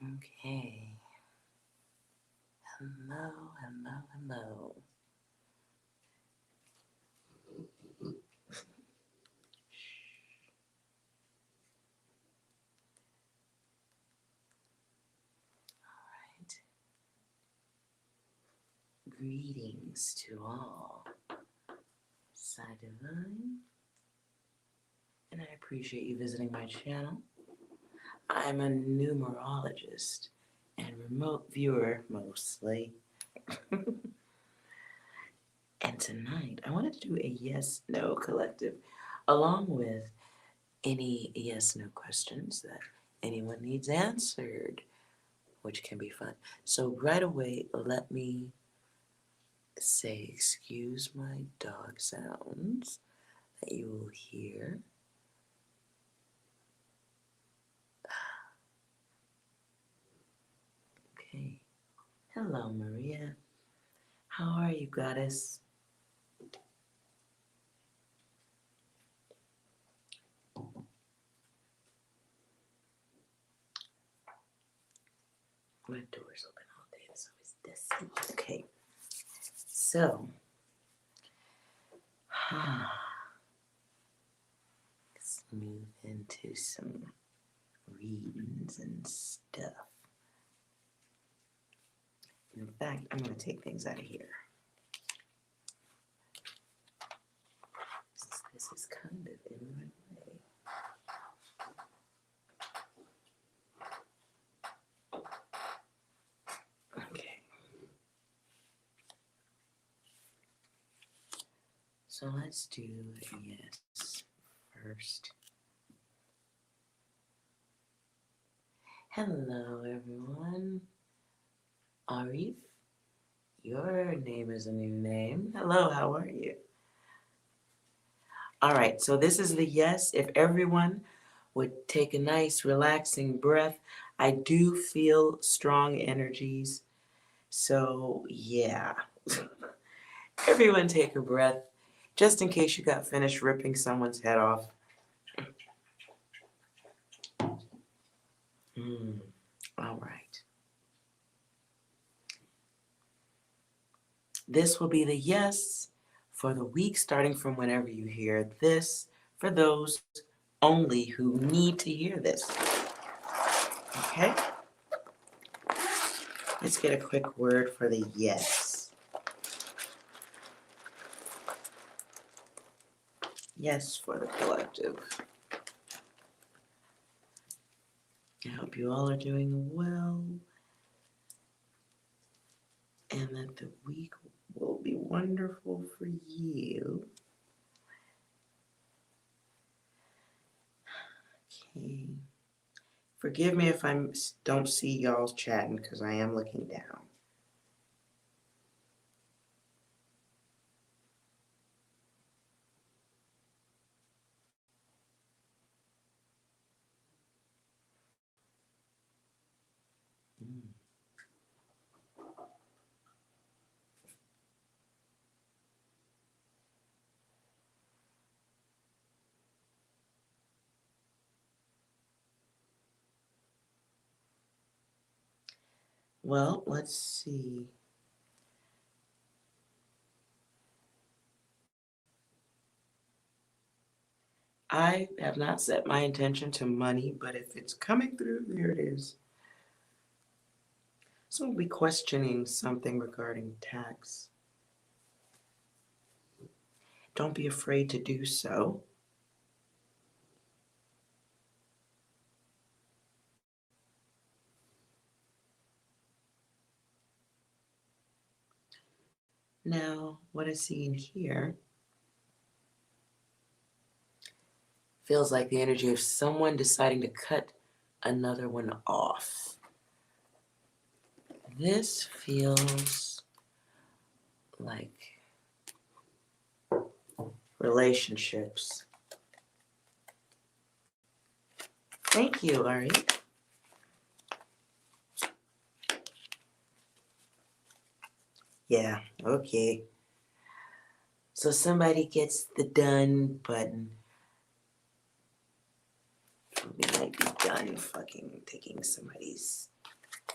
Okay. Hello, hello, hello. Right. Greetings to all. Side Divine, and I appreciate you visiting my channel. I'm a numerologist and remote viewer mostly. And tonight I wanted to do a yes no collective along with any yes no questions that anyone needs answered, which can be fun. So right away, let me say, excuse my dog sounds that you will hear. Okay. Hello, Maria. How are you, goddess? My door's open all day. It's always dusty. Okay. So, let's move into some readings and stuff. In fact, I'm going to take things out of here. This is kind of in my way. Okay. So let's do yes first. Hello, everyone. Arif, your name is a new name. Hello, how are you? All right, so this is the yes. If everyone would take a nice, relaxing breath, I do feel strong energies. So, yeah. Everyone take a breath, just in case you got finished ripping someone's head off. All right. This will be the yes for the week starting from whenever you hear this, for those only who need to hear this. Okay? Let's get a quick word for the yes. Yes for the collective. I hope you all are doing well and that the week will be wonderful for you. Okay. Forgive me if I don't see y'all chatting because I am looking down. Well, let's see. I have not set my intention to money, but if it's coming through, there it is. So we'll be questioning something regarding tax. Don't be afraid to do so. Now, what I see in here feels like the energy of someone deciding to cut another one off. This feels like relationships. Thank you, Ari. Yeah, okay. So somebody gets the done button. We might be done fucking taking somebody's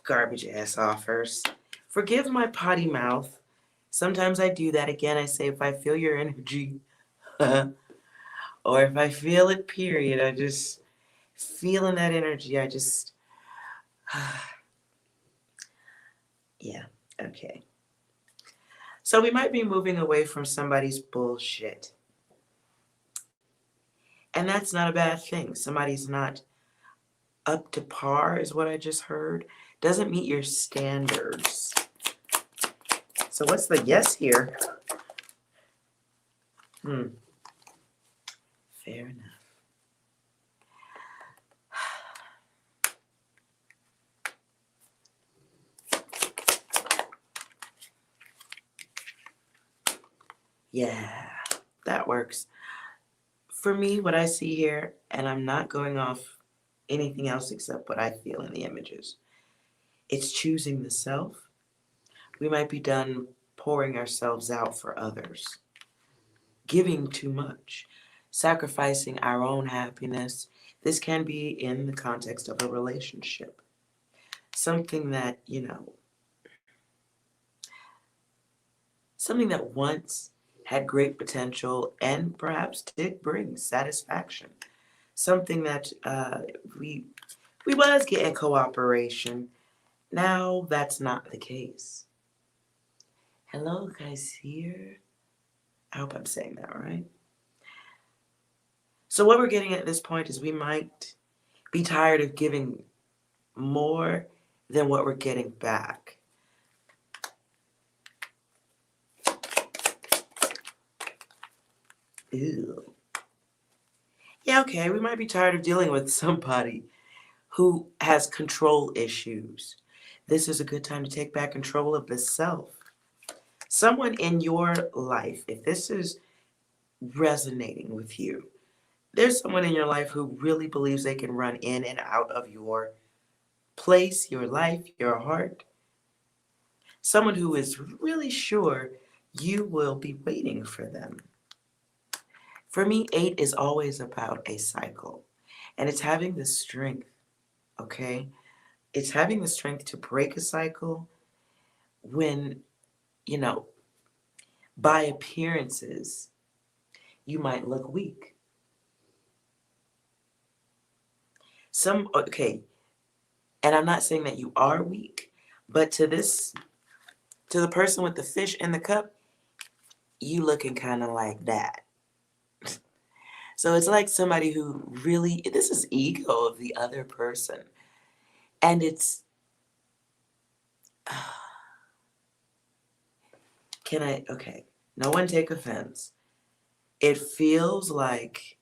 Garbage ass offers. Forgive my potty mouth. Sometimes I do that. Again, I say if I feel your energy, or if I feel it, period, I just feeling that energy. I just, yeah, okay. So we might be moving away from somebody's bullshit. And that's not a bad thing. Somebody's not up to par, is what I just heard. Doesn't meet your standards. So what's the yes here? Fair enough. Yeah, that works. For me, what I see here, and I'm not going off anything else except what I feel in the images, it's choosing the self. We might be done pouring ourselves out for others, giving too much, sacrificing our own happiness. This can be in the context of a relationship. Something that, something that once had great potential and perhaps did bring satisfaction. Something that we was getting cooperation. Now that's not the case. Hello, guys here. I hope I'm saying that right. So what we're getting at this point is we might be tired of giving more than what we're getting back. Ew. Yeah, okay, we might be tired of dealing with somebody who has control issues. This is a good time to take back control of the self. Someone in your life, if this is resonating with you, there's someone in your life who really believes they can run in and out of your place, your life, your heart. Someone who is really sure you will be waiting for them. For me, 8 is always about a cycle, and it's having the strength, okay? It's having the strength to break a cycle when, you know, by appearances, you might look weak. Okay, and I'm not saying that you are weak, but to the person with the fish in the cup, you looking kind of like that. So it's like somebody who really, this is ego of the other person. And it's, okay, no one take offense. It feels like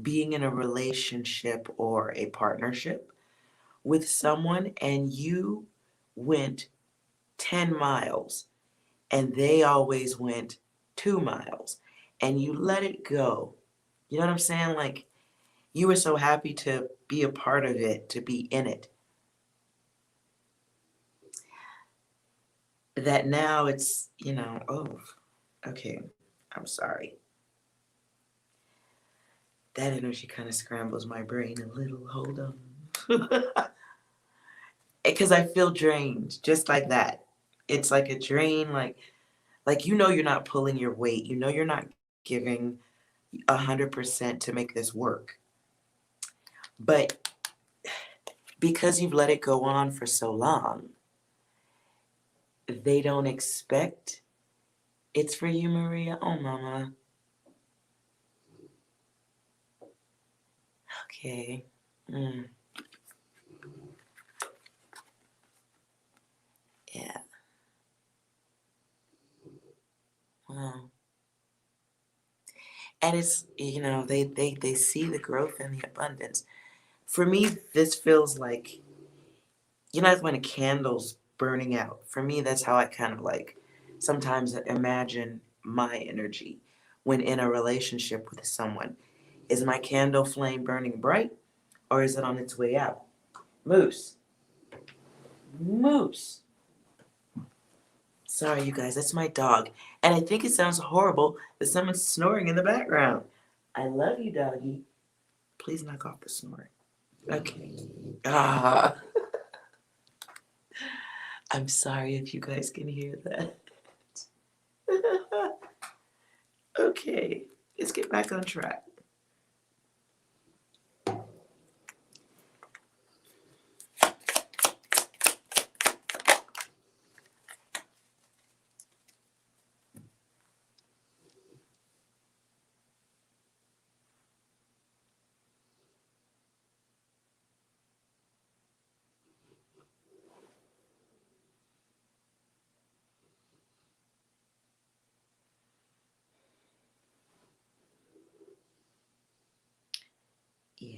being in a relationship or a partnership with someone and you went 10 miles and they always went 2 miles and you let it go. You know what I'm saying? Like you were so happy to be a part of it, to be in it, that now it's, oh, okay, I'm sorry. That energy kind of scrambles my brain a little. Hold on. Because I feel drained, just like that. It's like a drain, like you're not pulling your weight. You're not giving 100% to make this work. But because you've let it go on for so long, they don't expect it's for you, Maria. Oh, mama. Okay. Yeah. Wow. And it's, they see the growth and the abundance. For me, this feels like, when a candle's burning out. For me, that's how I kind of like sometimes imagine my energy when in a relationship with someone. Is my candle flame burning bright or is it on its way out? Moose. Moose. Sorry, you guys, that's my dog. And I think it sounds horrible that someone's snoring in the background. I love you, doggy. Please knock off the snoring. Okay. Ah. I'm sorry if you guys can hear that. Okay, let's get back on track. Yeah.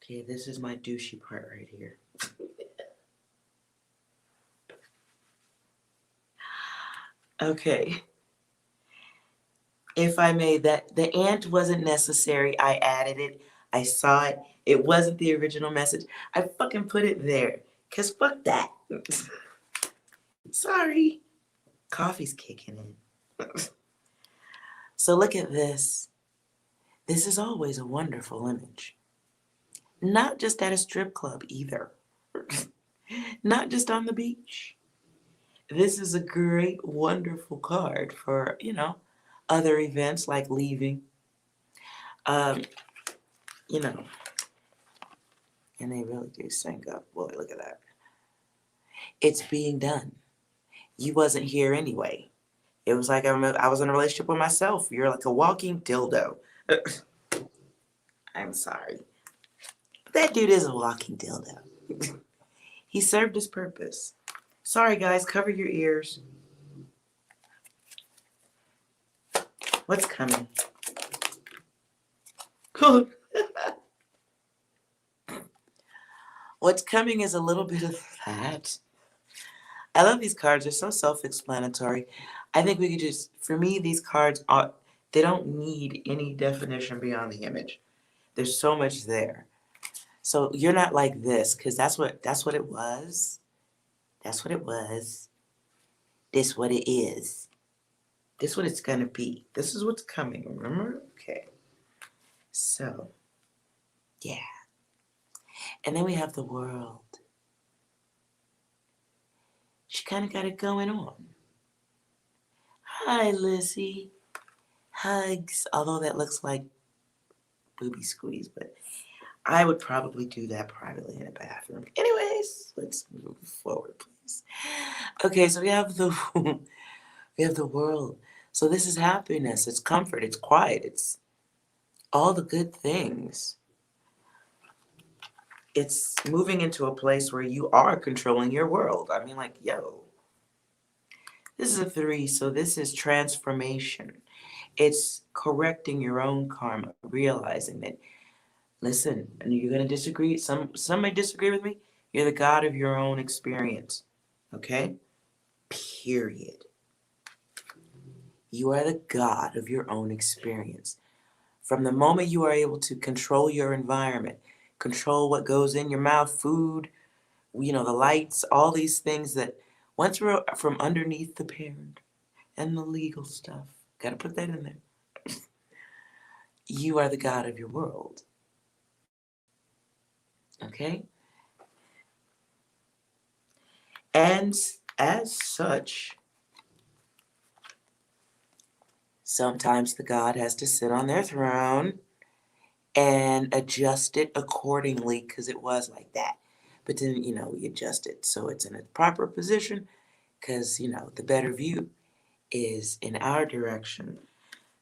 Okay, this is my douchey part right here. Okay. If I may, that the ant wasn't necessary. I added it. I saw it. It wasn't the original message. I fucking put it there. Cause fuck that. Sorry. Coffee's kicking in. So look at this. This is always a wonderful image. Not just at a strip club either. Not just on the beach. This is a great, wonderful card for, other events like leaving. Um, you know, and they really do sync up. Boy, look at that. It's being done. You wasn't here anyway. It was like I was in a relationship with myself. You're like a walking dildo. I'm sorry. That dude is a walking dildo. He served his purpose. Sorry, guys, cover your ears. What's coming? What's coming is a little bit of that. I love these cards. They're so self-explanatory. I think we could just, for me, these cards are, they don't need any definition beyond the image. There's so much there. So you're not like this, because that's what it was. That's what it was. This what it is. This what it's gonna be. This is what's coming, remember? Okay. So, yeah. And then we have the world. She kind of got it going on. Hi, Lizzie. Hugs. Although that looks like booby squeeze, but I would probably do that privately in a bathroom. Anyways, let's move forward, please. Okay, so we have the world. So this is happiness. It's comfort. It's quiet. It's all the good things. It's moving into a place where you are controlling your world. I mean, like, yo. This is a 3, so this is transformation. It's correcting your own karma, realizing that, listen, and you're going to disagree. Some may disagree with me. You're the God of your own experience. Okay? Period. You are the God of your own experience. From the moment you are able to control your environment, control what goes in your mouth, food, the lights, all these things that once we're from underneath the parent and the legal stuff, got to put that in there. You are the God of your world. Okay? And as such, sometimes the God has to sit on their throne and adjust it accordingly because it was like that. But then, we adjust it so it's in a proper position because, the better view is in our direction,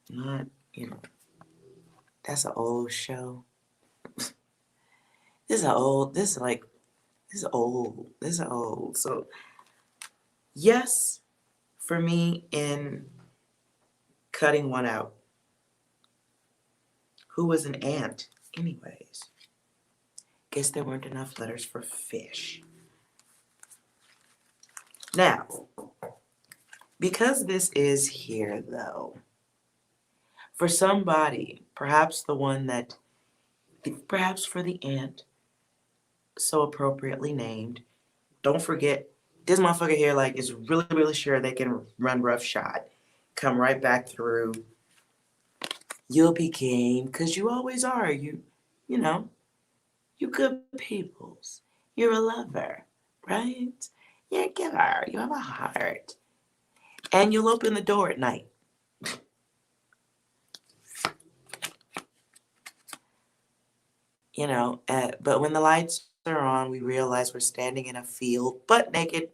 not, that's an old show. This is old. So, yes, for me in cutting one out. Who was an ant, anyways? Guess there weren't enough letters for fish. Now, because this is here, though, for somebody, perhaps for the ant, so appropriately named, don't forget, this motherfucker here, is really, really sure they can run roughshod. Come right back through. You'll be game, because you always are. You know, you good peoples. You're a lover, right? You're a giver. You have a heart. And you'll open the door at night. But when the lights are on, we realize we're standing in a field, butt naked.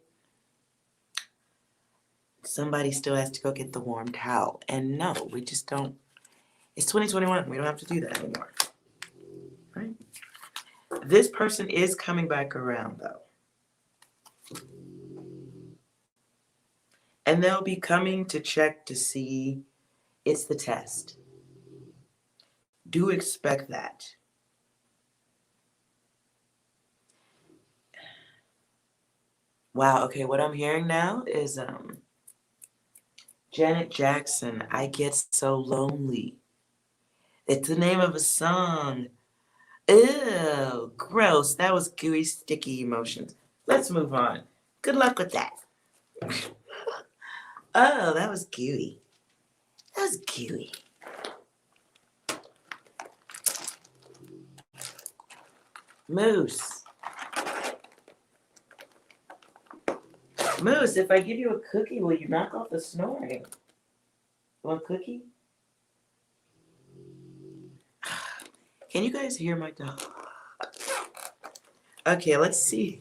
Somebody still has to go get the warm towel. And no, we just don't. It's 2021. We don't have to do that anymore. Right? This person is coming back around, though. And they'll be coming to check to see. It's the test. Do expect that. Wow, okay, what I'm hearing now is Janet Jackson, I Get So Lonely. It's the name of a song. Ew, gross. That was gooey, sticky emotions. Let's move on. Good luck with that. Oh, that was gooey. That was gooey. Moose. Moose, if I give you a cookie, will you knock off the snoring? You want a cookie? Can you guys hear my dog? Okay, let's see.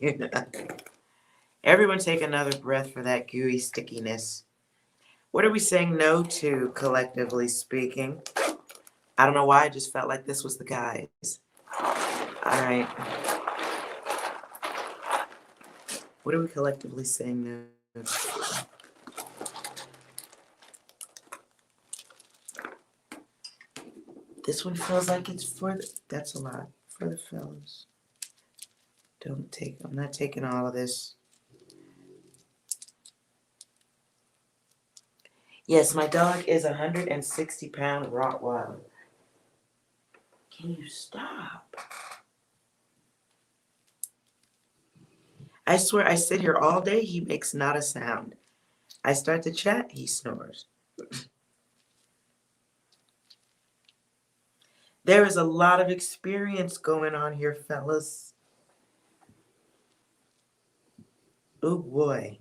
Everyone take another breath for that gooey stickiness. What are we saying no to, collectively speaking? I don't know why, I just felt like this was the guys. All right. What are we collectively saying no to? This one feels like it's for the, that's a lot, for the fellas. I'm not taking all of this. Yes, my dog is 160-pound Rottweiler. Can you stop? I swear, I sit here all day, he makes not a sound. I start to chat, he snores. There is a lot of experience going on here, fellas. Oh boy.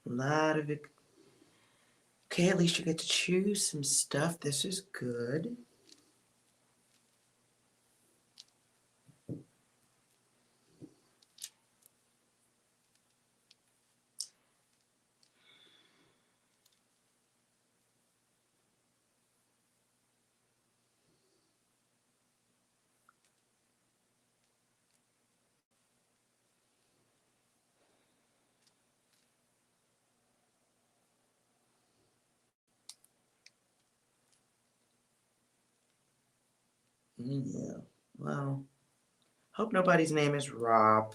A lot of it. Okay, at least you get to choose some stuff. This is good. Yeah, well, hope nobody's name is Rob.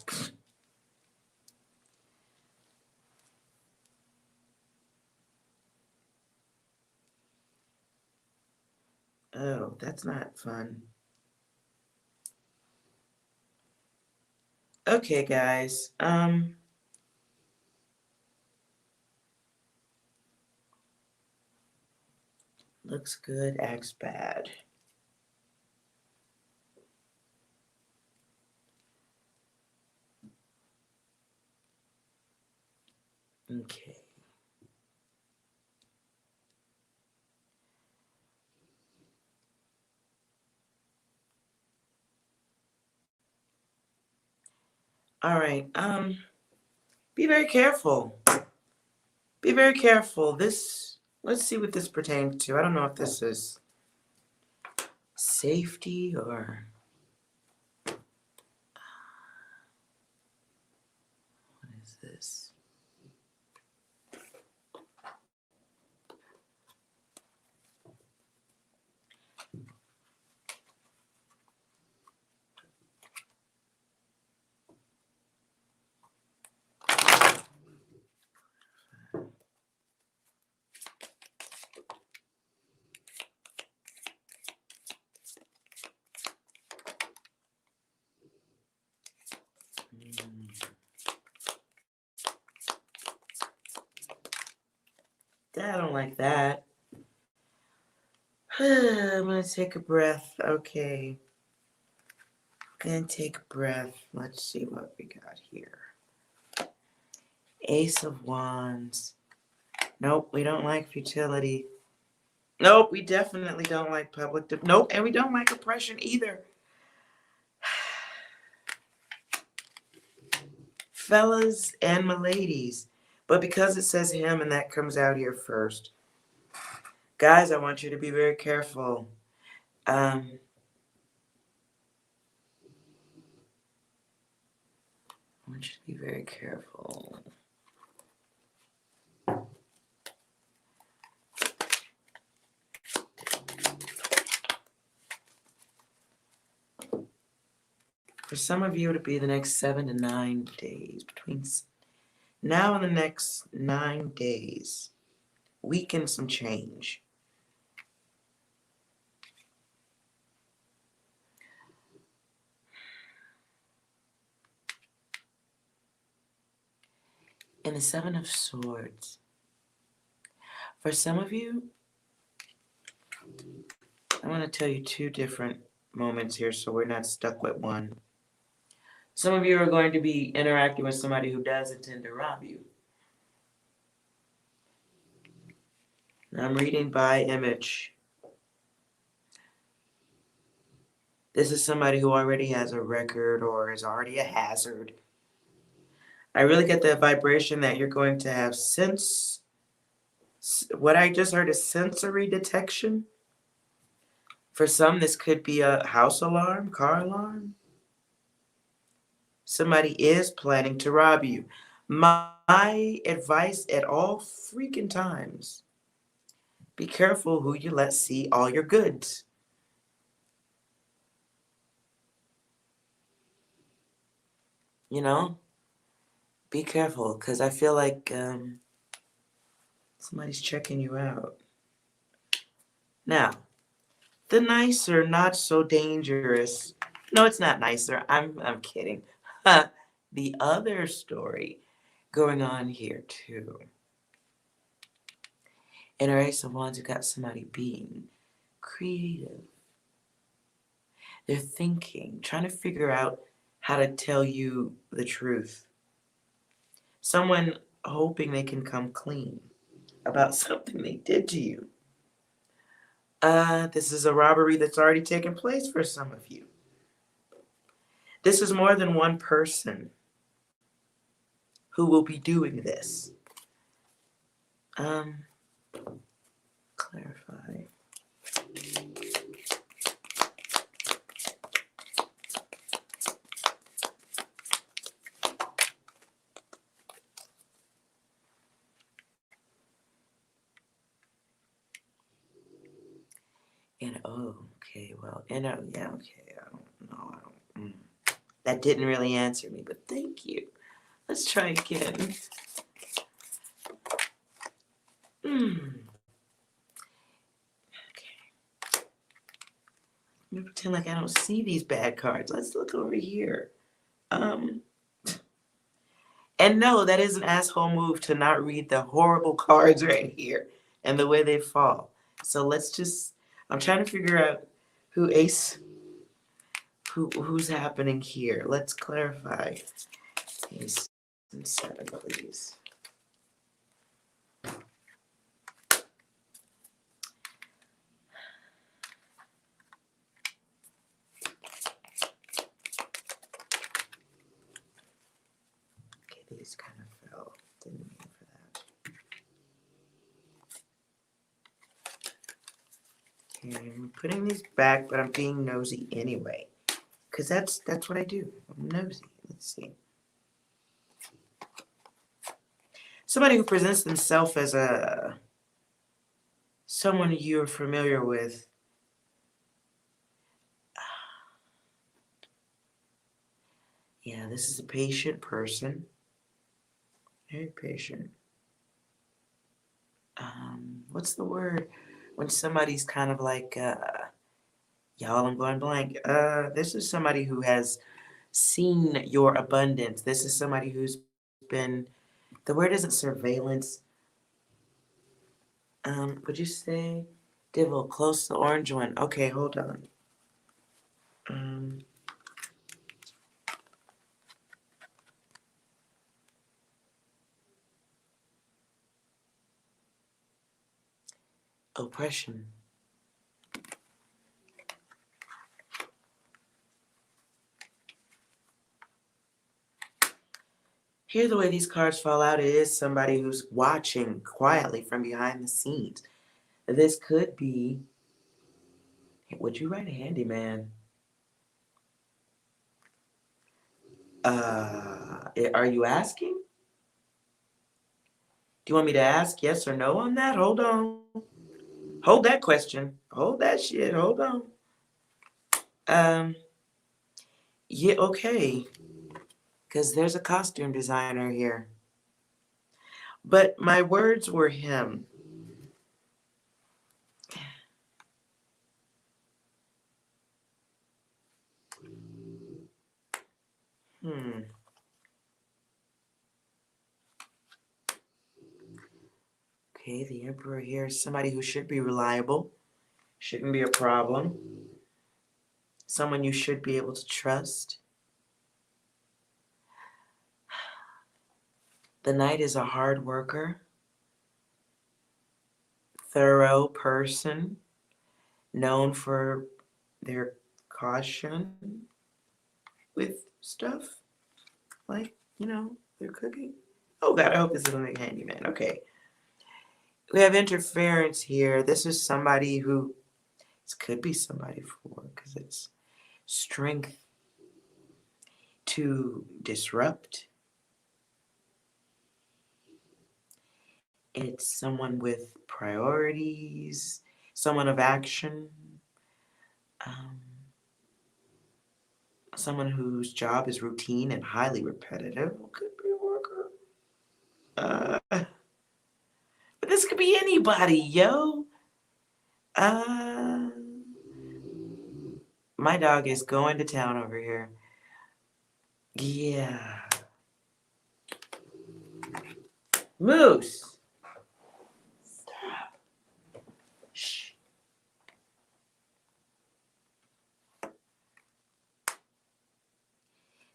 Oh, that's not fun. Okay, guys. Looks good, acts bad. Okay. All right. Be very careful. Be very careful. Let's see what this pertains to. I don't know if this is safety or what is this? I don't like that. I'm gonna take a breath. Okay. Gonna take a breath. Let's see what we got here. Ace of Wands. Nope, we don't like futility. Nope, we definitely don't like nope, and we don't like oppression either. Fellas and miladies. But because it says him and that comes out here first. Guys, I want you to be very careful. I want you to be very careful. For some of you, it'll be the next 7 to 9 days. Between now and the next 9 days, weekend some change. And the Seven of Swords. For some of you, I want to tell you 2 different moments here so we're not stuck with one. Some of you are going to be interacting with somebody who does intend to rob you. I'm reading by image. This is somebody who already has a record or is already a hazard. I really get the vibration that you're going to have what I just heard is sensory detection. For some, this could be a house alarm, car alarm. Somebody is planning to rob you. My advice at all freaking times, be careful who you let see all your goods. You know? Be careful, because I feel like somebody's checking you out. Now, the nicer, not so dangerous. No, it's not nicer. I'm kidding. The other story going on here too. In our Ace of Wands, you got somebody being creative. They're thinking, trying to figure out how to tell you the truth. Someone hoping they can come clean about something they did to you. This is a robbery that's already taken place for some of you. This is more than one person who will be doing this. Clarify. And okay, well, yeah, okay, I don't know, that didn't really answer me, but thank you. Let's try again. Okay. Let me pretend like I don't see these bad cards. Let's look over here. And no, that is an asshole move to not read the horrible cards right here and the way they fall. So let's just, I'm trying to figure out who's happening here. Let's clarify. Ace and 7, please. Okay, these kind of fell. Didn't mean for that. Okay, I'm putting these back, but I'm being nosy anyway. Because that's what I do. I'm nosy. Let's see. Somebody who presents themselves as someone you're familiar with. Yeah, this is a patient person. Very patient. What's the word when somebody's kind of like, y'all, I'm going blank. This is somebody who has seen your abundance. This is somebody who's been, the word isn't surveillance. Would you say devil close to the orange one? Okay, hold on. Um, oppression. Here, the way these cards fall out, it is somebody who's watching quietly from behind the scenes. This could be, would you write a handyman? Are you asking? Do you want me to ask yes or no on that? Hold on. Hold that question. Hold that shit. Hold on. Um, yeah, okay. Because there's a costume designer here. But my words were him. Hmm. Okay, the emperor here is somebody who should be reliable. Shouldn't be a problem. Someone you should be able to trust. The knight is a hard worker, thorough person, known for their caution with stuff. Like, their cooking. Oh God, I hope this isn't a handyman. Okay. We have interference here. This is somebody who, this could be somebody for, because it's strength to disrupt. It's someone with priorities, someone of action, um, someone whose job is routine and highly repetitive. Could be a worker. But this could be anybody, yo. Uh, my dog is going to town over here. Yeah. Moose. Stop. Shh.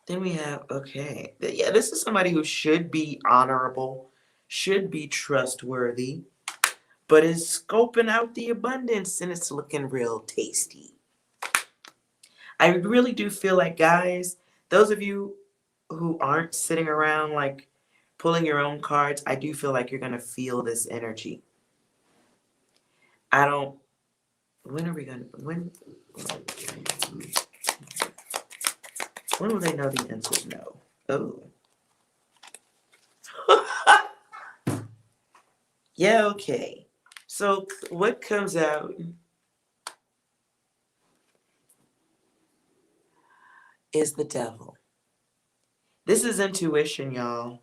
Then we have, okay. Yeah, this is somebody who should be honorable, should be trustworthy, but is scoping out the abundance and it's looking real tasty. I really do feel like, guys, those of you who aren't sitting around like pulling your own cards, I do feel like you're going to feel this energy. I don't, when are we going to, when will they know the answer is no? Oh. Yeah, okay. So what comes out is the devil. This is intuition, y'all.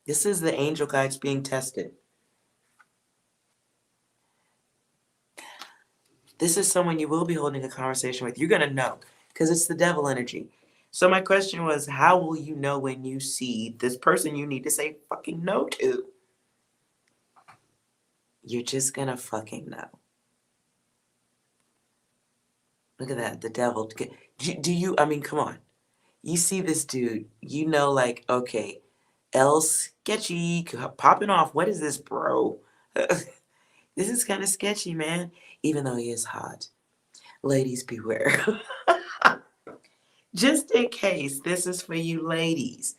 This is the angel guides being tested. This is someone you will be holding a conversation with. You're going to know because it's the devil energy. So my question was, how will you know when you see this person you need to say fucking no to? You're just going to fucking know. Look at that, the devil. Do you, I mean, come on. You see this dude, you know, like, okay, L sketchy, popping off. What is this, bro? This is kind of sketchy, man. Even though he is hot. Ladies, beware. Just in case this is for you ladies.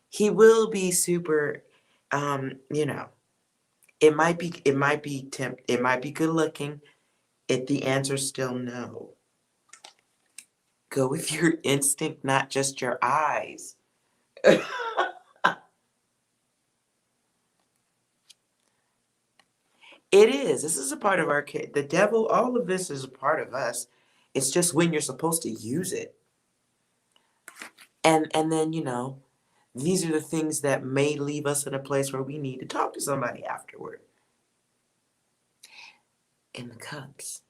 He will be super, you know, it might be good looking. If the answer's still no. Go with your instinct, not just your eyes. It is. This is a part of our kid. The devil, all of this is a part of us. It's just when you're supposed to use it. And then, these are the things that may leave us in a place where we need to talk to somebody afterward. In the cups,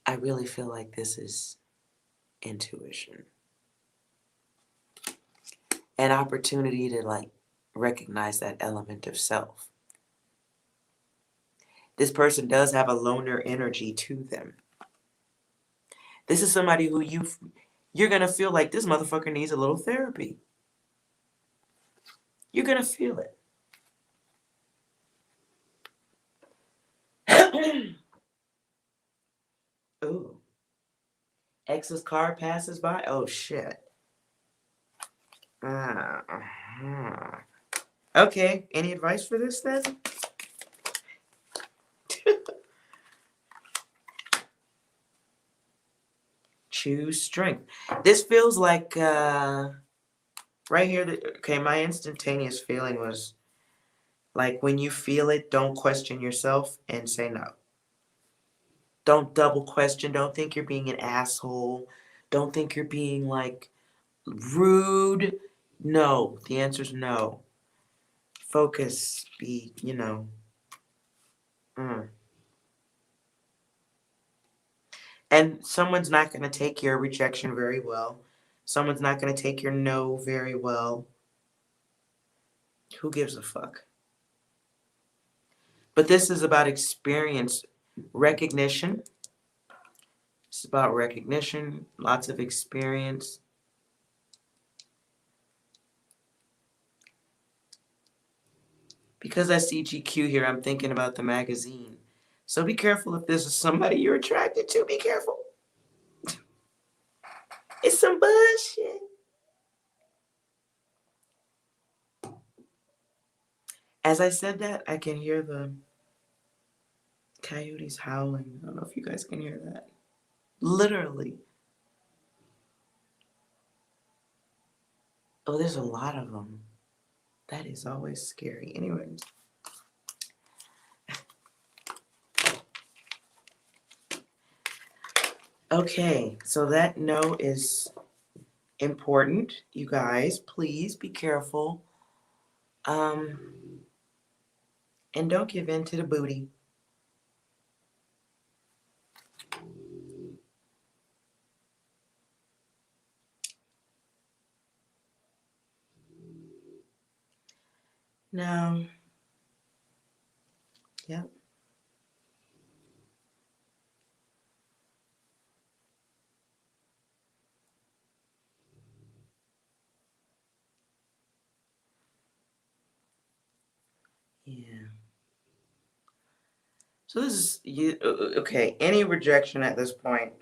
I really feel like this is intuition. an opportunity to like recognize that element of self. This person does have a loner energy to them. This is somebody who you're gonna feel like this motherfucker needs a little therapy. You're gonna feel it. Ooh. Ex's car passes by. Oh shit. Uh-huh. Okay. Any advice for this then? Choose strength. This feels like right here. Okay, my instantaneous feeling was like when you feel it, don't question yourself and say no. Don't double question. Don't think you're being an asshole. Don't think you're being like rude. No, the answer is no. Focus. Be, you know. Mm. And someone's not going to take your rejection very well. Someone's not going to take your no very well. Who gives a fuck? But this is about experience, recognition. It's about recognition, lots of experience. Because I see GQ here, I'm thinking about the magazine. So be careful if this is somebody you're attracted to. Be careful. It's some bullshit. As I said that, I can hear the coyotes howling. I don't know if you guys can hear that. Literally. Oh, there's a lot of them. That is always scary. Anyways. Okay, so that no is important. You guys, please be careful. And don't give in to the booty. No. Yep. Yeah. So this is you. Okay. Any rejection at this point?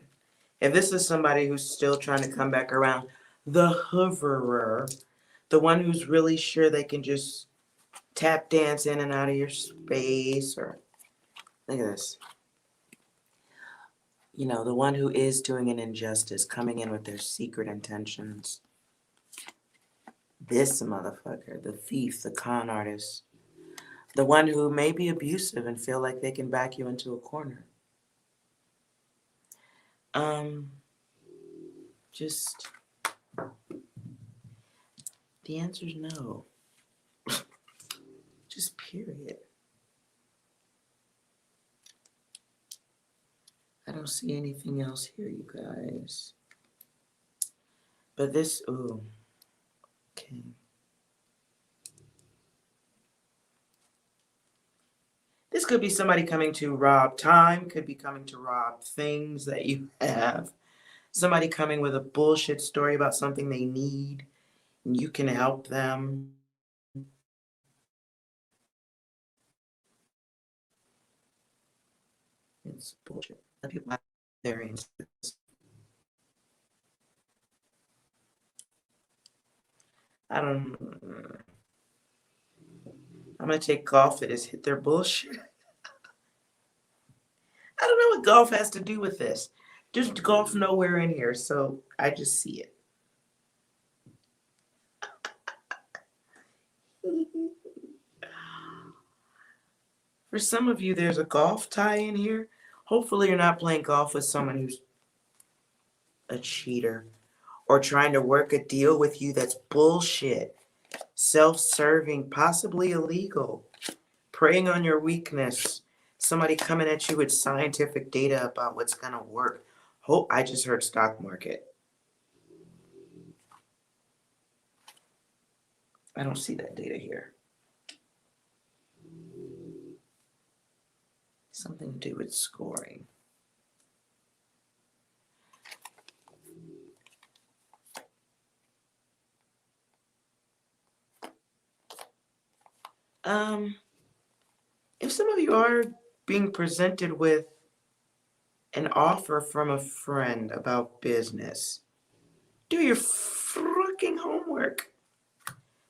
If this is somebody who's still trying to come back around, the hoverer, the one who's really sure they can just tap dance in and out of your space, or look at this. You know, the one who is doing an injustice, coming in with their secret intentions. This motherfucker, the thief, the con artist, the one who may be abusive and feel like they can back you into a corner. Just the answer is no. Just period. I don't see anything else here, you guys. But this, ooh, okay. This could be somebody coming to rob time, could be coming to rob things that you have. Somebody coming with a bullshit story about something they need, and you can help them. It's bullshit. Let people have their answers. I don't. I'm gonna take golf that has hit their bullshit. I don't know what golf has to do with this. Just golf nowhere in here, so I just see it. For some of you, there's a golf tie in here. Hopefully, you're not playing golf with someone who's a cheater or trying to work a deal with you that's bullshit, self-serving, possibly illegal, preying on your weakness, somebody coming at you with scientific data about what's going to work. I just heard stock market. I don't see that data here. Something to do with scoring. If some of you are being presented with an offer from a friend about business, do your freaking homework.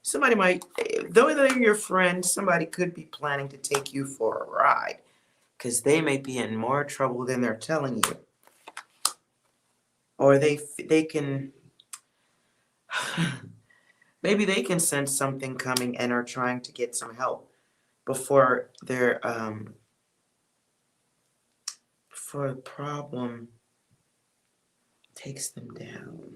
Somebody might, though they're your friend, somebody could be planning to take you for a ride because they may be in more trouble than they're telling you. Or they can, maybe they can sense something coming and are trying to get some help before before a problem takes them down.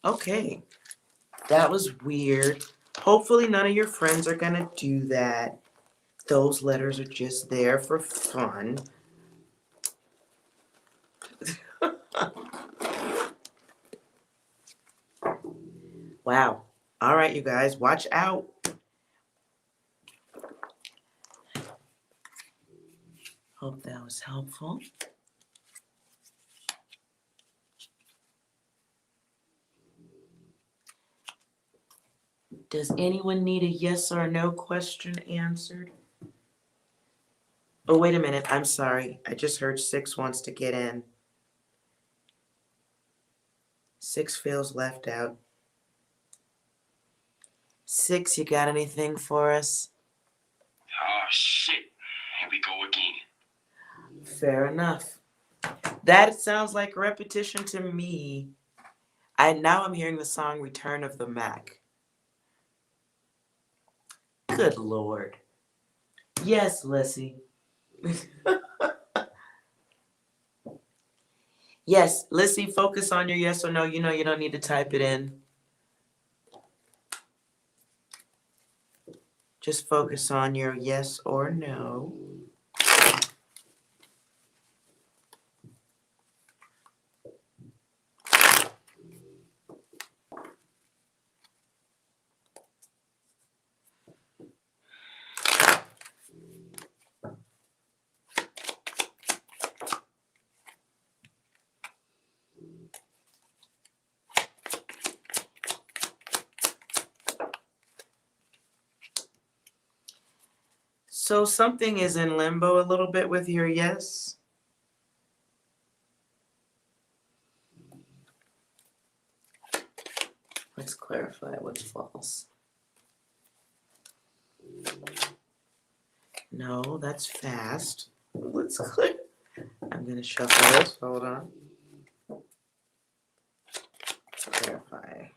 Okay, that was weird. Hopefully none of your friends are gonna do that. Those letters are just there for fun. Wow. All right, you guys, watch out. Hope that was helpful. Does anyone need a yes or no question answered? Oh, wait a minute. I'm sorry. I just heard 6 wants to get in. 6 feels left out. 6, you got anything for us? Oh, shit. Here we go again. Fair enough. That sounds like repetition to me. Now I'm hearing the song Return of the Mac. Good Lord. Yes, Lissy. Yes, Lissy, focus on your yes or no. You know you don't need to type it in. Just focus on your yes or no. So something is in limbo a little bit with your yes. Let's clarify what's false. No, that's fast. Let's clear. I'm going to shuffle this. Hold on. Clarify.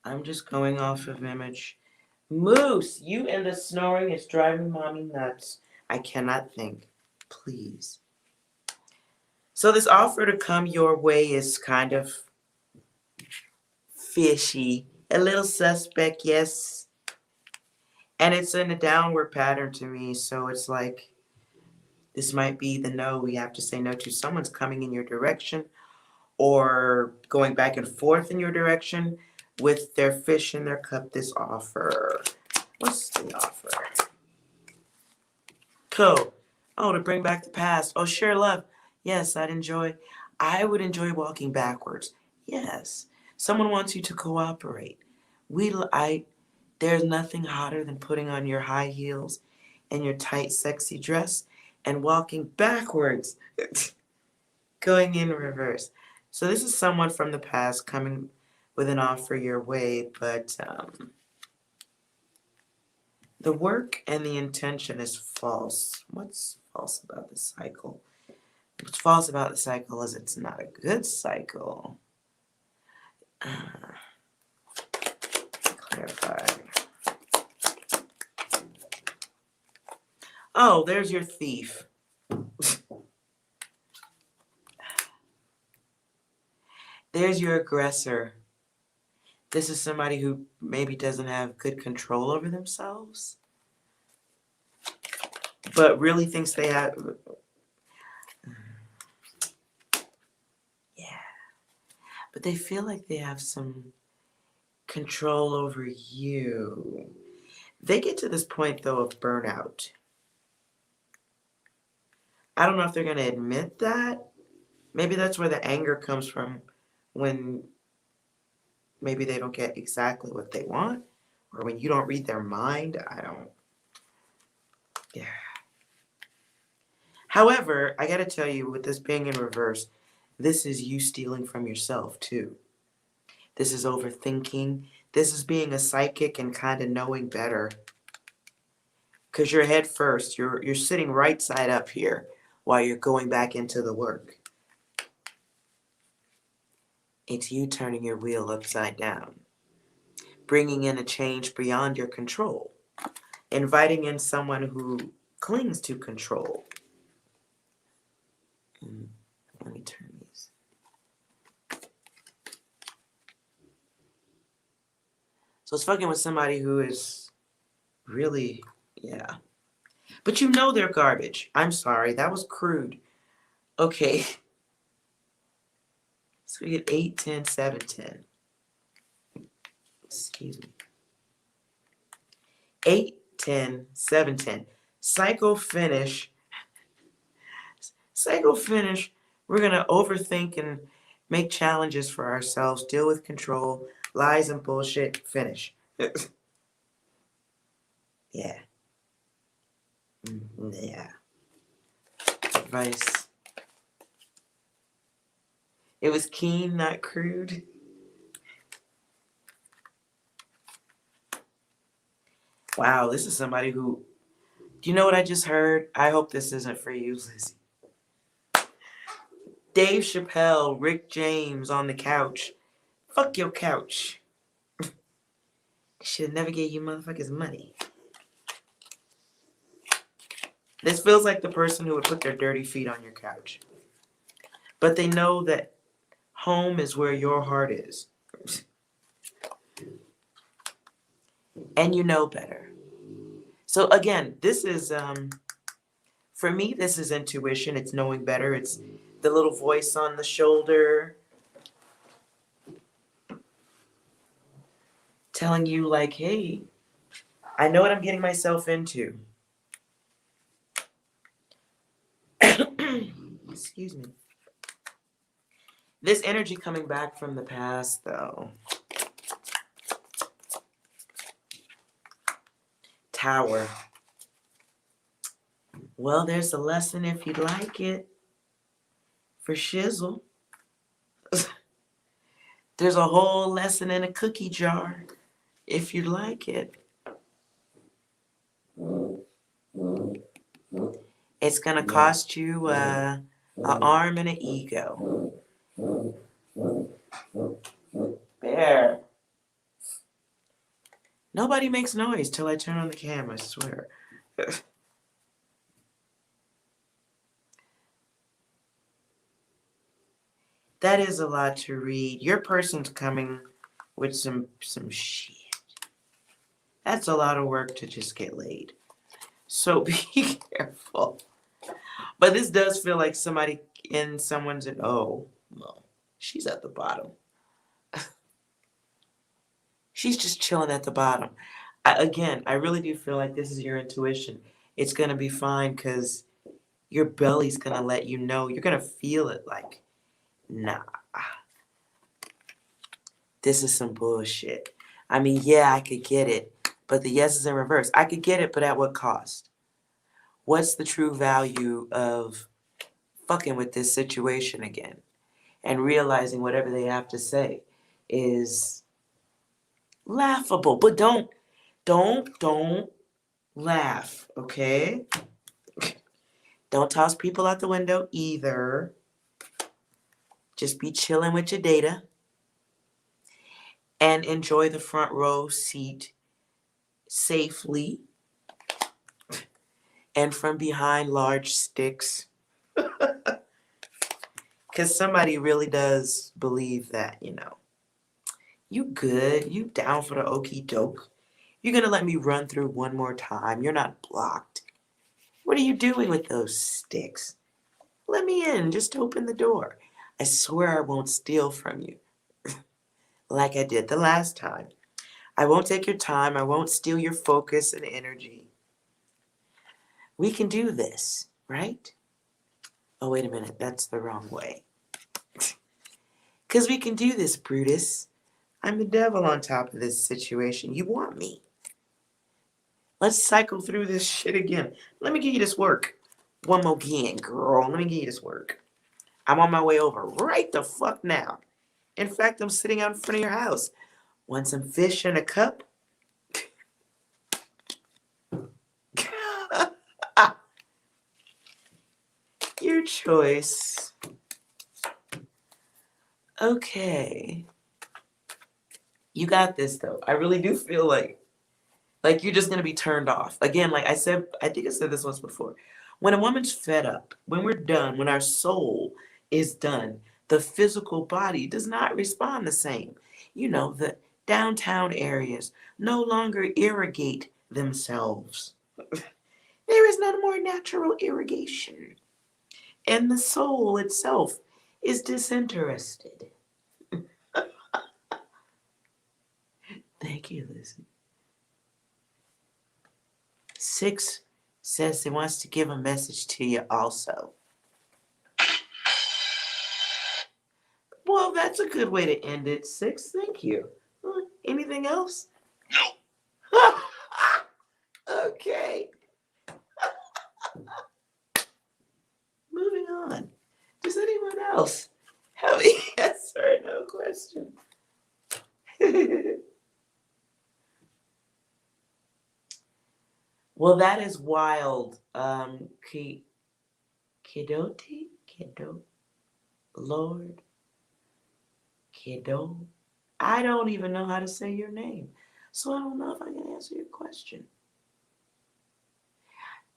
I'm just going off of image. Moose, you and the snoring is driving mommy nuts. I cannot think. Please. So this offer to come your way is kind of fishy. A little suspect, yes. And it's in a downward pattern to me. So it's like, this might be the no we have to say no to. Someone's coming in your direction or going back and forth in your direction with their fish in their cup. This offer. What's the offer? Cool. Oh, to bring back the past. Oh, share love. Yes, I would enjoy walking backwards. Yes. Someone wants you to cooperate. There's nothing hotter than putting on your high heels and your tight, sexy dress and walking backwards, going in reverse. So this is someone from the past coming with an offer your way, but the work and the intention is false. What's false about the cycle? What's false about the cycle is it's not a good cycle. Clarify. Oh, there's your thief. There's your aggressor. This is somebody who maybe doesn't have good control over themselves, but really thinks they have. Yeah. But they feel like they have some control over you. They get to this point, though, of burnout. I don't know if they're going to admit that. Maybe that's where the anger comes from when maybe they don't get exactly what they want, or when you don't read their mind. I don't. Yeah. However, I got to tell you, with this being in reverse, this is you stealing from yourself, too. This is overthinking. This is being a psychic and kind of knowing better. Because you're head first. You're sitting right side up here while you're going back into the work. It's you turning your wheel upside down. Bringing in a change beyond your control. Inviting in someone who clings to control. Let me turn these. So it's fucking with somebody who is really, yeah. But you know they're garbage. I'm sorry, that was crude. Okay. So we get 8, 10, 7, 10. Excuse me. 8, 10, 7, 10. Cycle finish. Cycle finish. We're going to overthink and make challenges for ourselves, deal with control, lies and bullshit, finish. Yeah. Yeah. Advice. It was keen, not crude. Wow, this is somebody who. Do you know what I just heard? I hope this isn't for you, Lizzie. Dave Chappelle, Rick James on the couch. Fuck your couch. Should never gave you motherfuckers money. This feels like the person who would put their dirty feet on your couch. But they know that home is where your heart is. And you know better. So again, this is, for me, this is intuition. It's knowing better. It's the little voice on the shoulder telling you like, hey, I know what I'm getting myself into. Excuse me. This energy coming back from the past, though. Tower. Well, there's a lesson if you'd like it. For shizzle. There's a whole lesson in a cookie jar if you'd like it. It's gonna cost you an arm and an ego. Bear. Nobody makes noise till I turn on the camera, I swear. That is a lot to read. Your person's coming with some shit. That's a lot of work to just get laid. So be careful. But this does feel like somebody in someone's, oh, no, she's at the bottom. She's just chilling at the bottom. I really do feel like this is your intuition. It's going to be fine because your belly's going to let you know. You're going to feel it like, nah, this is some bullshit. I mean, yeah, I could get it, but the yes is in reverse. I could get it, but at what cost? What's the true value of fucking with this situation again and realizing whatever they have to say is laughable? But don't laugh, okay? Don't toss people out the window either. Just be chilling with your data and enjoy the front row seat safely and from behind large sticks. Because somebody really does believe that, you good, you down for the okey doke. You're going to let me run through one more time. You're not blocked. What are you doing with those sticks? Let me in. Just open the door. I swear I won't steal from you like I did the last time. I won't take your time. I won't steal your focus and energy. We can do this, right? Oh, wait a minute. That's the wrong way. Because we can do this, Brutus. I'm the devil on top of this situation. You want me. Let's cycle through this shit again. Let me give you this work. One more again, girl. Let me give you this work. I'm on my way over right the fuck now. In fact, I'm sitting out in front of your house. Want some fish in a cup? Your choice. Okay. You got this, though. I really do feel like you're just going to be turned off. Again, like I said, I think I said this once before. When a woman's fed up, when we're done, when our soul is done, the physical body does not respond the same. The downtown areas no longer irrigate themselves. There is no more natural irrigation. And the soul itself is disinterested. Thank you, Lizzie. 6 says he wants to give a message to you also. Well, that's a good way to end it, 6. Thank you. Anything else? No. Okay. Moving on. Does anyone else have a yes or no question? Well, that is wild. Kidoti? Kiddo? Lord? Kiddo? I don't even know how to say your name. So I don't know if I can answer your question.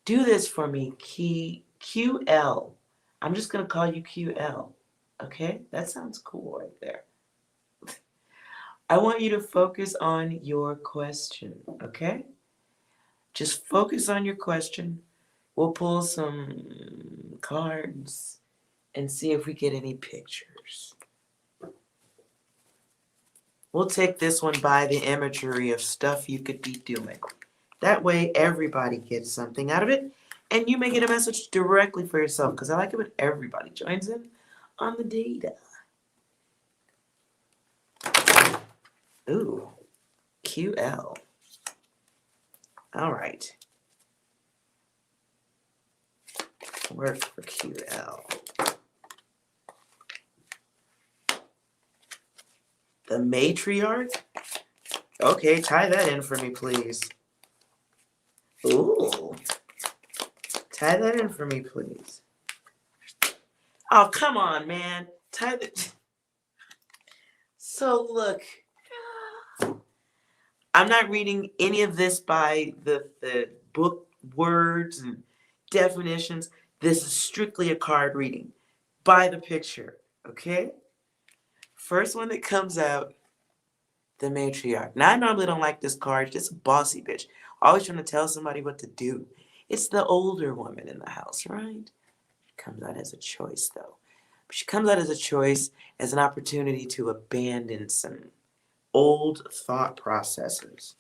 Do this for me, QL. I'm just going to call you QL. Okay? That sounds cool right there. I want you to focus on your question. Okay? Just focus on your question. We'll pull some cards and see if we get any pictures. We'll take this one by the imagery of stuff you could be doing. That way everybody gets something out of it, and you may get a message directly for yourself, because I like it when everybody joins in on the data. Ooh, QL. All right. Work for QL. The matriarch? Okay, tie that in for me, please. Ooh. Tie that in for me, please. Oh, come on, man. Tie the... So, look. I'm not reading any of this by the book words and definitions. This is strictly a card reading by the picture, okay? First one that comes out, the matriarch. Now, I normally don't like this card. It's a bossy bitch. Always trying to tell somebody what to do. It's the older woman in the house, right? Comes out as a choice, though. She comes out as a choice, as an opportunity to abandon some old thought processes.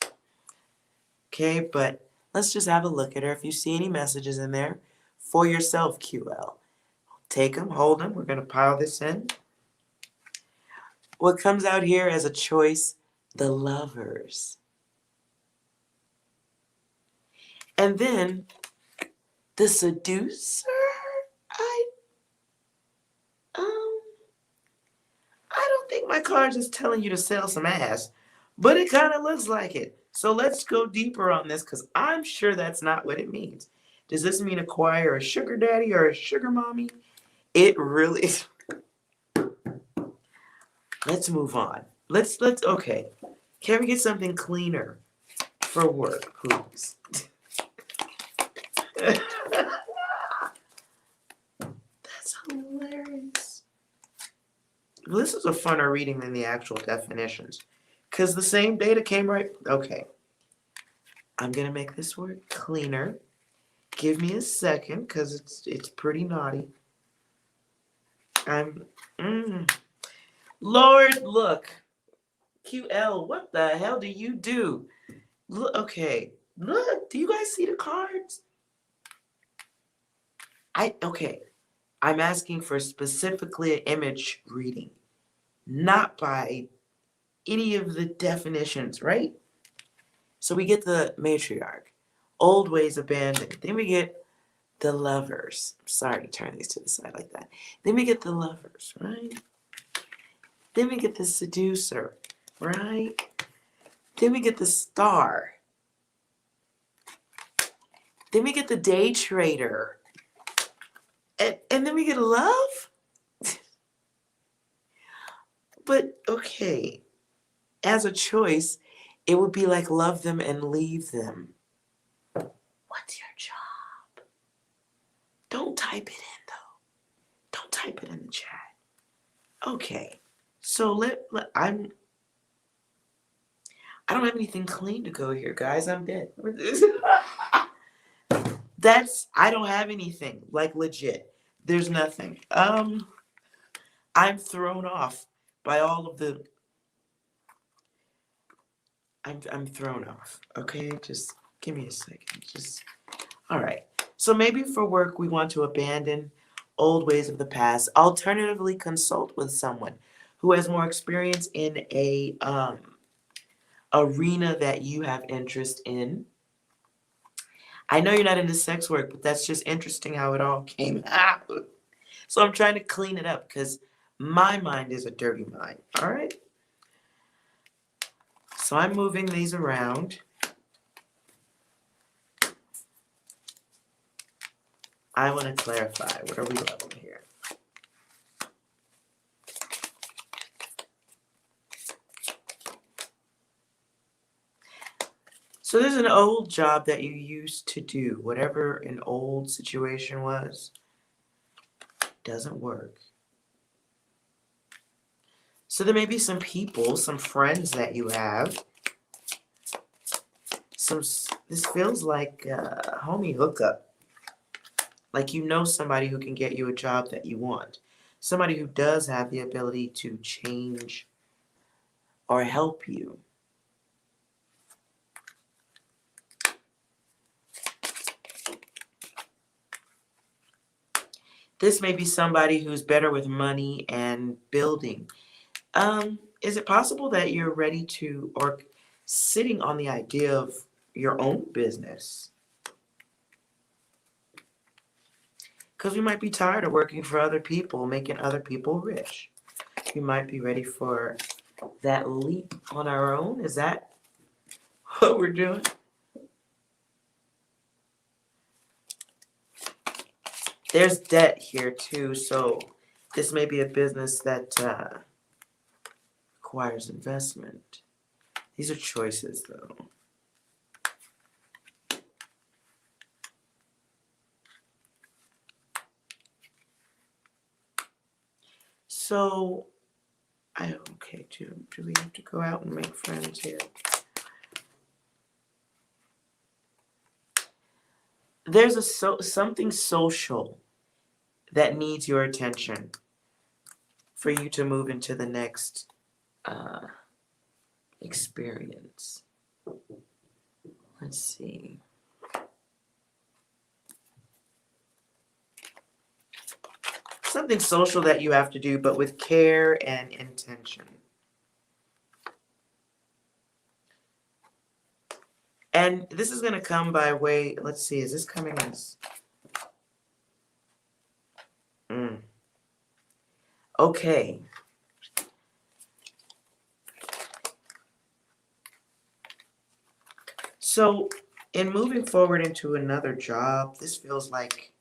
Okay, but let's just have a look at her. If you see any messages in there for yourself, QL, take them, hold them. We're going to pile this in. What comes out here as a choice, the lovers. And then the seducer. I don't think my card's just telling you to sell some ass, but it kind of looks like it. So let's go deeper on this, because I'm sure that's not what it means. Does this mean acquire a sugar daddy or a sugar mommy? It really is. Let's move on. Let's okay. Can we get something cleaner for work, please? That's hilarious. This is a funner reading than the actual definitions. Because the same data came right. Okay. I'm going to make this word cleaner. Give me a second because it's pretty naughty. I'm. Lord, look. QL, what the hell do you do? Look, okay. Look, do you guys see the cards? Okay. I'm asking for specifically an image reading, not by any of the definitions, right? So we get the matriarch, old ways abandoned. Then we get the lovers. Sorry to turn these to the side like that. Then we get the lovers, right? Then we get the seducer, right? Then we get the star. Then we get the day trader. And then we get a love? But okay, as a choice, it would be like love them and leave them. What's your job? Don't type it in though. Don't type it in the chat. Okay, so I don't have anything clean to go here, guys. I'm dead. I don't have anything, like legit. There's nothing. I'm thrown off by all of the. I'm thrown off. Okay, just give me a second. All right. So maybe for work we want to abandon old ways of the past. Alternatively, consult with someone who has more experience in a arena that you have interest in. I know you're not into sex work, but that's just interesting how it all came out. So I'm trying to clean it up because my mind is a dirty mind. All right. So I'm moving these around. I want to clarify. What are we leveling here? So there's an old job that you used to do, whatever an old situation was, doesn't work. So there may be some people, some friends that you have. This feels like a homie hookup. Like you know somebody who can get you a job that you want. Somebody who does have the ability to change or help you. This may be somebody who's better with money and building. Is it possible that you're ready to, or sitting on the idea of your own business? Because you might be tired of working for other people, making other people rich. You might be ready for that leap on our own. Is that what we're doing? There's debt here too, so this may be a business that requires investment. These are choices though. So, okay, do we have to go out and make friends here? There's something social that needs your attention for you to move into the next experience. Let's see. Something social that you have to do, but with care and intention. And this is going to come by way, let's see, is this coming as? Okay. So in moving forward into another job, this feels like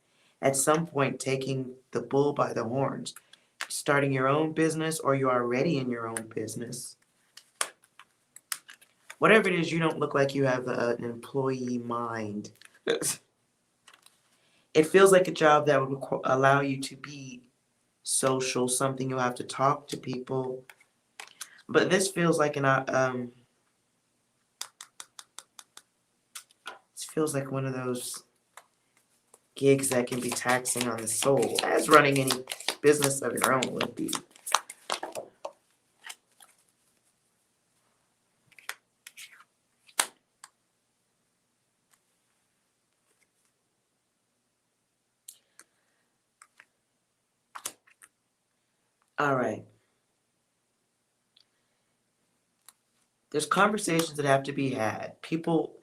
at some point taking the bull by the horns, starting your own business, or you're already in your own business. Whatever it is, you don't look like you have an employee mind. It feels like a job that would allow you to be social, something you'll have to talk to people. But this feels like this feels like one of those gigs that can be taxing on the soul, as running any business of your own would be. All right. There's conversations that have to be had. People,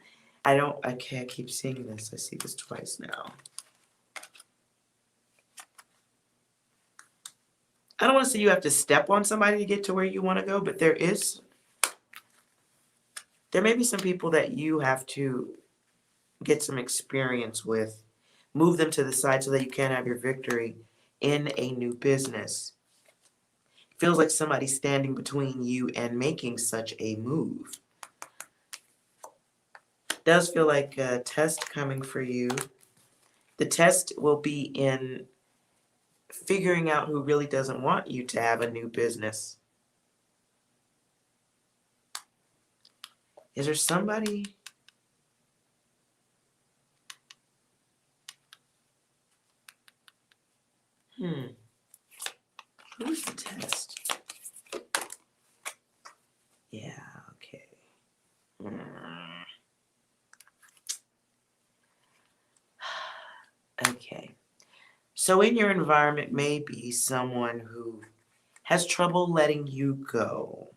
I keep seeing this. I see this twice now. I don't want to say you have to step on somebody to get to where you want to go, but there may be some people that you have to get some experience with, move them to the side so that you can have your victory in a new business. It feels like somebody's standing between you and making such a move. It does feel like a test coming for you. The test will be in figuring out who really doesn't want you to have a new business. Is there somebody? Who's the test? Yeah, okay. Okay. So in your environment may be someone who has trouble letting you go.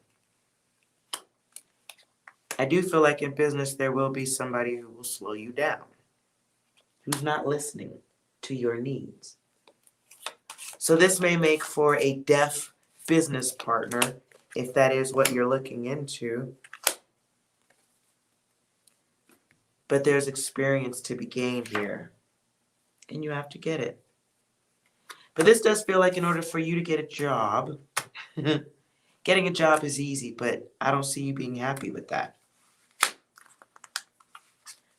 I do feel like in business there will be somebody who will slow you down, who's not listening to your needs. So this may make for a deaf business partner, if that is what you're looking into. But there's experience to be gained here, and you have to get it. But this does feel like in order for you to get a job, getting a job is easy, but I don't see you being happy with that.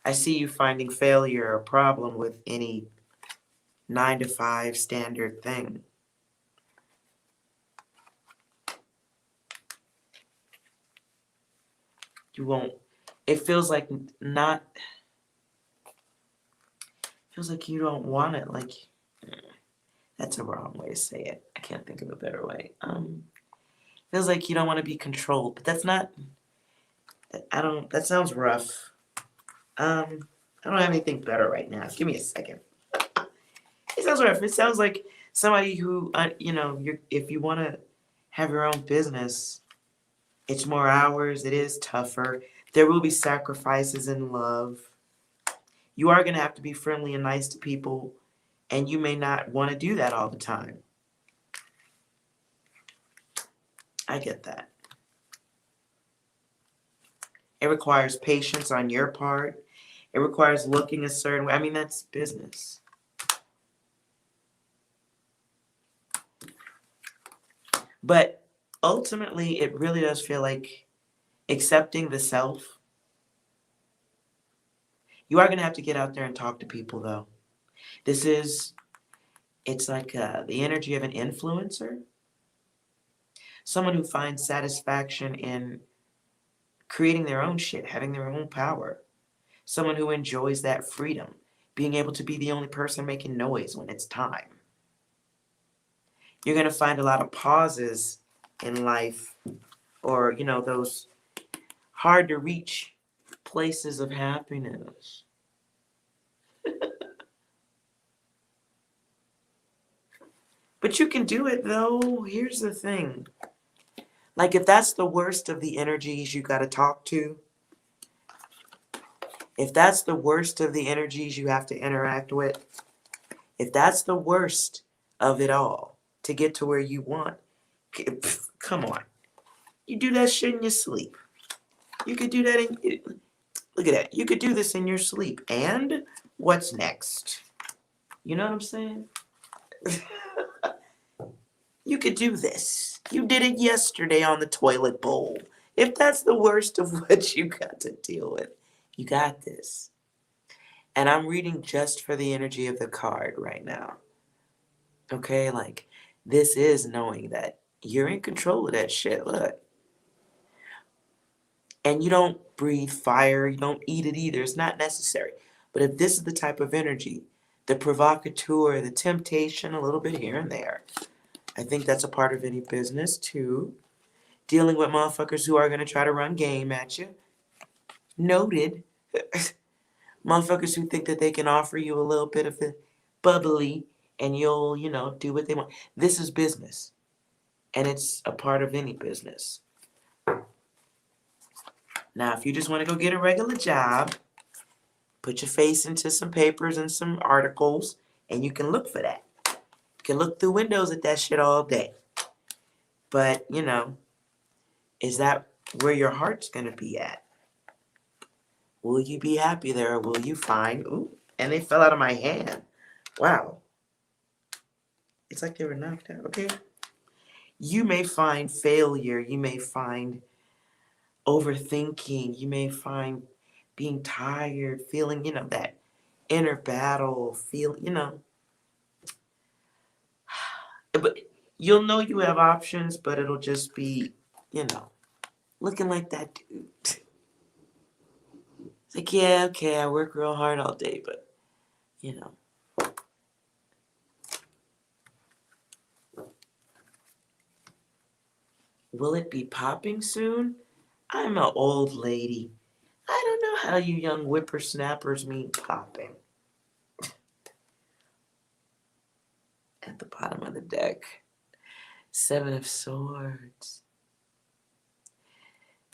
I see you finding failure or problem with any 9-to-5 standard thing. You won't, it feels like not, feels like you don't want it, like, that's a wrong way to say it. I can't think of a better way. Feels like you don't want to be controlled, but that's not, that sounds rough. I don't have anything better right now. Give me a second. It sounds rough. It sounds like somebody who, if you want to have your own business, it's more hours. It is tougher. There will be sacrifices in love. You are going to have to be friendly and nice to people, and you may not want to do that all the time. I get that. It requires patience on your part. It requires looking a certain way. I mean, that's business. But ultimately, it really does feel like accepting the self. You are going to have to get out there and talk to people, though. It's like the energy of an influencer. Someone who finds satisfaction in creating their own shit, having their own power. Someone who enjoys that freedom, being able to be the only person making noise when it's time. You're going to find a lot of pauses in life, or, those hard to reach places of happiness. But you can do it, though. Here's the thing. Like, if that's the worst of the energies you got to talk to, if that's the worst of the energies you have to interact with, if that's the worst of it all to get to where you want, come on. You do that shit in your sleep. You could do that look at that. You could do this in your sleep. And what's next? You know what I'm saying? You could do this. You did it yesterday on the toilet bowl. If that's the worst of what you got to deal with, you got this. And I'm reading just for the energy of the card right now. Okay, like This is knowing that you're in control of that shit. Look. And you don't breathe fire, you don't eat it either. It's not necessary. But if this is the type of energy, the provocateur, the temptation, a little bit here and there, I think that's a part of any business too. Dealing with motherfuckers who are going to try to run game at you. Noted. Motherfuckers who think that they can offer you a little bit of the bubbly and you'll, do what they want. This is business. And it's a part of any business. Now, if you just want to go get a regular job, put your face into some papers and some articles, and you can look for that. You can look through windows at that shit all day. But, is that where your heart's going to be at? Will you be happy there, or will you find, ooh, and they fell out of my hand. Wow. It's like they were knocked out. Okay. You may find failure. You may find overthinking. You may find being tired, feeling, that inner battle, but you'll know you have options, but it'll just be, looking like that dude. It's like, yeah, okay, I work real hard all day, but, will it be popping soon? I'm an old lady. I don't know how you young whippersnappers mean popping. At the bottom of the deck, 7 of Swords.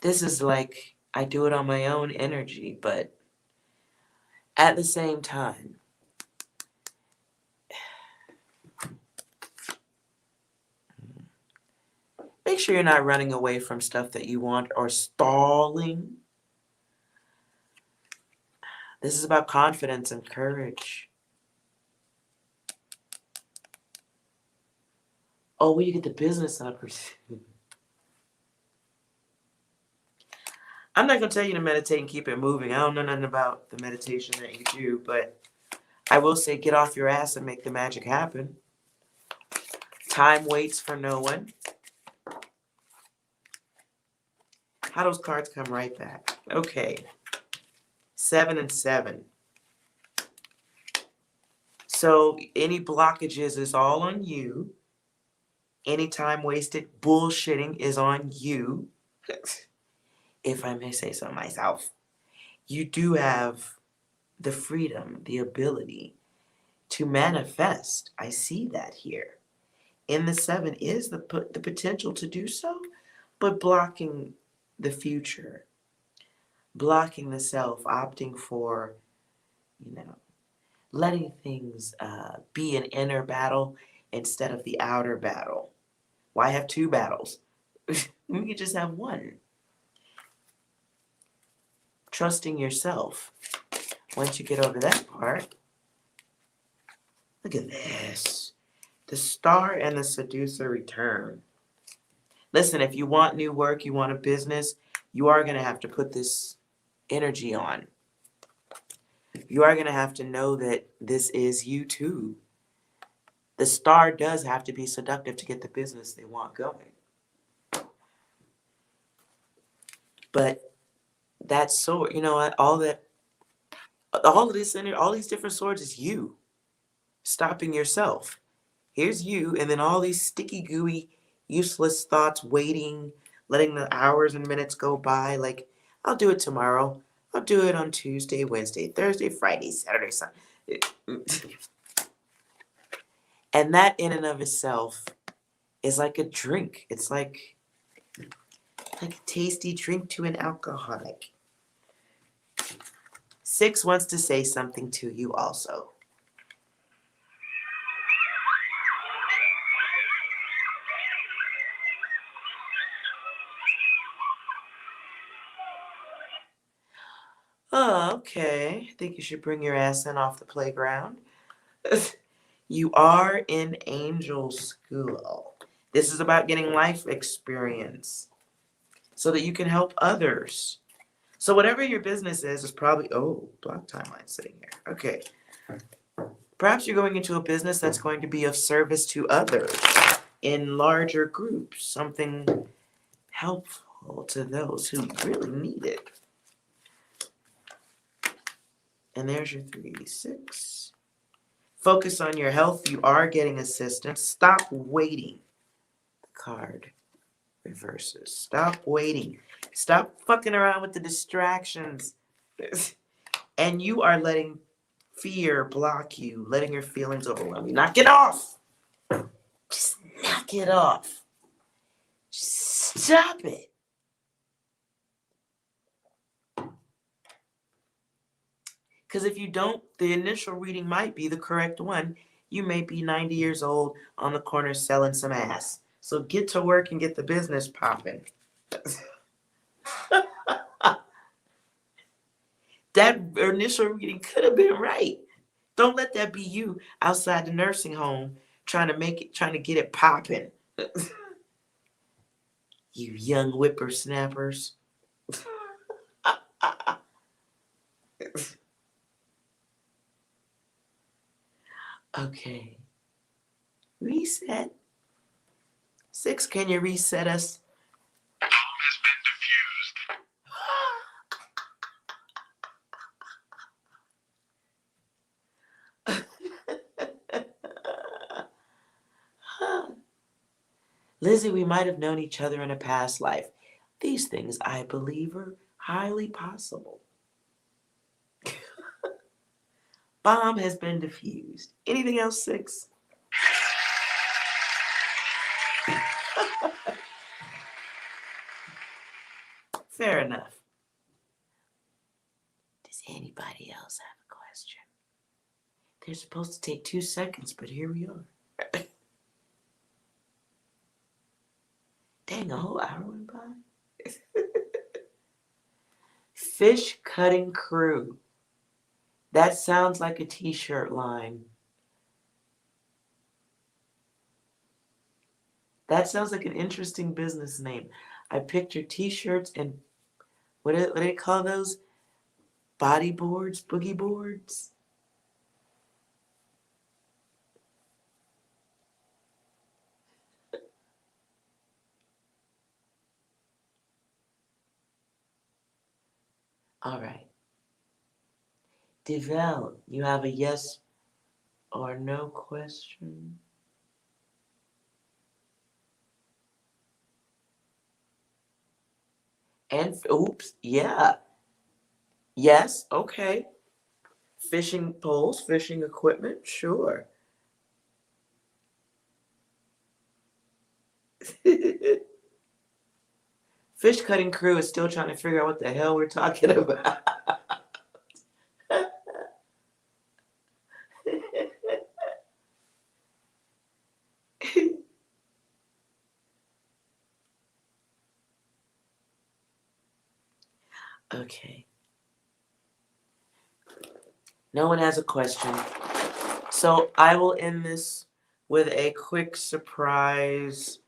This is like I do it on my own energy, but at the same time, make sure you're not running away from stuff that you want or stalling. This is about confidence and courage. Oh, well, you get the business opportunity. I'm not going to tell you to meditate and keep it moving. I don't know nothing about the meditation that you do, but I will say get off your ass and make the magic happen. Time waits for no one. How those cards come right back. Okay. 7 and 7. So any blockages is all on you. Any time wasted bullshitting is on you. If I may say so myself. You do have the freedom, the ability to manifest. I see that here. In the 7 is the potential to do so, but blocking the future, blocking the self, opting for, letting things be an inner battle instead of the outer battle. Why have 2 battles? We could just have one. Trusting yourself. Once you get over that part, look at this. The Star and the Seducer return. Listen, if you want new work, you want a business, you are going to have to put this energy on. You are going to have to know that this is you too. The Star does have to be seductive to get the business they want going. But that sword, all of this, all these different swords is you stopping yourself. Here's you, and then all these sticky, gooey, useless thoughts waiting, letting the hours and minutes go by. Like, I'll do it tomorrow. I'll do it on Tuesday, Wednesday, Thursday, Friday, Saturday, Sunday. And that in and of itself is like a drink. It's like a tasty drink to an alcoholic. 6 wants to say something to you also. Oh, okay. I think you should bring your ass in off the playground. You are in angel school. This is about getting life experience so that you can help others. So whatever your business is probably, block timeline sitting here. Okay. Perhaps you're going into a business that's going to be of service to others in larger groups, something helpful to those who really need it. And there's your 3d6. Focus on your health. You are getting assistance. Stop waiting. The card reverses. Stop waiting. Stop fucking around with the distractions. And you are letting fear block you, letting your feelings overwhelm you. Knock it off. Just knock it off. Just stop it. Because if you don't, the initial reading might be the correct one. You may be 90 years old on the corner selling some ass. So get to work and get the business popping. That initial reading could have been right. Don't let that be you outside the nursing home trying to get it popping. You young whippersnappers. Okay. Reset. 6, can you reset us? Bomb has been defused. Lizzie, we might have known each other in a past life. These things, I believe, are highly possible. Bomb has been defused. Anything else, 6? Fair enough. Does anybody else have a question? They're supposed to take 2 seconds, but here we are. Dang, a whole hour went by. Fish cutting crew. That sounds like a t-shirt line. That sounds like an interesting business name. I picture t-shirts and what do they call those? Body boards? Boogie boards? All right. Devel, you have a yes or no question? And, oops, yeah. Yes, okay. Fishing poles, fishing equipment, sure. Fish cutting crew is still trying to figure out what the hell we're talking about. Okay. No one has a question. So I will end this with a quick surprise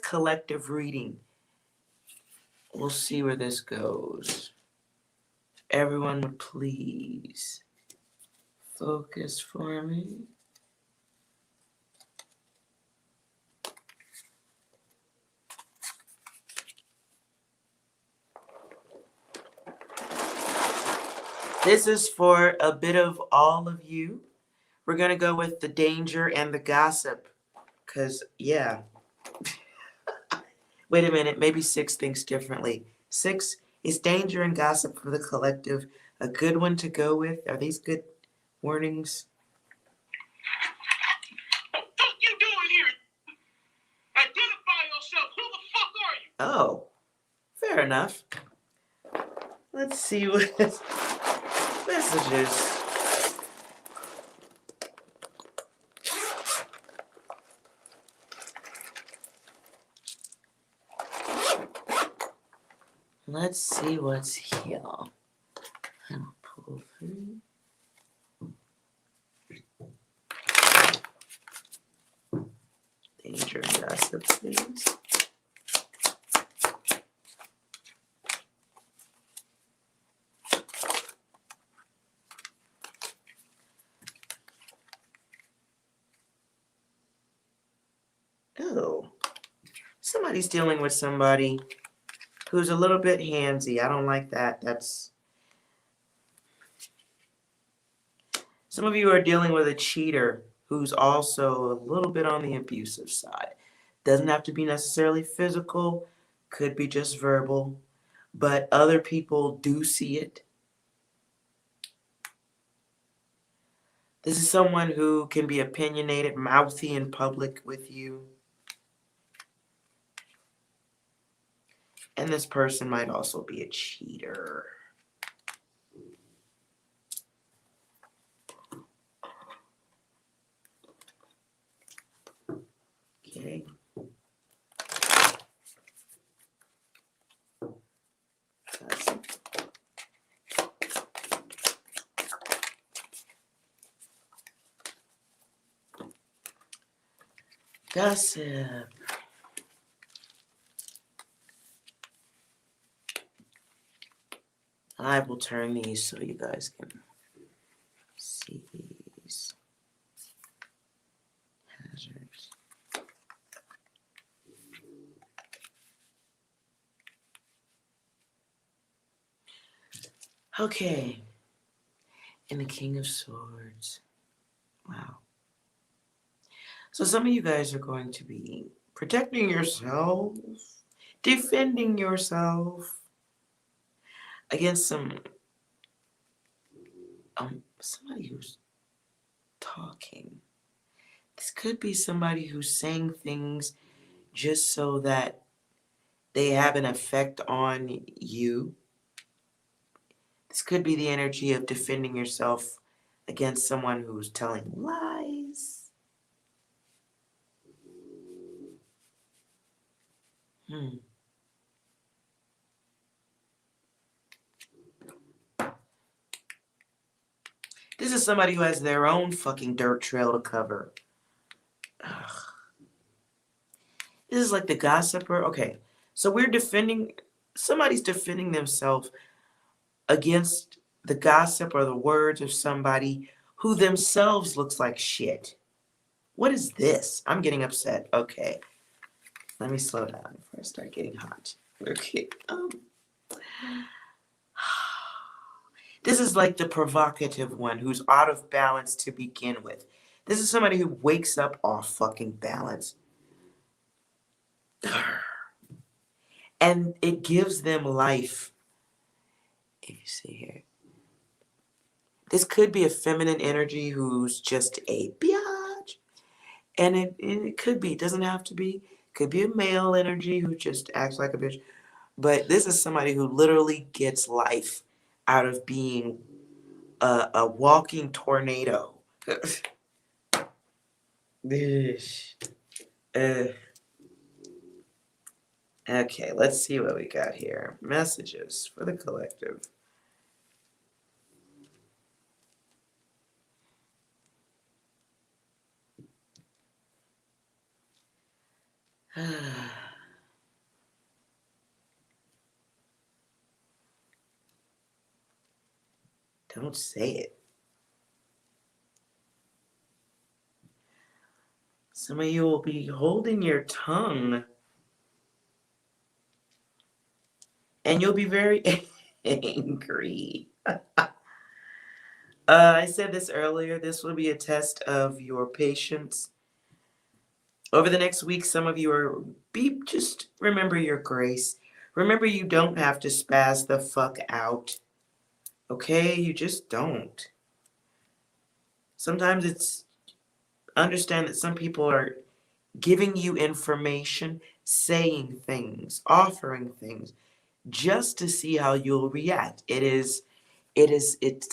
collective reading. We'll see where this goes. Everyone would please focus for me. This is for a bit of all of you. We're going to go with the danger and the gossip. Because, yeah. Wait a minute. Maybe 6 thinks differently. 6, is danger and gossip for the collective a good one to go with? Are these good warnings? What the fuck you doing here? Identify yourself. Who the fuck are you? Oh, fair enough. Let's see what messages. Let's see what's here. I'll pull through. Danger and gossip, please. Oh, somebody's dealing with somebody who's a little bit handsy. I don't like that. Some of you are dealing with a cheater who's also a little bit on the abusive side. Doesn't have to be necessarily physical, could be just verbal, but other people do see it. This is someone who can be opinionated, mouthy in public with you. And this person might also be a cheater. Okay. Gossip. I will turn these so you guys can see these hazards. Okay. And the King of Swords. Wow. So some of you guys are going to be protecting yourself, defending yourself against somebody who's talking. This could be somebody who's saying things just so that they have an effect on you. This could be the energy of defending yourself against someone who's telling lies. This is somebody who has their own fucking dirt trail to cover. Ugh. This is like the gossiper. Okay, so somebody's defending themselves against the gossip or the words of somebody who themselves looks like shit. What is this? I'm getting upset. Okay, let me slow down before I start getting hot. Okay. This is like the provocative one who's out of balance to begin with. This is somebody who wakes up off fucking balance. And it gives them life. If you see here. This could be a feminine energy who's just a biatch. And it could be, it doesn't have to be. It could be a male energy who just acts like a bitch. But this is somebody who literally gets life out of being a walking tornado. Okay, let's see what we got here. Messages for the collective. Don't say it. Some of you will be holding your tongue. And you'll be very angry. I said this earlier. This will be a test of your patience. Over the next week, some of you just remember your grace. Remember you don't have to spaz the fuck out. Okay? You just don't. Sometimes understand that some people are giving you information, saying things, offering things, just to see how you'll react. It's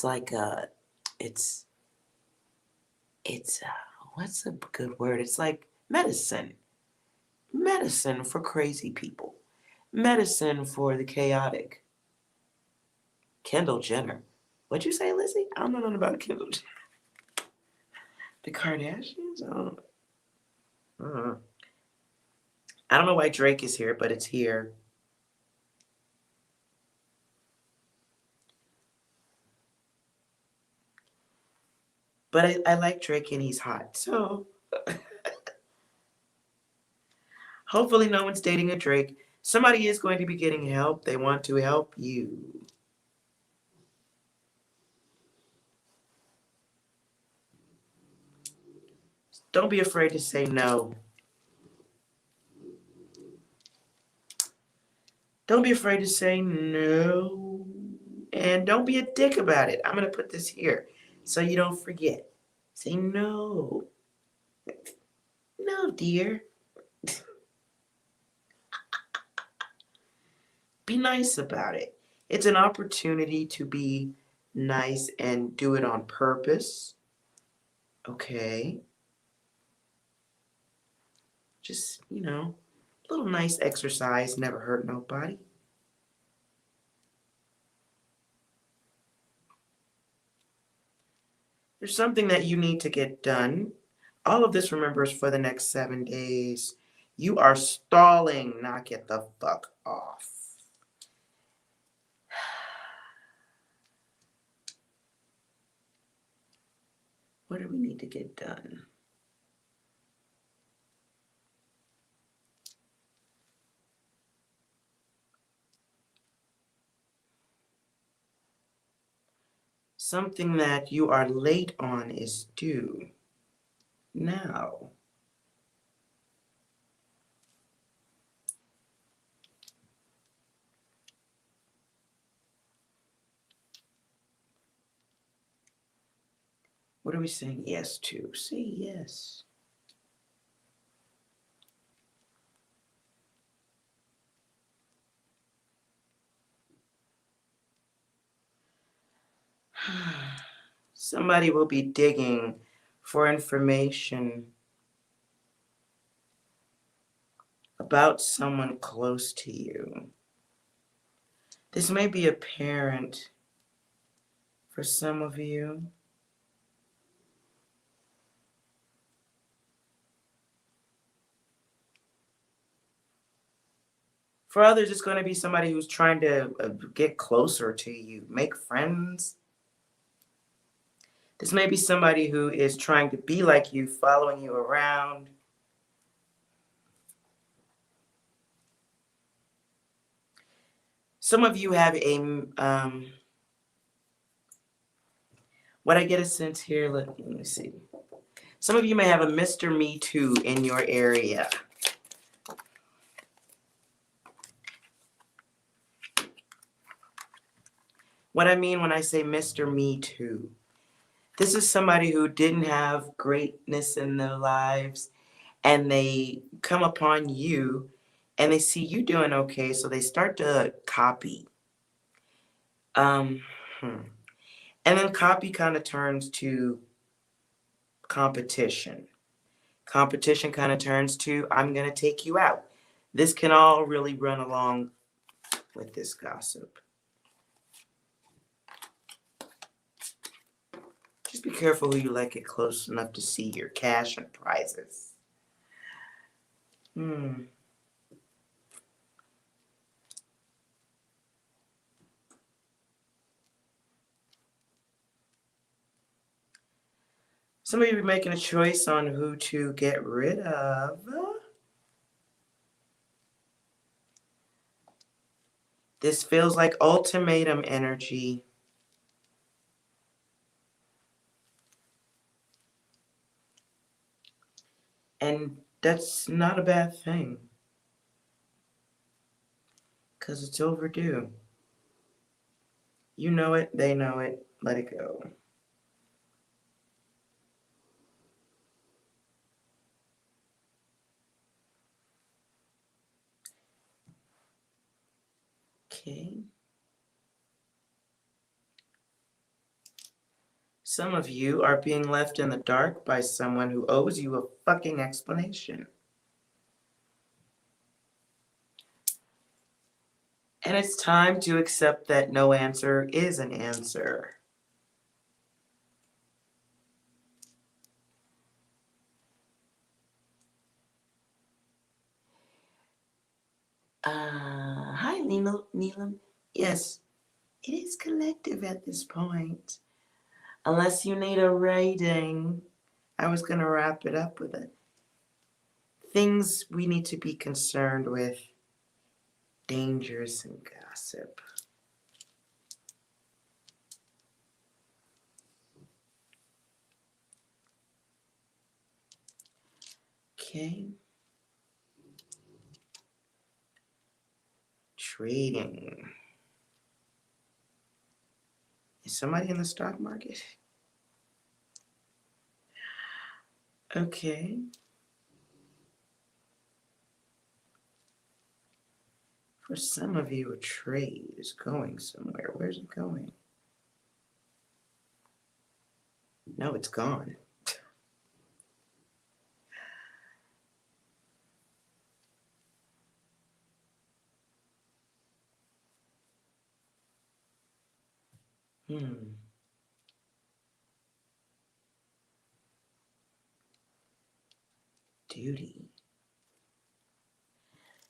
like what's a good word? It's like medicine for crazy people, medicine for the chaotic. Kendall Jenner. What'd you say, Lizzie? I don't know nothing about Kendall Jenner. The Kardashians? I don't know why Drake is here, but it's here. But I like Drake and he's hot, so Hopefully no one's dating a Drake. Somebody is going to be getting help. They want to help you. Don't be afraid to say no. Don't be afraid to say no. And don't be a dick about it. I'm going to put this here so you don't forget. Say no. No, dear. Be nice about it. It's an opportunity to be nice and do it on purpose. Okay. Just, a little nice exercise never hurt nobody. There's something that you need to get done. All of this, remember, is for the next 7 days. You are stalling. Knock it the fuck off. What do we need to get done? Something that you are late on is due now. What are we saying yes to? Say yes. Somebody will be digging for information about someone close to you. This may be a parent for some of you. For others, it's going to be somebody who's trying to get closer to you, make friends. This may be somebody who is trying to be like you, following you around. Some of you have what I get a sense here, let me see. Some of you may have a Mr. Me Too in your area. What I mean when I say Mr. Me Too, this is somebody who didn't have greatness in their lives and they come upon you and they see you doing okay, so they start to copy. And then copy kind of turns to competition. Competition kind of turns to, I'm going to take you out. This can all really run along with this gossip. Just be careful who you let get close enough to see your cash and prizes. Some of you are making a choice on who to get rid of. This feels like ultimatum energy. And that's not a bad thing. Because it's overdue. You know it, they know it, let it go. Okay. Some of you are being left in the dark by someone who owes you a fucking explanation. And it's time to accept that no answer is an answer. Hi, Neelam. Yes, it is collective at this point. Unless you need a rating, I was going to wrap it up with a things we need to be concerned with, dangerous and gossip. Okay. Trading. Is somebody in the stock market? Okay. For some of you, a trade is going somewhere. Where's it going? No, it's gone. Duty.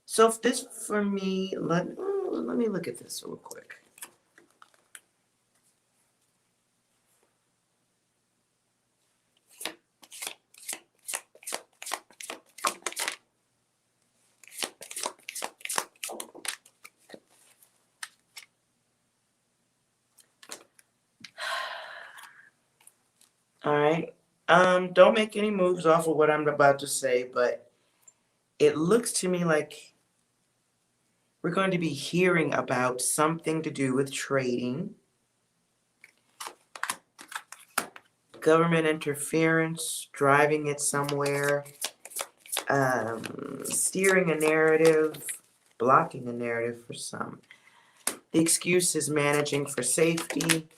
So if this for me, let me look at this real quick. All right. Don't make any moves off of what I'm about to say, but it looks to me like we're going to be hearing about something to do with trading, government interference, driving it somewhere, steering a narrative, blocking a narrative for some. The excuse is managing for safety.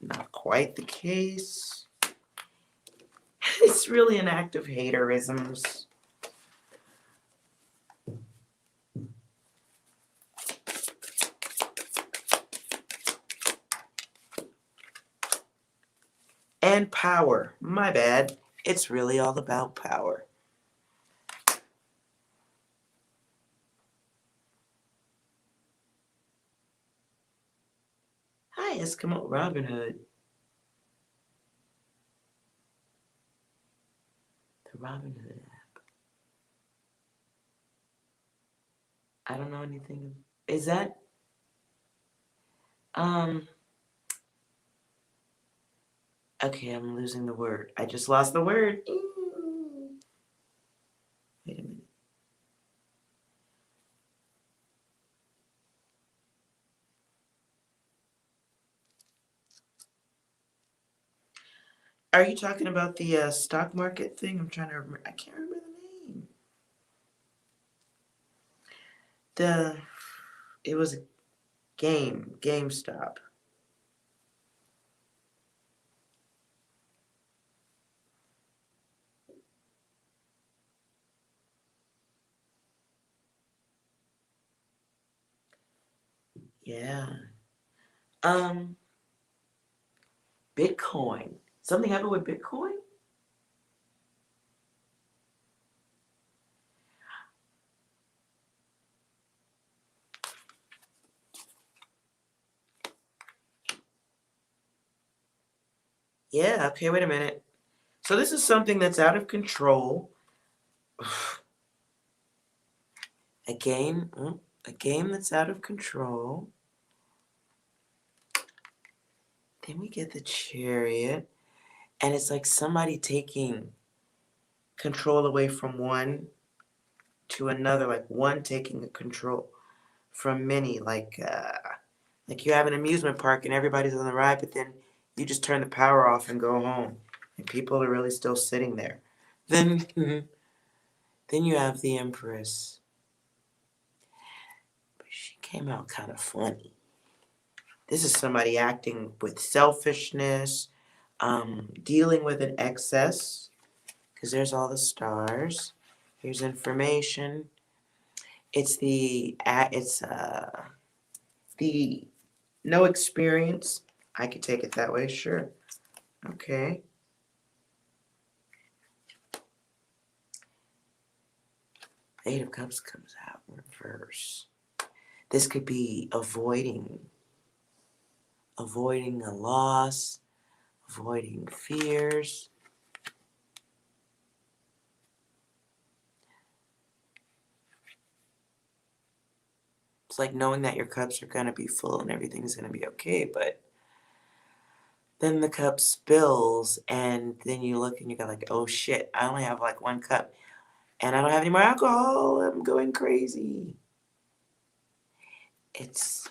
Not quite the case. It's really an act of haterisms. And power. My bad. It's really all about power. Hi, Eskimo Robin Hood. The Robin Hood app. I don't know anything. Is that okay, I'm losing the word. I just lost the word. Wait a minute. Are you talking about the stock market thing? I'm trying to remember. I can't remember the name. It was a game, GameStop. Yeah. Bitcoin. Something happened with Bitcoin? Yeah, okay, wait a minute. So this is something that's out of control. A game that's out of control. Then we get the Chariot, and it's like somebody taking control away from one to another, like one taking control from many, like you have an amusement park and everybody's on the ride, but then you just turn the power off and go home, and people are really still sitting there. Then you have the Empress. But she came out kind of funny. This is somebody acting with selfishness, dealing with an excess, because there's all the stars. Here's information. It's the no experience. I could take it that way, sure. Okay. Eight of Cups comes out in reverse. This could be avoiding a loss, avoiding fears. It's like knowing that your cups are gonna be full and everything's gonna be okay, but then the cup spills and then you look and you go like, oh shit, I only have like one cup and I don't have any more alcohol. I'm going crazy. It's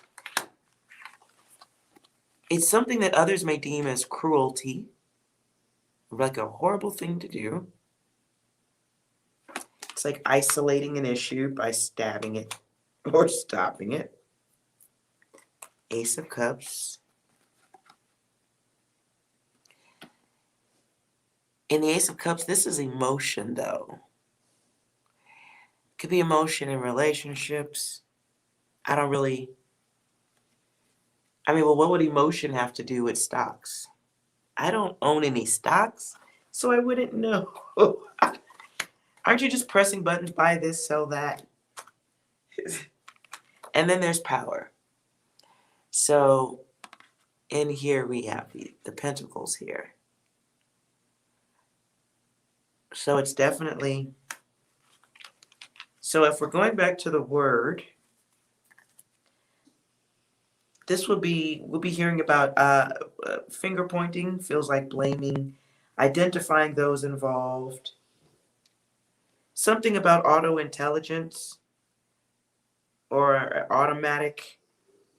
something that others may deem as cruelty, like a horrible thing to do. It's like isolating an issue by stabbing it or stopping it. Ace of Cups. In the Ace of Cups, this is emotion, though. It could be emotion in relationships. I don't really... I mean, well, what would emotion have to do with stocks? I don't own any stocks, so I wouldn't know. Aren't you just pressing buttons, buy this, sell that? And then there's power. So in here we have the pentacles here. So it's definitely... So if we're going back to the word, this will be, we'll be hearing about finger pointing, feels like blaming, identifying those involved. Something about auto intelligence or automatic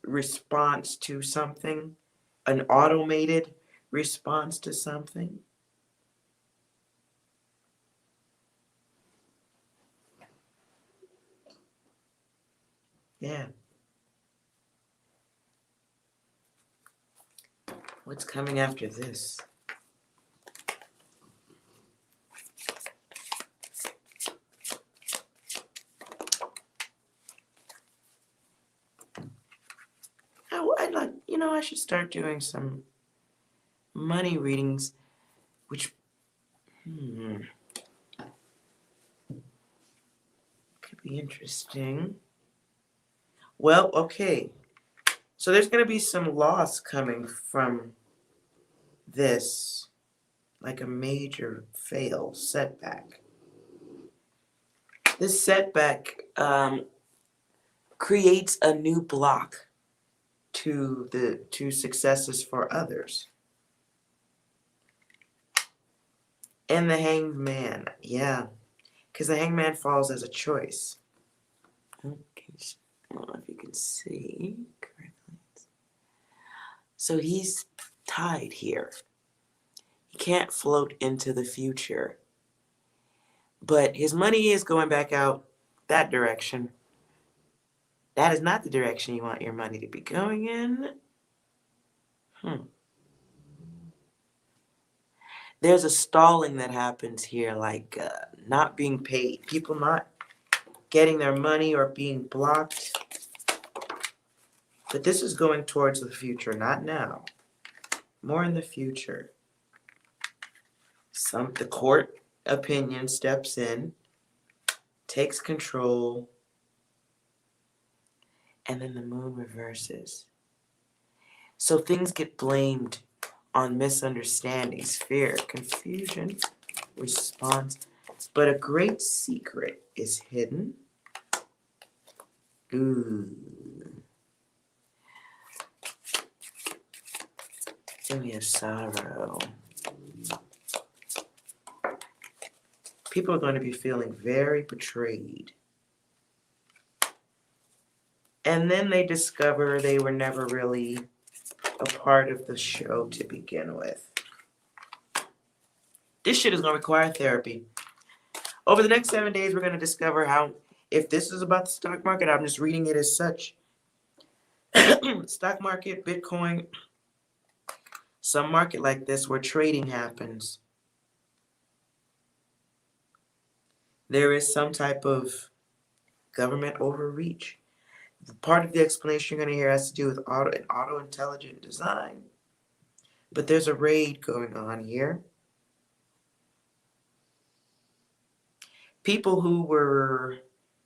response to something, an automated response to something. Yeah. What's coming after this? I'd like, I should start doing some money readings, which could be interesting. Well, okay. So there's going to be some loss coming from this, like a major fail, setback. This setback creates a new block to successes for others. And the Hanged Man, yeah, because the Hanged Man falls as a choice. Okay, I don't know if you can see correctly. So he's tied here. He can't float into the future. But his money is going back out that direction. That is not the direction you want your money to be going in. There's a stalling that happens here, like not being paid. People not getting their money or being blocked. But this is going towards the future, not now. More in the future. The court opinion steps in, takes control, and then the moon reverses. So things get blamed on misunderstandings, fear, confusion, response. But a great secret is hidden. Ooh. Then we have sorrow. People are going to be feeling very betrayed. And then they discover they were never really a part of the show to begin with. This shit is going to require therapy. Over the next 7 days, we're going to discover how, if this is about the stock market, I'm just reading it as such. Stock market, Bitcoin, some market like this where trading happens. There is some type of government overreach. Part of the explanation you're going to hear has to do with auto intelligent design. But there's a raid going on here. People who were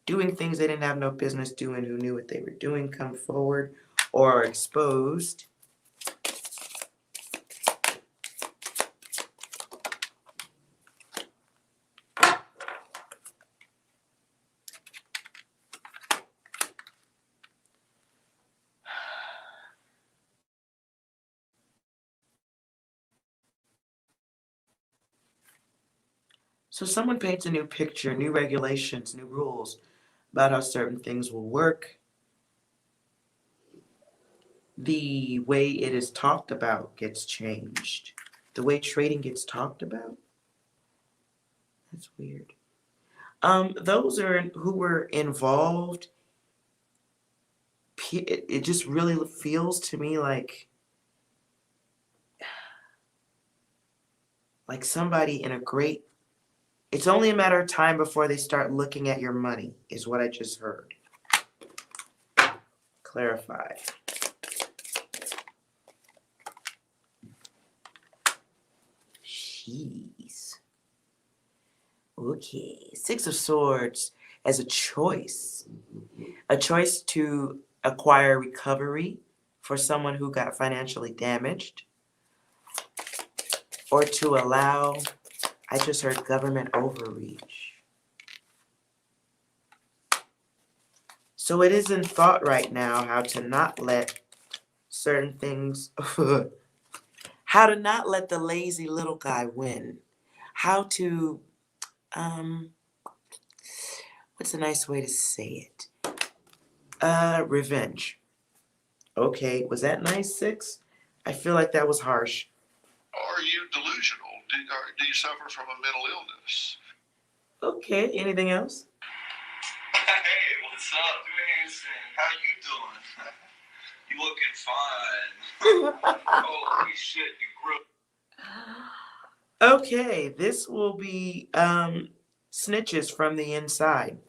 doing things they didn't have no business doing, who knew what they were doing, come forward or are exposed. So someone paints a new picture, new regulations, new rules about how certain things will work. The way it is talked about gets changed. The way trading gets talked about? That's weird. Those who were involved, it just really feels to me like somebody in a great, it's only a matter of time before they start looking at your money, is what I just heard. Clarify. Jeez. Okay. Six of Swords as a choice. A choice to acquire recovery for someone who got financially damaged, or to allow, I just heard government overreach. So it is in thought right now how to not let certain things, how to not let the lazy little guy win. How to, what's a nice way to say it? Revenge. Okay, was that nice, Six? I feel like that was harsh. Are you delusional? Do you suffer from a mental illness? Okay, anything else? Hey, what's up, Hanson? How you doing? You looking fine. Holy shit, you grew. Okay, this will be snitches from the inside.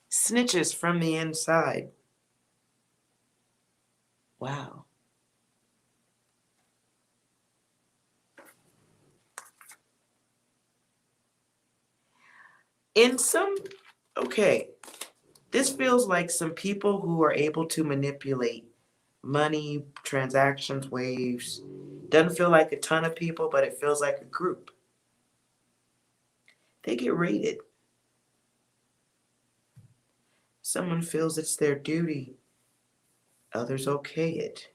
Snitches from the inside. Wow. Okay, this feels like some people who are able to manipulate money, transactions, waves. Doesn't feel like a ton of people, but it feels like a group. They get raided. Someone feels it's their duty. Others okay it.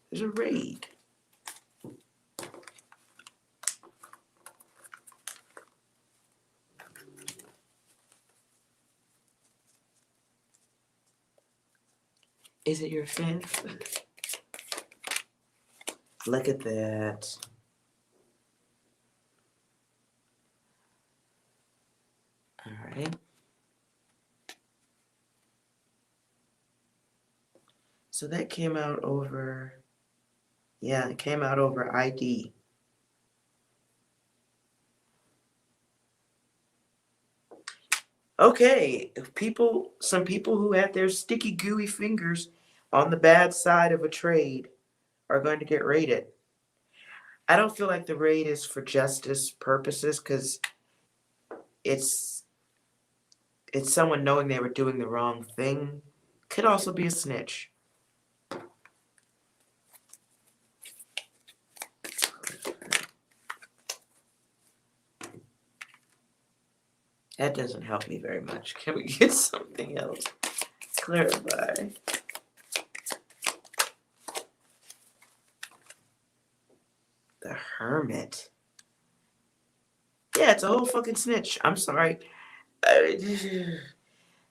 There's a raid. Is it your fifth? Look at that. All right. So that came out over, yeah, it came out over ID. Okay, some people who had their sticky, gooey fingers on the bad side of a trade are going to get raided. I don't feel like the raid is for justice purposes because it's someone knowing they were doing the wrong thing. Could also be a snitch. That doesn't help me very much. Can we get something else? Clarify. The Hermit. Yeah, it's a whole fucking snitch. I'm sorry.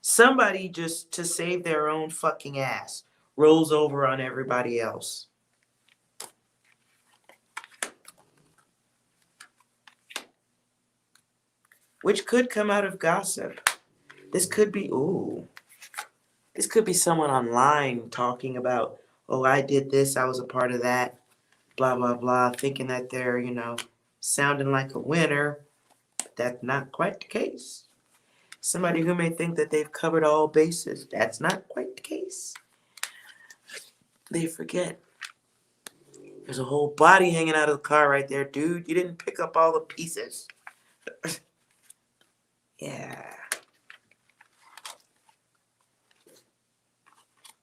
Somebody just to save their own fucking ass rolls over on everybody else. Which could come out of gossip. This could be, this could be someone online talking about, oh, I did this, I was a part of that, blah, blah, blah, thinking that they're, sounding like a winner. But that's not quite the case. Somebody who may think that they've covered all bases, that's not quite the case. They forget. There's a whole body hanging out of the car right there, dude. You didn't pick up all the pieces. Yeah.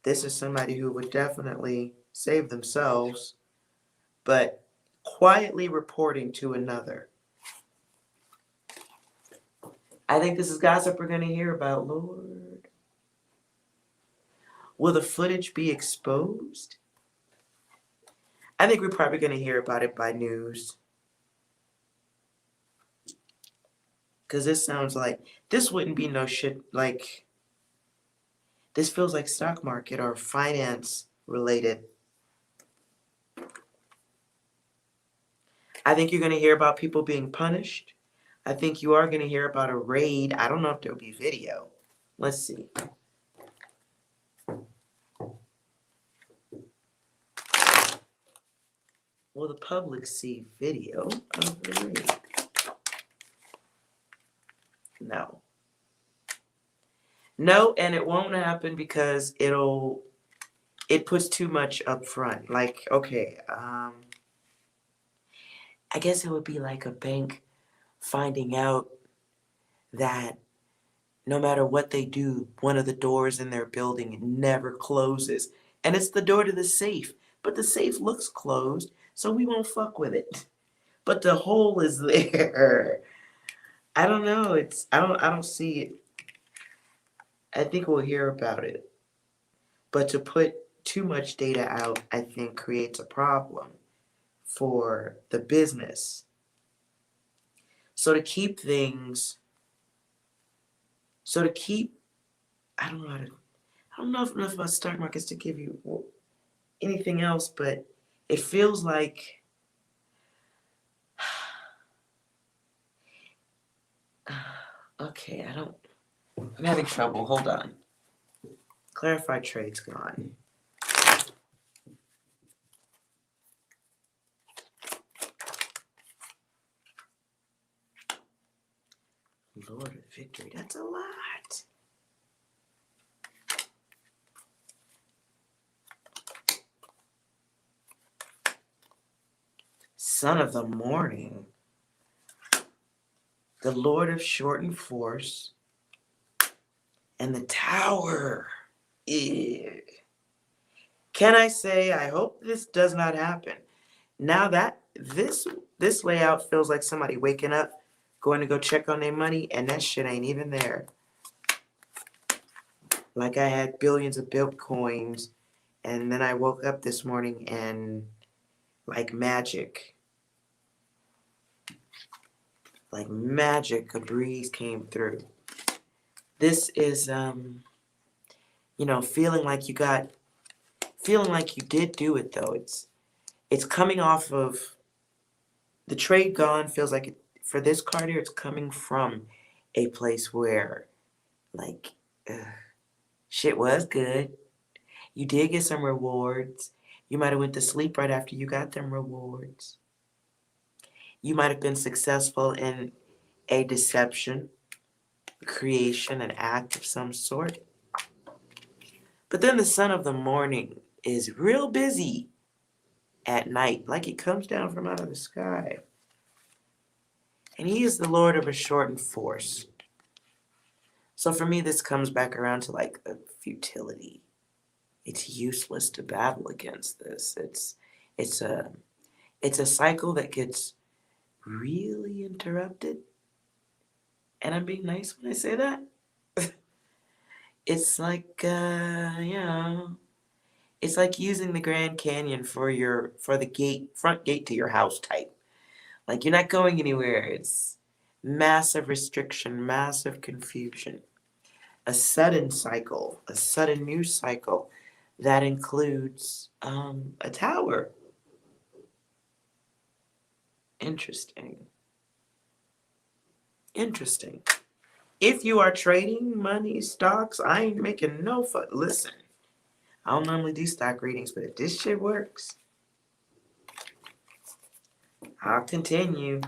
This is somebody who would definitely save themselves, but quietly reporting to another. I think this is gossip we're going to hear about, Lord. Will the footage be exposed? I think we're probably going to hear about it by news. Because this sounds like, this wouldn't be no shit, like, this feels like stock market or finance related. I think you're going to hear about people being punished. I think you are going to hear about a raid. I don't know if there'll be video. Let's see. Will the public see video of the raid? No. No, and it won't happen because it puts too much up front. Like, okay, I guess it would be like a bank finding out that no matter what they do, one of the doors in their building never closes. And it's the door to the safe. But the safe looks closed, so we won't fuck with it. But the hole is there. I don't know. I don't see it. I think we'll hear about it. But to put too much data out, I think creates a problem for the business. So to keep things, I don't know enough about stock markets to give you anything else, but it feels like okay, I'm having trouble. Hold on. Clarified trade's gone. Lord of Victory, that's a lot. Son of the Morning. The Lord of Shortened Force. And the Tower. Ew. Can I say I hope this does not happen? Now that this layout feels like somebody waking up, going to go check on their money, and that shit ain't even there. Like I had billions of Bitcoins, and then I woke up this morning and like magic, a breeze came through. This is, feeling like you did do it though. It's coming off of the trade gone. Feels like for this card here, it's coming from a place where like shit was good. You did get some rewards. You might have went to sleep right after you got them rewards. You might have been successful in a deception, creation, an act of some sort. But then the Son of the Morning is real busy at night, like he comes down from out of the sky. And he is the Lord of a shortened force. So for me, this comes back around to like the futility. It's useless to battle against this. It's a cycle that gets really interrupted. And I'm being nice when I say that. It's like it's like using the Grand Canyon for the front gate to your house type. Like you're not going anywhere. It's massive restriction, massive confusion. A sudden cycle, a sudden news cycle that includes a tower. Interesting. If you are trading money, stocks, I ain't making no fuck. Listen, I don't normally do stock readings, but if this shit works, I'll continue.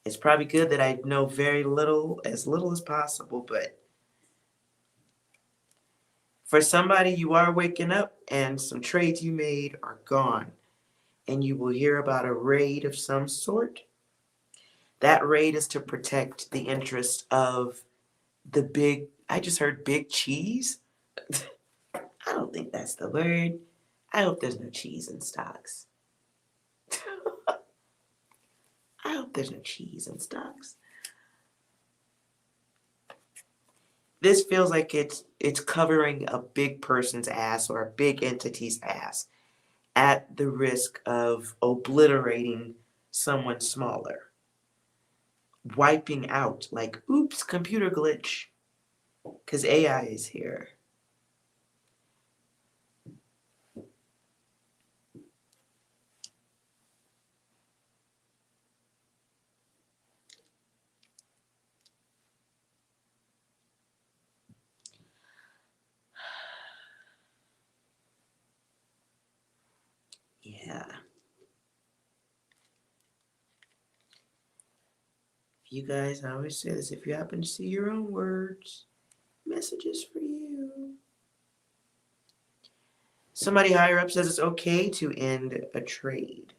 It's probably good that I know as little as possible, but for somebody, you are waking up and some trades you made are gone, and you will hear about a raid of some sort. That raid is to protect the interest of I just heard big cheese. I don't think that's the word. I hope there's no cheese in stocks. I hope there's no cheese in stocks. This feels like it's covering a big person's ass or a big entity's ass. at the risk of obliterating someone smaller, wiping out, like, oops, computer glitch, because AI is here. Yeah. You guys, I always say this, if you happen to see your own words, messages for you. Somebody higher up says it's okay to end a trade.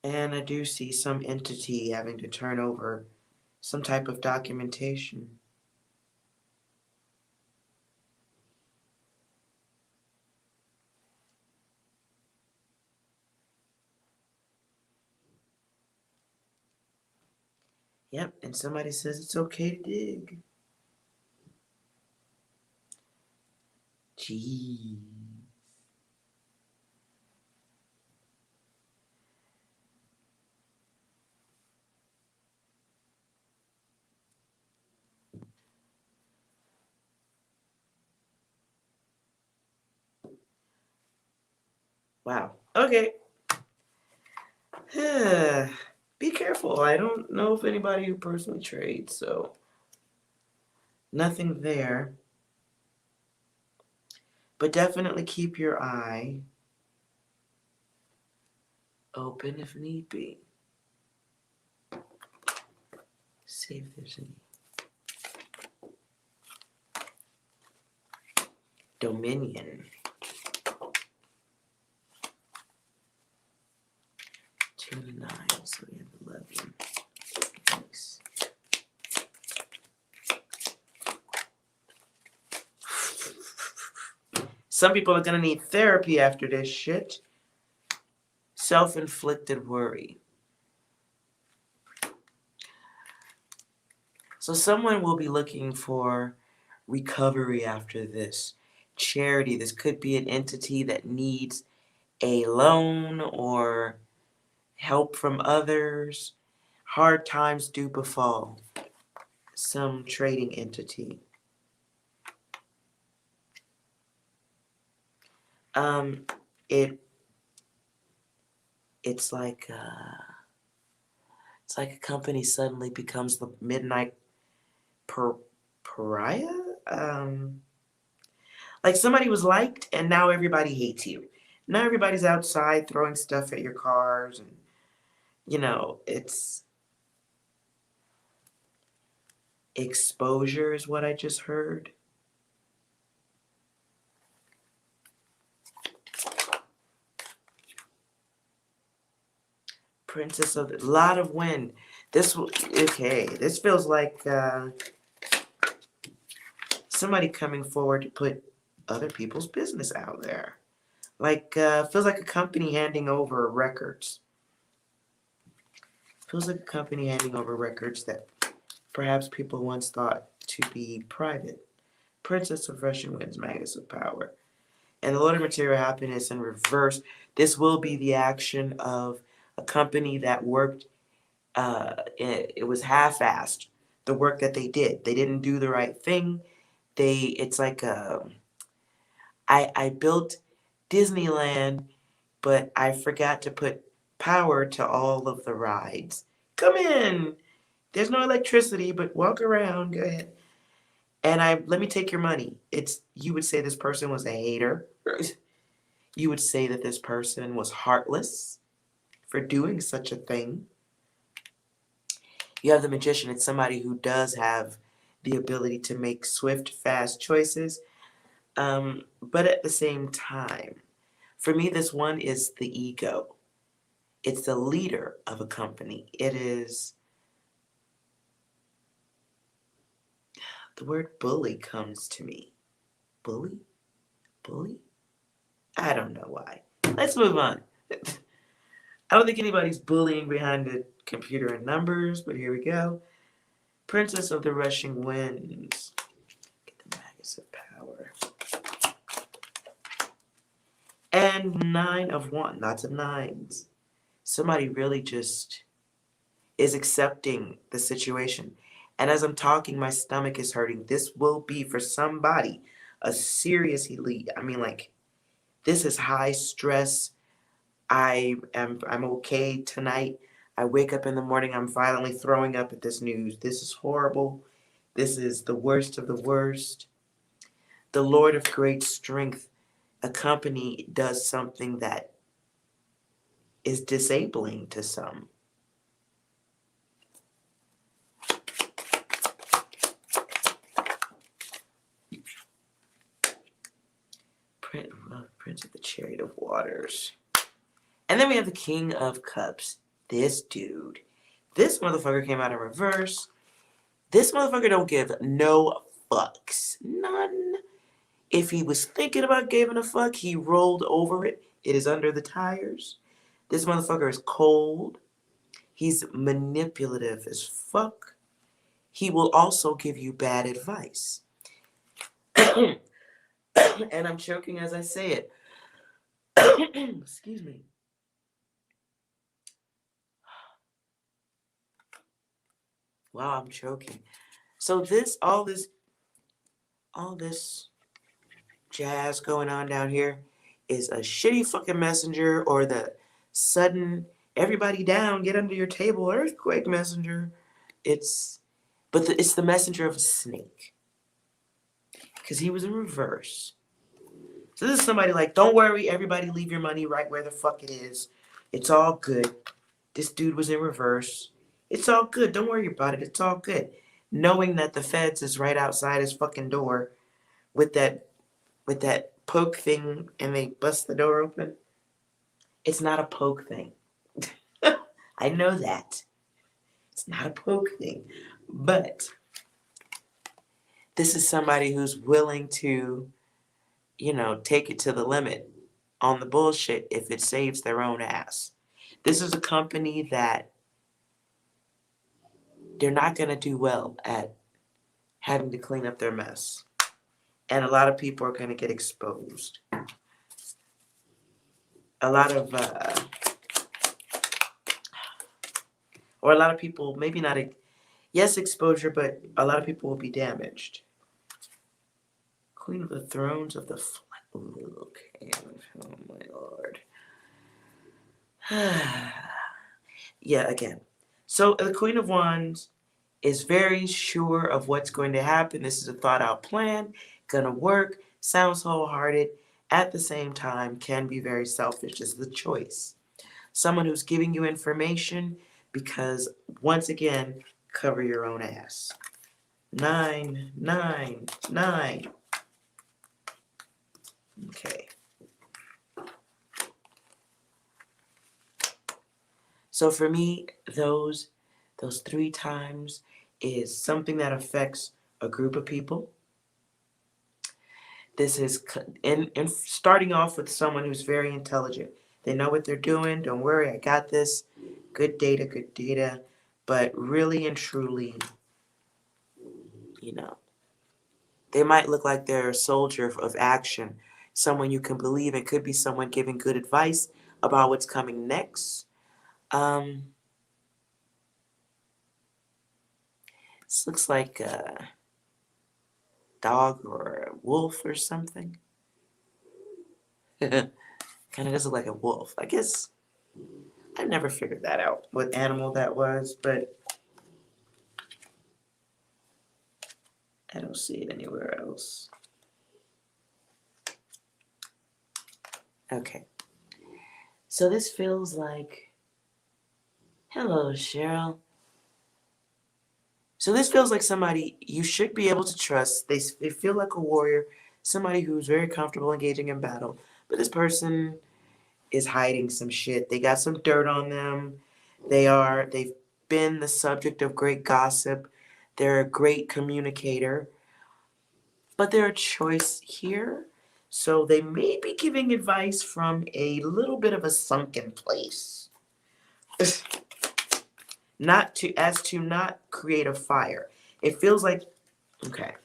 And I do see some entity having to turn over some type of documentation. Yep, and somebody says it's okay to dig. Gee. Wow. Okay. Be careful. I don't know if anybody who personally trades, so nothing there. But definitely keep your eye open if need be. See if there's any Dominion. 2 to 9, so we have 11. Nice. Some people are gonna need therapy after this shit. Self-inflicted worry. So someone will be looking for recovery after this. Charity. This could be an entity that needs a loan or help from others. Hard times do befall some trading entity. Um, it it's like a company suddenly becomes the midnight pariah. Like somebody was liked and now everybody hates you. Now everybody's outside throwing stuff at your cars, and it's exposure is what I just heard. Princess of a lot of wind. This feels like somebody coming forward to put other people's business out there. Like feels like a company handing over records. Feels like a company handing over records that perhaps people once thought to be private. Princess of Russian Winds, Magus of Power. And the Lord of Material Happiness in reverse. This will be the action of a company that worked, it was half-assed, the work that they did. They didn't do the right thing. It's like, I built Disneyland, but I forgot to put power to all of the rides. Come in. There's no electricity, but walk around. Go ahead. And let me take your money. You would say this person was a hater. You would say that this person was heartless for doing such a thing. You have the Magician. It's somebody who does have the ability to make swift, fast choices. But at the same time, for me, this one is the ego. It's the leader of a company. It is, the word bully comes to me. Bully? Bully? I don't know why. Let's move on. I don't think anybody's bullying behind the computer and numbers, but here we go. Princess of the Rushing Winds. Get the Magus of Power. And 9 of 1. Lots of 9s. Somebody really just is accepting the situation. And as I'm talking, my stomach is hurting. This will be, for somebody, a serious elite. I mean, like, this is high stress. I'm okay tonight. I wake up in the morning, I'm violently throwing up at this news. This is horrible. This is the worst of the worst. The Lord of great strength, a company does something that is disabling to some. Prince of the Chariot of Waters. And then we have the King of Cups. This dude. This motherfucker came out in reverse. This motherfucker don't give no fucks. None. If he was thinking about giving a fuck, he rolled over it. It is under the tires. This motherfucker is cold. He's manipulative as fuck. He will also give you bad advice. And I'm choking as I say it. Excuse me. Wow, I'm choking. So all this jazz going on down here is a shitty fucking messenger, or the sudden everybody down, get under your table earthquake messenger. It's the messenger of a snake, because he was in reverse. So this is somebody like, don't worry, everybody leave your money right where the fuck it is. It's all good. This dude was in reverse. It's all good. Don't worry about it. It's all good. Knowing that the feds is right outside his fucking door with that poke thing, and they bust the door open. It's not a poke thing. I know that. It's not a poke thing. But this is somebody who's willing to, take it to the limit on the bullshit if it saves their own ass. This is a company that they're not going to do well at having to clean up their mess. And a lot of people are going to get exposed. A lot of people, maybe not, exposure, but a lot of people will be damaged. Queen of the Thrones of the okay, oh my lord. Yeah, again. So the Queen of Wands is very sure of what's going to happen. This is a thought out plan, gonna work, sounds wholehearted, at the same time can be very selfish. This is the choice. Someone who's giving you information because, once again, cover your own ass. 9, 9, 9. Okay. So for me, those 3 times is something that affects a group of people. This is in starting off with someone who's very intelligent. They know what they're doing. Don't worry, I got this. Good data. But really and truly, they might look like they're a soldier of action. Someone you can believe in. Could be someone giving good advice about what's coming next. This looks like a dog or a wolf or something. Kind of does look like a wolf. I guess I never figured that out, what animal that was, but I don't see it anywhere else. Okay. So this feels like, hello, Cheryl. So this feels like somebody you should be able to trust. They feel like a warrior, somebody who's very comfortable engaging in battle. But this person is hiding some shit. They got some dirt on them. They've been the subject of great gossip. They're a great communicator. But they're a choice here. So they may be giving advice from a little bit of a sunken place. Not to as to not create a fire. It feels like okay.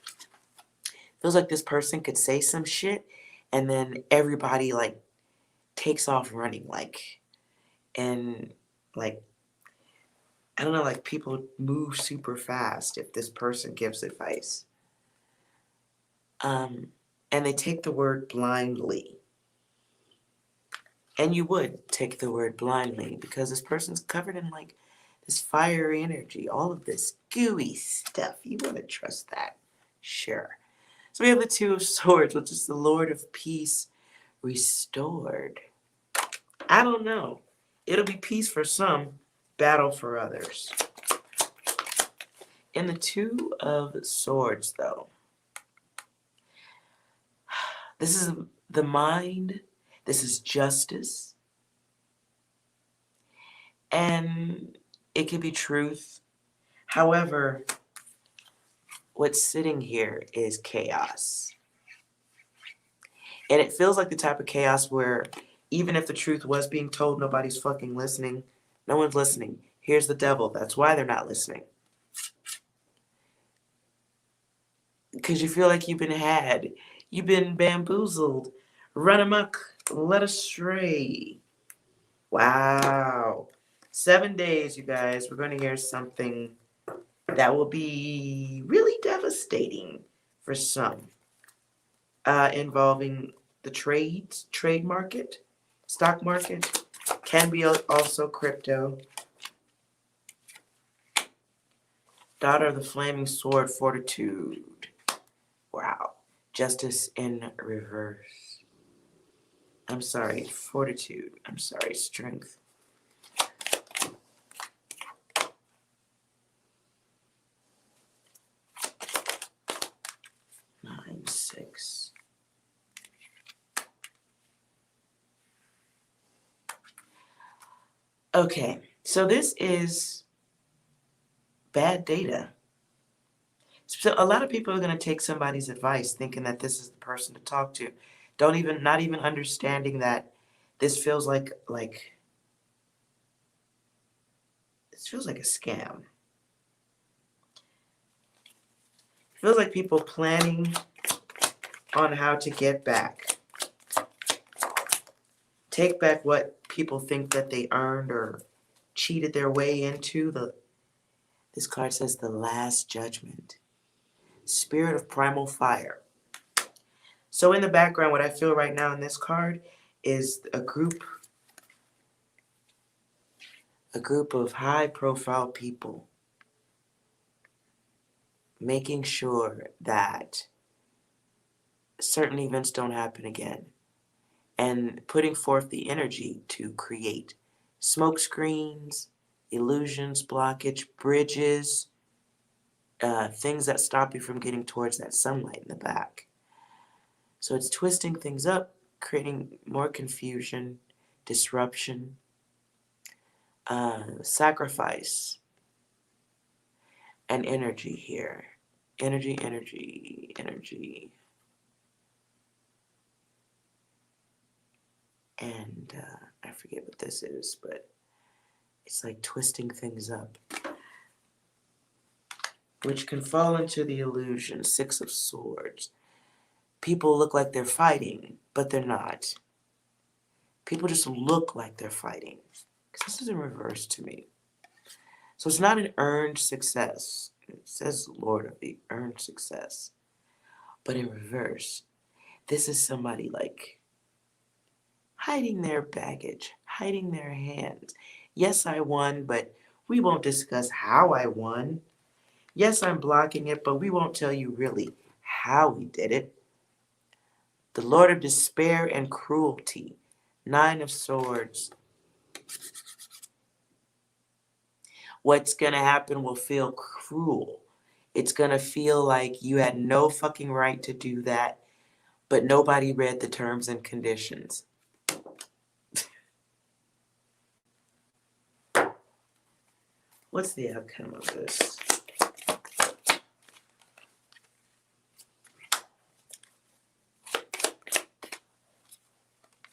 Feels like this person could say some shit and then everybody like takes off running and like I don't know, like people move super fast if this person gives advice. And they take the word blindly. And you would take the word blindly because this person's covered in like this fiery energy, all of this gooey stuff. You want to trust that? Sure. So we have the Two of Swords, which is the Lord of Peace restored. I don't know. It'll be peace for some, battle for others. In the Two of Swords, though, this is the mind, this is justice, and it can be truth. However, what's sitting here is chaos. And it feels like the type of chaos where even if the truth was being told, nobody's fucking listening. No one's listening. Here's the devil. That's why they're not listening. Because you feel like you've been had. You've been bamboozled. Run amok. Led astray. Wow. 7 days, you guys. We're going to hear something that will be really devastating for some. Involving the trade market, stock market, can be also crypto. Daughter of the Flaming Sword, Fortitude. Wow. Justice in reverse. I'm sorry, Fortitude. I'm sorry, Strength. Nine, 6. Okay, so this is bad data. So a lot of people are going to take somebody's advice thinking that this is the person to talk to. Not even understanding that this feels like this feels like a scam. It feels like people planning on how to get back. Take back what people think that they earned or cheated their way into. This card says the Last Judgment. Spirit of Primal Fire. So in the background, what I feel right now in this card is a group of high-profile people making sure that certain events don't happen again and putting forth the energy to create smoke screens, illusions, blockage, bridges, things that stop you from getting towards that sunlight in the back. So it's twisting things up, creating more confusion, disruption, sacrifice, and energy here. Energy, energy, energy. And I forget what this is, but it's like twisting things up, which can fall into the illusion. 6 of Swords. People look like they're fighting, but they're not. People just look like they're fighting. Because this is in reverse to me. So it's not an earned success. It says Lord of the earned success. But in reverse, this is somebody like hiding their baggage, hiding their hands. Yes, I won, but we won't discuss how I won. Yes, I'm blocking it, but we won't tell you really how we did it. The Lord of Despair and Cruelty. 9 of Swords. What's going to happen will feel cruel. It's going to feel like you had no fucking right to do that, but nobody read the terms and conditions. What's the outcome of this?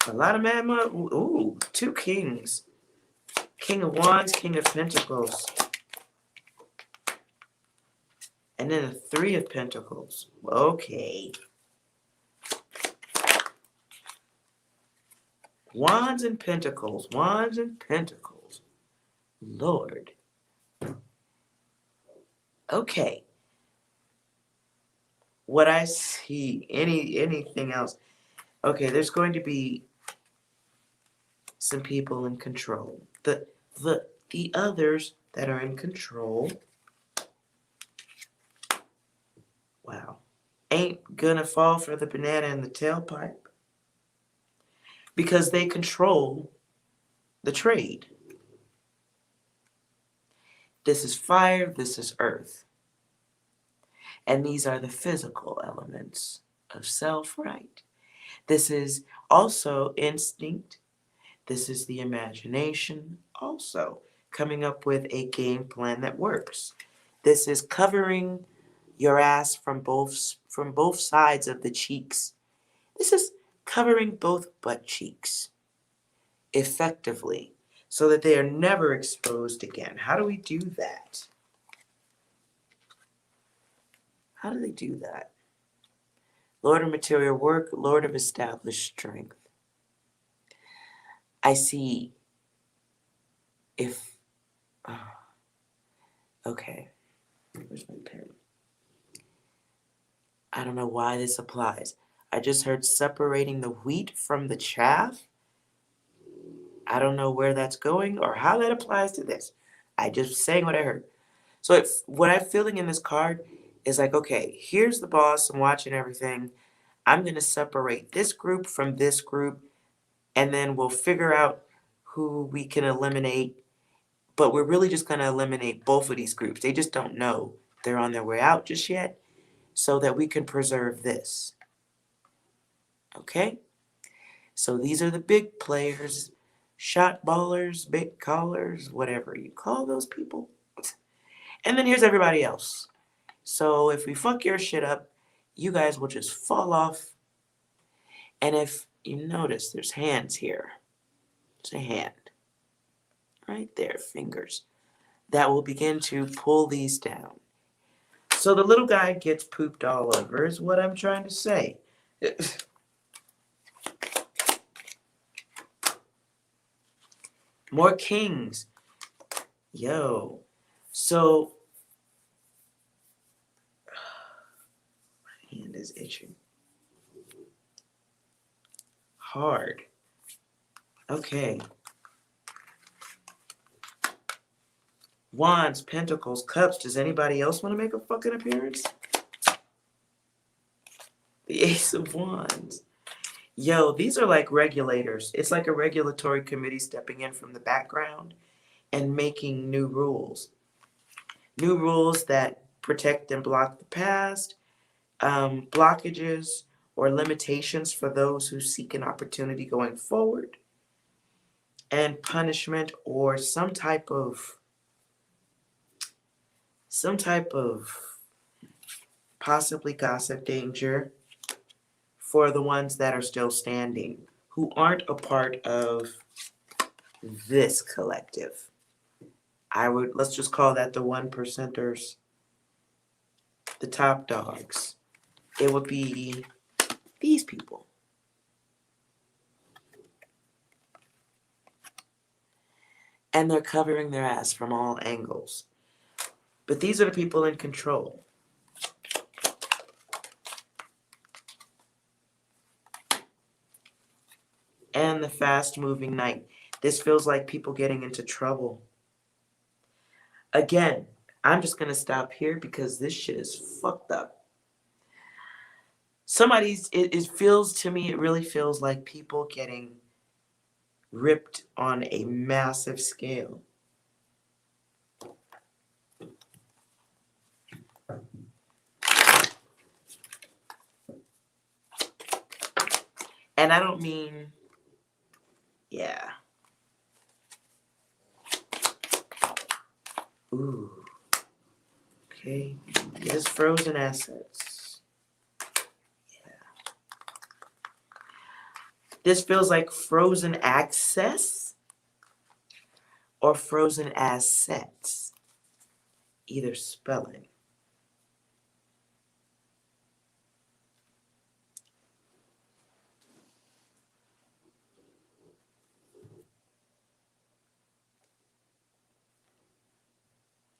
A lot of mad money. Ooh, 2 kings. King of Wands, King of Pentacles. And then a 3 of Pentacles. Okay. Wands and Pentacles. Wands and Pentacles. Lord. Okay. What I see, anything else? Okay, there's going to be some people in control. The others that are in control, wow, ain't gonna fall for the banana in the tailpipe because they control the trade. This is fire, this is earth. And these are the physical elements of self, right? This is also instinct. This is the imagination, also coming up with a game plan that works. This is covering your ass from both sides of the cheeks. This is covering both butt cheeks effectively so that they are never exposed again. How do we do that? How do they do that? Lord of material work, Lord of established strength. I see if, okay, where's my pen? I don't know why this applies. I just heard separating the wheat from the chaff. I don't know where that's going or how that applies to this. I just saying what I heard. So what I'm feeling in this card is like, okay, here's the boss. I'm watching everything. I'm going to separate this group from this group, and then we'll figure out who we can eliminate. But we're really just going to eliminate both of these groups. They just don't know they're on their way out just yet, so that we can preserve this. Okay? So these are the big players, shot ballers, big callers, whatever you call those people. And then here's everybody else. So if we fuck your shit up, you guys will just fall off. And if you notice, there's hands here. There's a hand. Right there, fingers. That will begin to pull these down. So the little guy gets pooped all over is what I'm trying to say. More kings. Yo. So my hand is itching. Hard. Okay. Wands, Pentacles, Cups. Does anybody else want to make a fucking appearance? The Ace of Wands. Yo, these are like regulators. It's like a regulatory committee stepping in from the background and making new rules. New rules that protect and block the past, blockages or limitations for those who seek an opportunity going forward, and punishment or some type of possibly gossip danger for the ones that are still standing, who aren't a part of this collective. Let's just call that the 1%ers, the top dogs. It would be these people. And they're covering their ass from all angles. But these are the people in control. And the fast-moving Knight. This feels like people getting into trouble. Again, I'm just going to stop here because this shit is fucked up. It feels to me, it really feels like people getting ripped on a massive scale. And I don't mean, yeah. Ooh. Okay. Yes, frozen assets. Yeah. This feels like frozen access or frozen assets. Either spelling.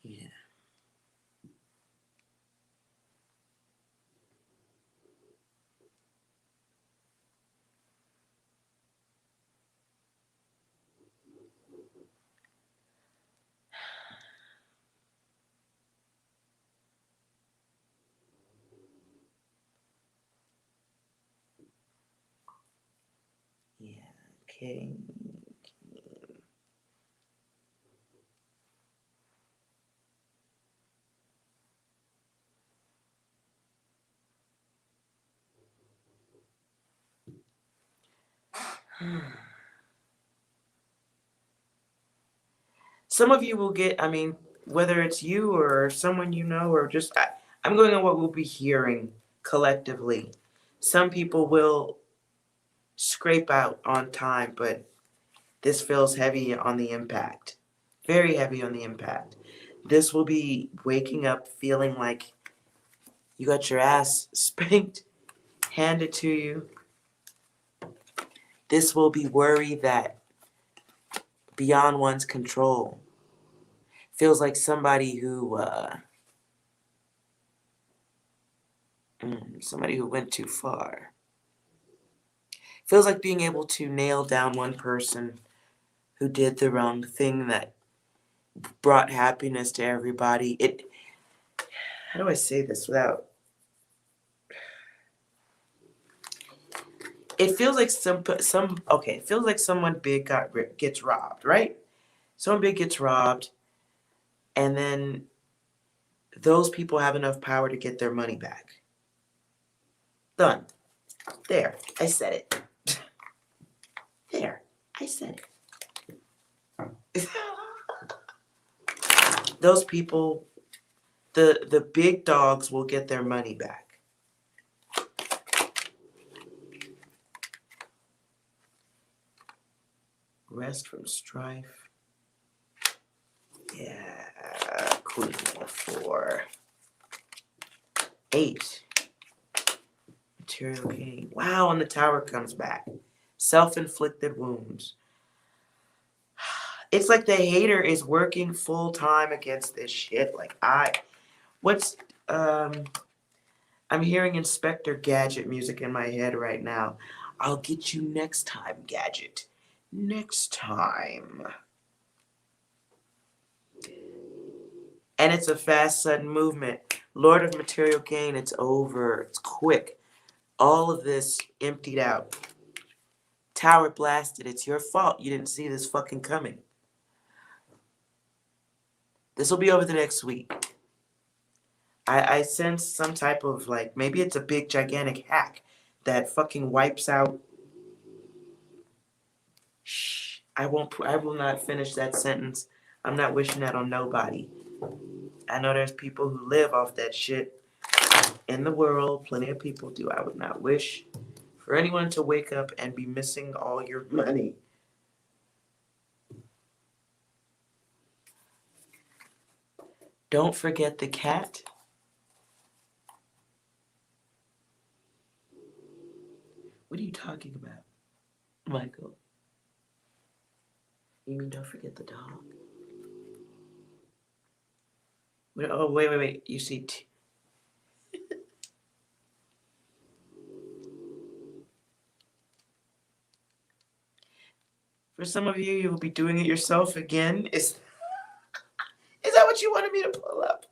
Yeah. Yeah. Okay. Some of you will get, I mean, whether it's you or someone you know, or just, I'm going on what we'll be hearing collectively. Some people will scrape out on time, but this feels heavy on the impact. Very heavy on the impact. This will be waking up feeling like you got your ass spanked, handed to you. This will be worry that beyond one's control. Feels like somebody who went too far. Feels like being able to nail down one person who did the wrong thing that brought happiness to everybody. How do I say this without? It feels like it feels like someone big gets robbed, right? Someone big gets robbed, and then those people have enough power to get their money back. Done. There, I said it. There, I said it. Those people, the big dogs will get their money back. Rest from strife. Yeah, Queen of 4. 8. Material gain. Wow, and the tower comes back. Self-inflicted wounds. It's like the hater is working full time against this shit. Like I'm hearing Inspector Gadget music in my head right now. I'll get you next time, Gadget. Next time. And it's a fast, sudden movement. Lord of Material Gain, it's over. It's quick. All of this emptied out. Tower blasted. It's your fault. You didn't see this fucking coming. This will be over the next week. I sense some type of like, maybe it's a big gigantic hack that fucking wipes out. Shh. I will not finish that sentence. I'm not wishing that on nobody. I know there's people who live off that shit in the world. Plenty of people do. I would not wish for anyone to wake up and be missing all your money. Don't forget the cat. What are you talking about, Michael? You mean don't forget the dog? Oh, wait. You see... For some of you, you will be doing it yourself again. Is that what you wanted me to pull up?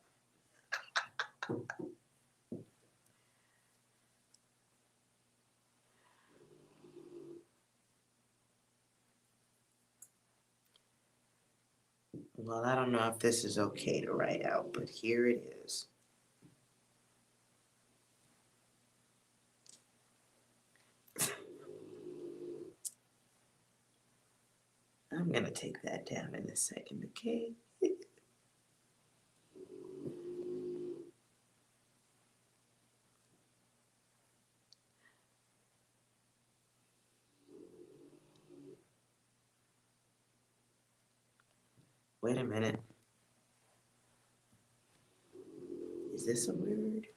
Well, I don't know if this is okay to write out, but here it is. I'm going to take that down in a second, okay? Wait a minute. Is this a word?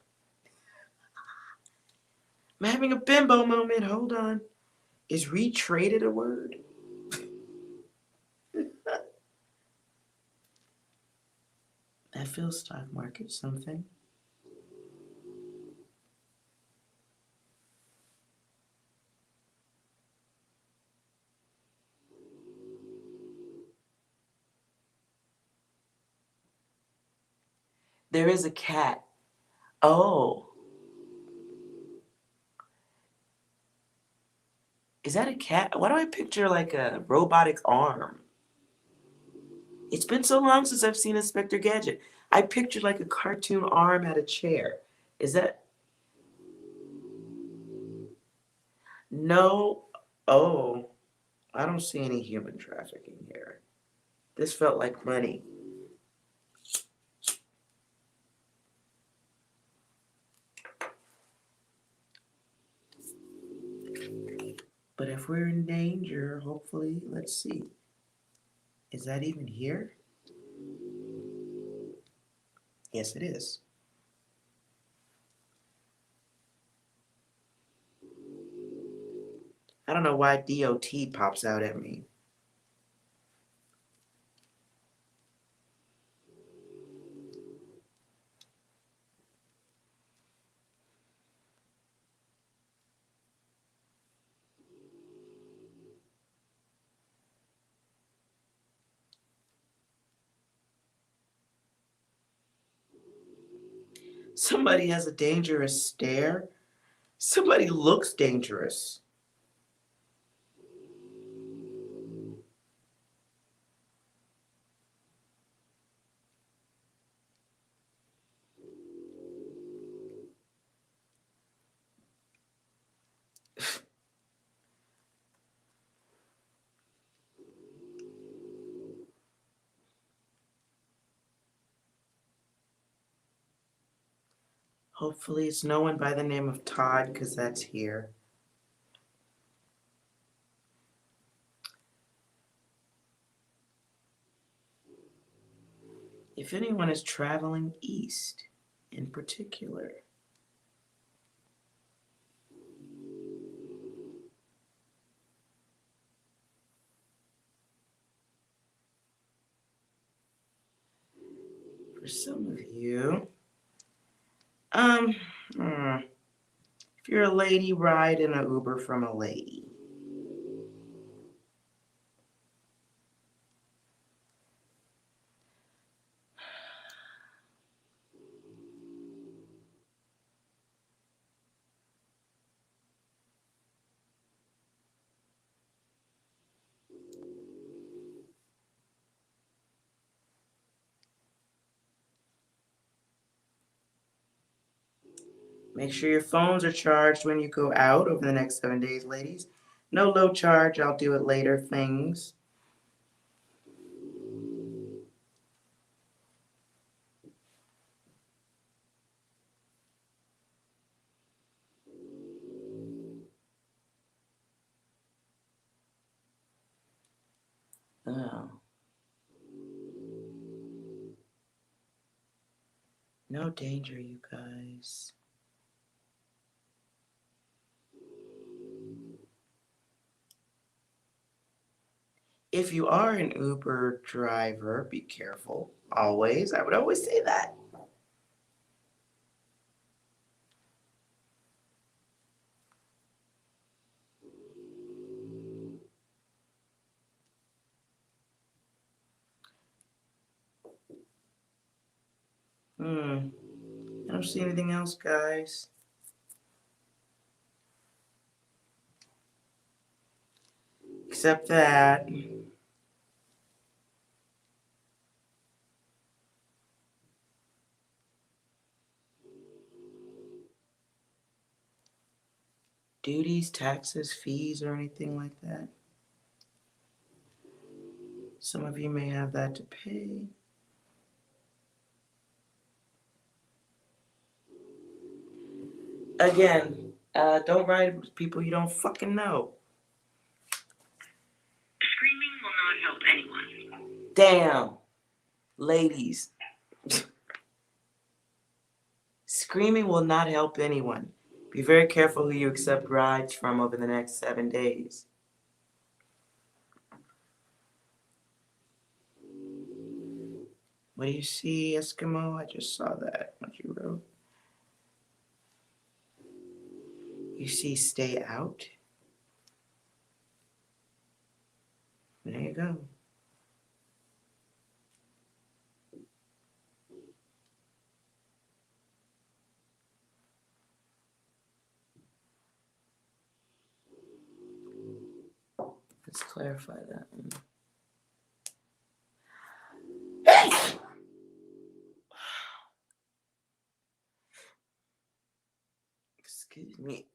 I'm having a bimbo moment. Hold on. Is retraded a word? That feels stock market something. There is a cat. Oh. Is that a cat? Why do I picture like a robotic arm? It's been so long since I've seen Inspector Gadget. I pictured like a cartoon arm at a chair. Is that? No. Oh. I don't see any human trafficking here. This felt like money. But if we're in danger, hopefully, let's see. Is that even here? Yes, it is. I don't know why DOT pops out at me. Somebody has a dangerous stare. Somebody looks dangerous. Hopefully it's no one by the name of Todd, because that's here. If anyone is traveling east in particular. For some of you, if you're a lady, ride in an Uber from a lady. Make sure your phones are charged when you go out over the next 7 days, ladies. No low charge, I'll do it later things. Oh. No danger, you guys. If you are an Uber driver, be careful. Always. I would always say that. I don't see anything else, guys. Except that. Duties, taxes, fees, or anything like that. Some of you may have that to pay. Again, don't ride with people you don't fucking know. Screaming will not help anyone. Damn. Ladies, screaming will not help anyone. Be very careful who you accept rides from over the next 7 days. What do you see, Eskimo? I just saw that, what you wrote. You see stay out? There you go. Let's clarify that one. Excuse me.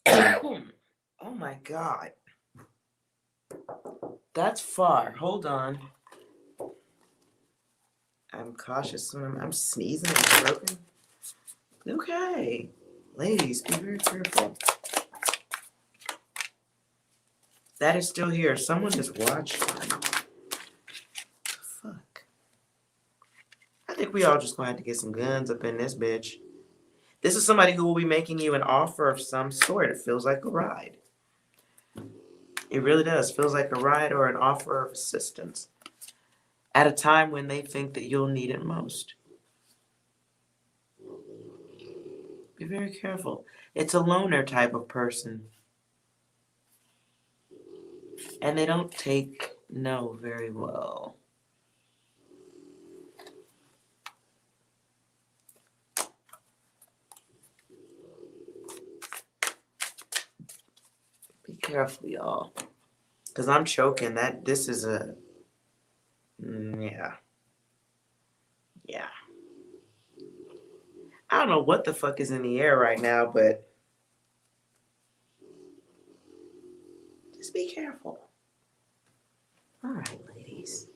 Oh my God. That's far. Hold on. I'm cautious when I'm sneezing and croaking. Okay. Ladies, be very careful. That is still here. Someone just watched. Fuck. I think we all just gonna have to get some guns up in this bitch. This is somebody who will be making you an offer of some sort. It feels like a ride. It really does. Feels like a ride or an offer of assistance at a time when they think that you'll need it most. Be very careful. It's a loner type of person. And they don't take no very well. Be careful, y'all. Because I'm choking. This is a... Yeah. Yeah. I don't know what the fuck is in the air right now, but... just be careful. All right, ladies.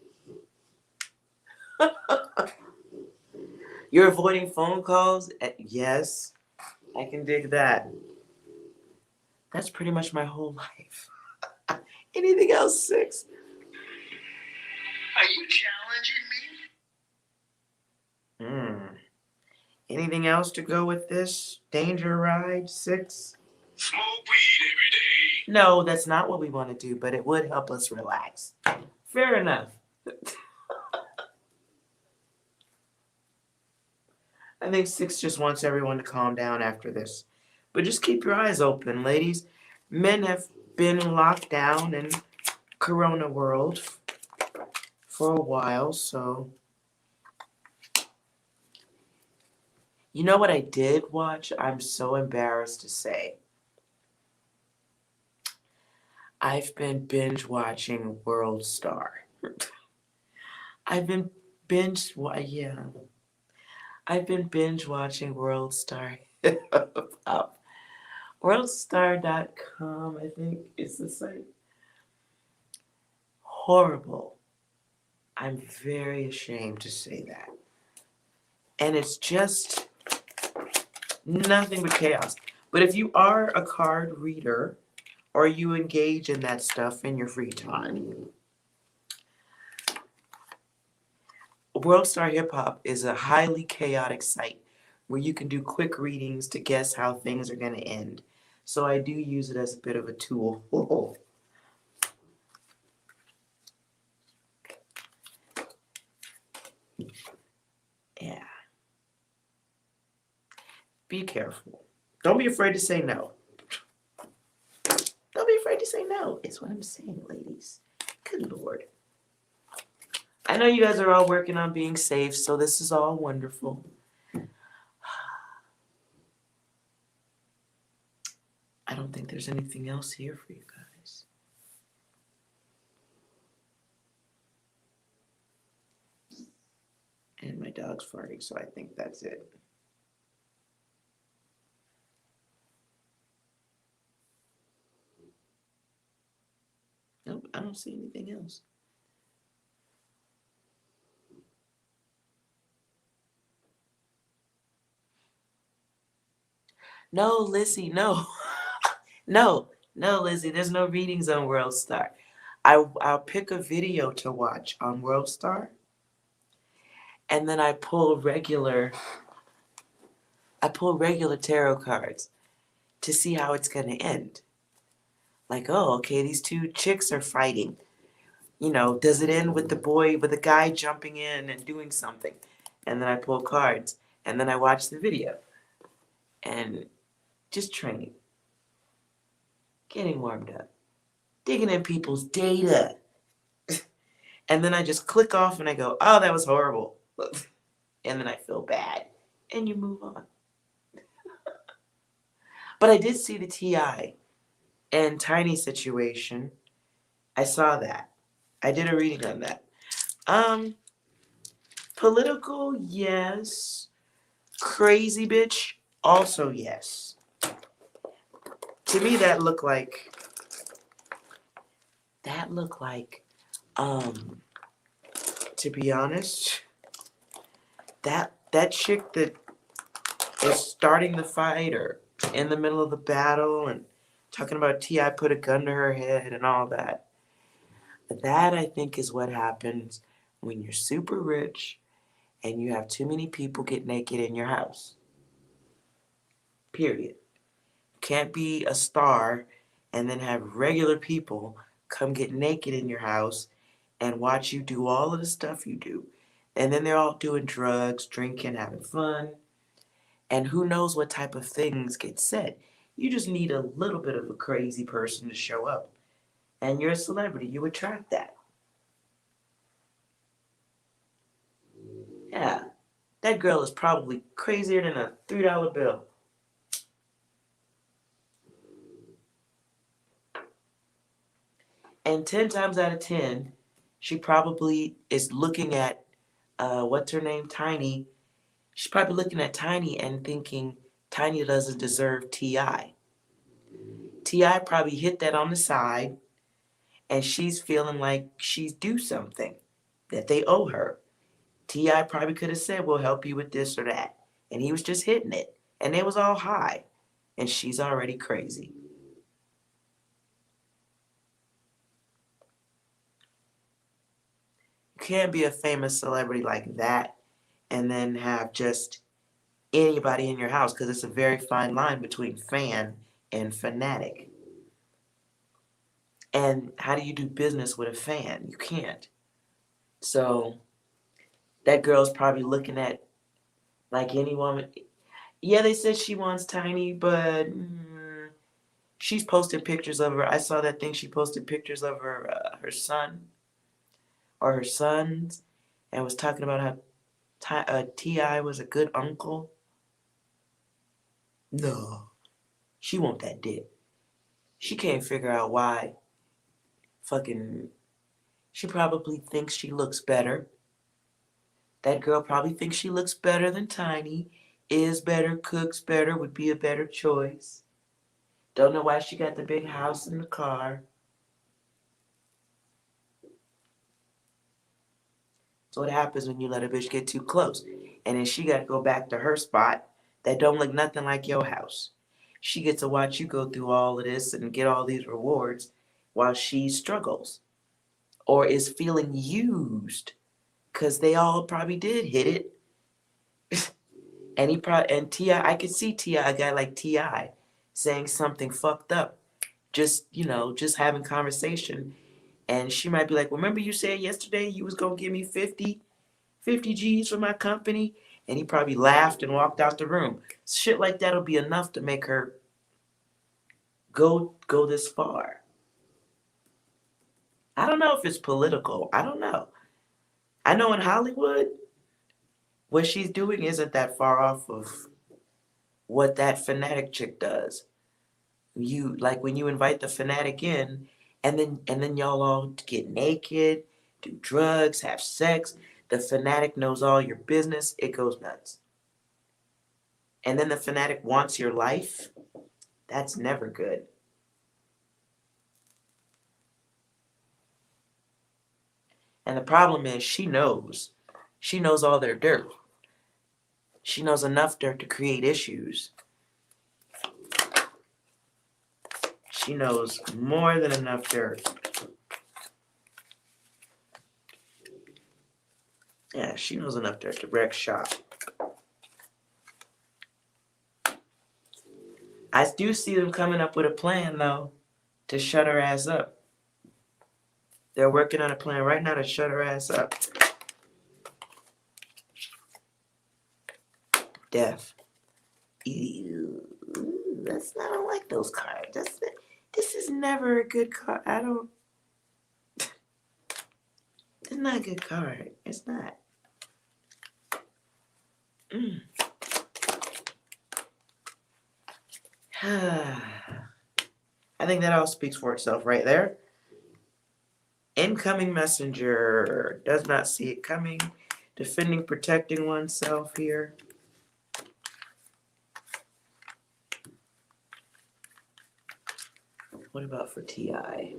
You're avoiding phone calls? Yes, I can dig that. That's pretty much my whole life. Anything else, 6? Are you challenging me? Anything else to go with this danger ride, 6? Smoke weed every day. No, that's not what we want to do, but it would help us relax. Fair enough. I think 6 just wants everyone to calm down after this. But just keep your eyes open, ladies. Men have been locked down in Corona world for a while, so... You know what I did watch? I'm so embarrassed to say. I've been binge watching World Star. I've been binge watching World Star Hip-Hop. Worldstar.com, I think, is the site. Horrible. I'm very ashamed to say that. And it's just nothing but chaos. But if you are a card reader or you engage in that stuff in your free time, World Star Hip Hop is a highly chaotic site where you can do quick readings to guess how things are going to end. So I do use it as a bit of a tool. Yeah. Be careful. Don't be afraid to say no. Don't be afraid to say no, is what I'm saying, ladies. Good Lord. I know you guys are all working on being safe, so this is all wonderful. I don't think there's anything else here for you guys. And my dog's farting, so I think that's it. Nope, I don't see anything else. No, Lizzie, no. No, Lizzie, there's no readings on World Star. I'll pick a video to watch on WorldStar, and then I pull regular tarot cards to see how it's gonna end. Like, oh, okay, these two chicks are fighting. You know, does it end with the guy jumping in and doing something? And then I pull cards, and then I watch the video, and just training, getting warmed up, digging in people's data. And then I just click off and I go, oh, that was horrible. And then I feel bad. And you move on. But I did see the T.I. and Tiny situation. I saw that. I did a reading on that. Political, yes. Crazy bitch, also yes. To me, that looked like, to be honest, that chick that is starting the fight or in the middle of the battle and talking about T.I. put a gun to her head and all that. That, I think, is what happens when you're super rich and you have too many people get naked in your house. Period. You can't be a star and then have regular people come get naked in your house and watch you do all of the stuff you do. And then they're all doing drugs, drinking, having fun. And who knows what type of things get said. You just need a little bit of a crazy person to show up. And you're a celebrity. You attract that. Yeah. That girl is probably crazier than a $3 bill. And 10 times out of 10, she probably is looking at, what's her name, Tiny. She's probably looking at Tiny and thinking Tiny doesn't deserve T.I. T.I. probably hit that on the side, and she's feeling like she's due something that they owe her. T.I. probably could have said, we'll help you with this or that. And he was just hitting it. And they was all high. And she's already crazy. You can't be a famous celebrity like that and then have just anybody in your house, because it's a very fine line between fan and fanatic. And how do you do business with a fan? You can't. So that girl's probably looking at, like any woman. Yeah, they said she wants Tiny, but she's posted pictures of her. I saw that thing. She posted pictures of her son or her sons, and was talking about how T.I. was a good uncle. No, she want that dick. She can't figure out why. She probably thinks she looks better. That girl probably thinks she looks better than Tiny, is better, cooks better, would be a better choice. Don't know why she got the big house and the car. So what happens when you let a bitch get too close? And then she got to go back to her spot that don't look nothing like your house. She gets to watch you go through all of this and get all these rewards while she struggles or is feeling used, because they all probably did hit it. And T.I., I could see T.I., a guy like T.I., saying something fucked up, just having conversation. And she might be like, remember you said yesterday you was going to give me 50 G's for my company? And he probably laughed and walked out the room. Shit like that'll be enough to make her go this far. I don't know if it's political. I don't know. I know in Hollywood, what she's doing isn't that far off of what that fanatic chick does. You, like, when you invite the fanatic in, and then y'all all get naked, do drugs, have sex. The fanatic knows all your business. It goes nuts. And then the fanatic wants your life. That's never good. And the problem is she knows all their dirt. She knows enough dirt to create issues. She knows more than enough dirt Yeah, she knows enough to direct shop. I do see them coming up with a plan, though, to shut her ass up. They're working on a plan right now to shut her ass up. Death. Ew. That's not, I don't like those cards. This is never a good card. It's not a good card. It's not. I think that all speaks for itself right there. Incoming messenger does not see it coming. Defending, protecting oneself here. What about for T.I.?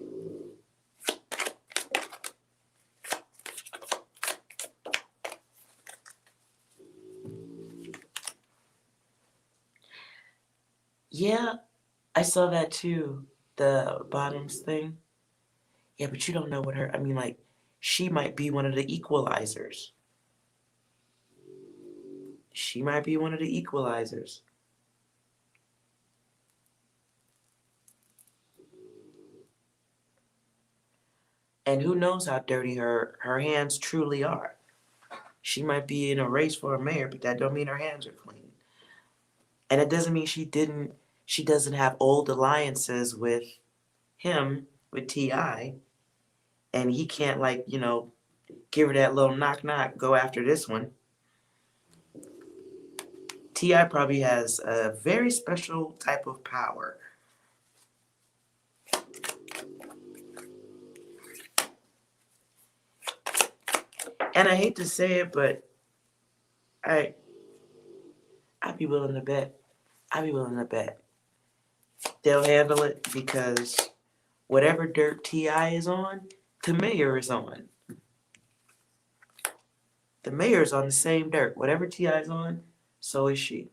Yeah, I saw that too. The bottoms thing. Yeah, but you don't know what her, I mean, like, she might be one of the equalizers. She might be one of the equalizers. And who knows how dirty her hands truly are. She might be in a race for a mayor, but that don't mean her hands are clean. And it doesn't mean she doesn't have old alliances with him, with T.I., and he can't, like, give her that little knock knock, go after this one. T.I. probably has a very special type of power. And I hate to say it, but I'd be willing to bet. They'll handle it because whatever dirt T.I. is on, the mayor is on. The mayor's on the same dirt. Whatever T.I. is on, so is she.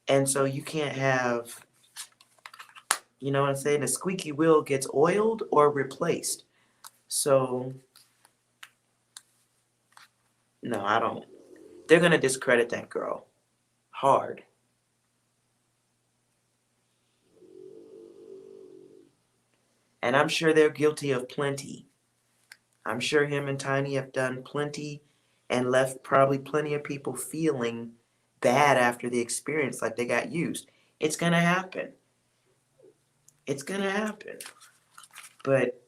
And so you can't have, you know what I'm saying? The squeaky wheel gets oiled or replaced. So, no, I don't. They're going to discredit that girl. Hard. And I'm sure they're guilty of plenty. I'm sure him and Tiny have done plenty and left probably plenty of people feeling bad after the experience, like they got used. It's going to happen. It's going to happen. But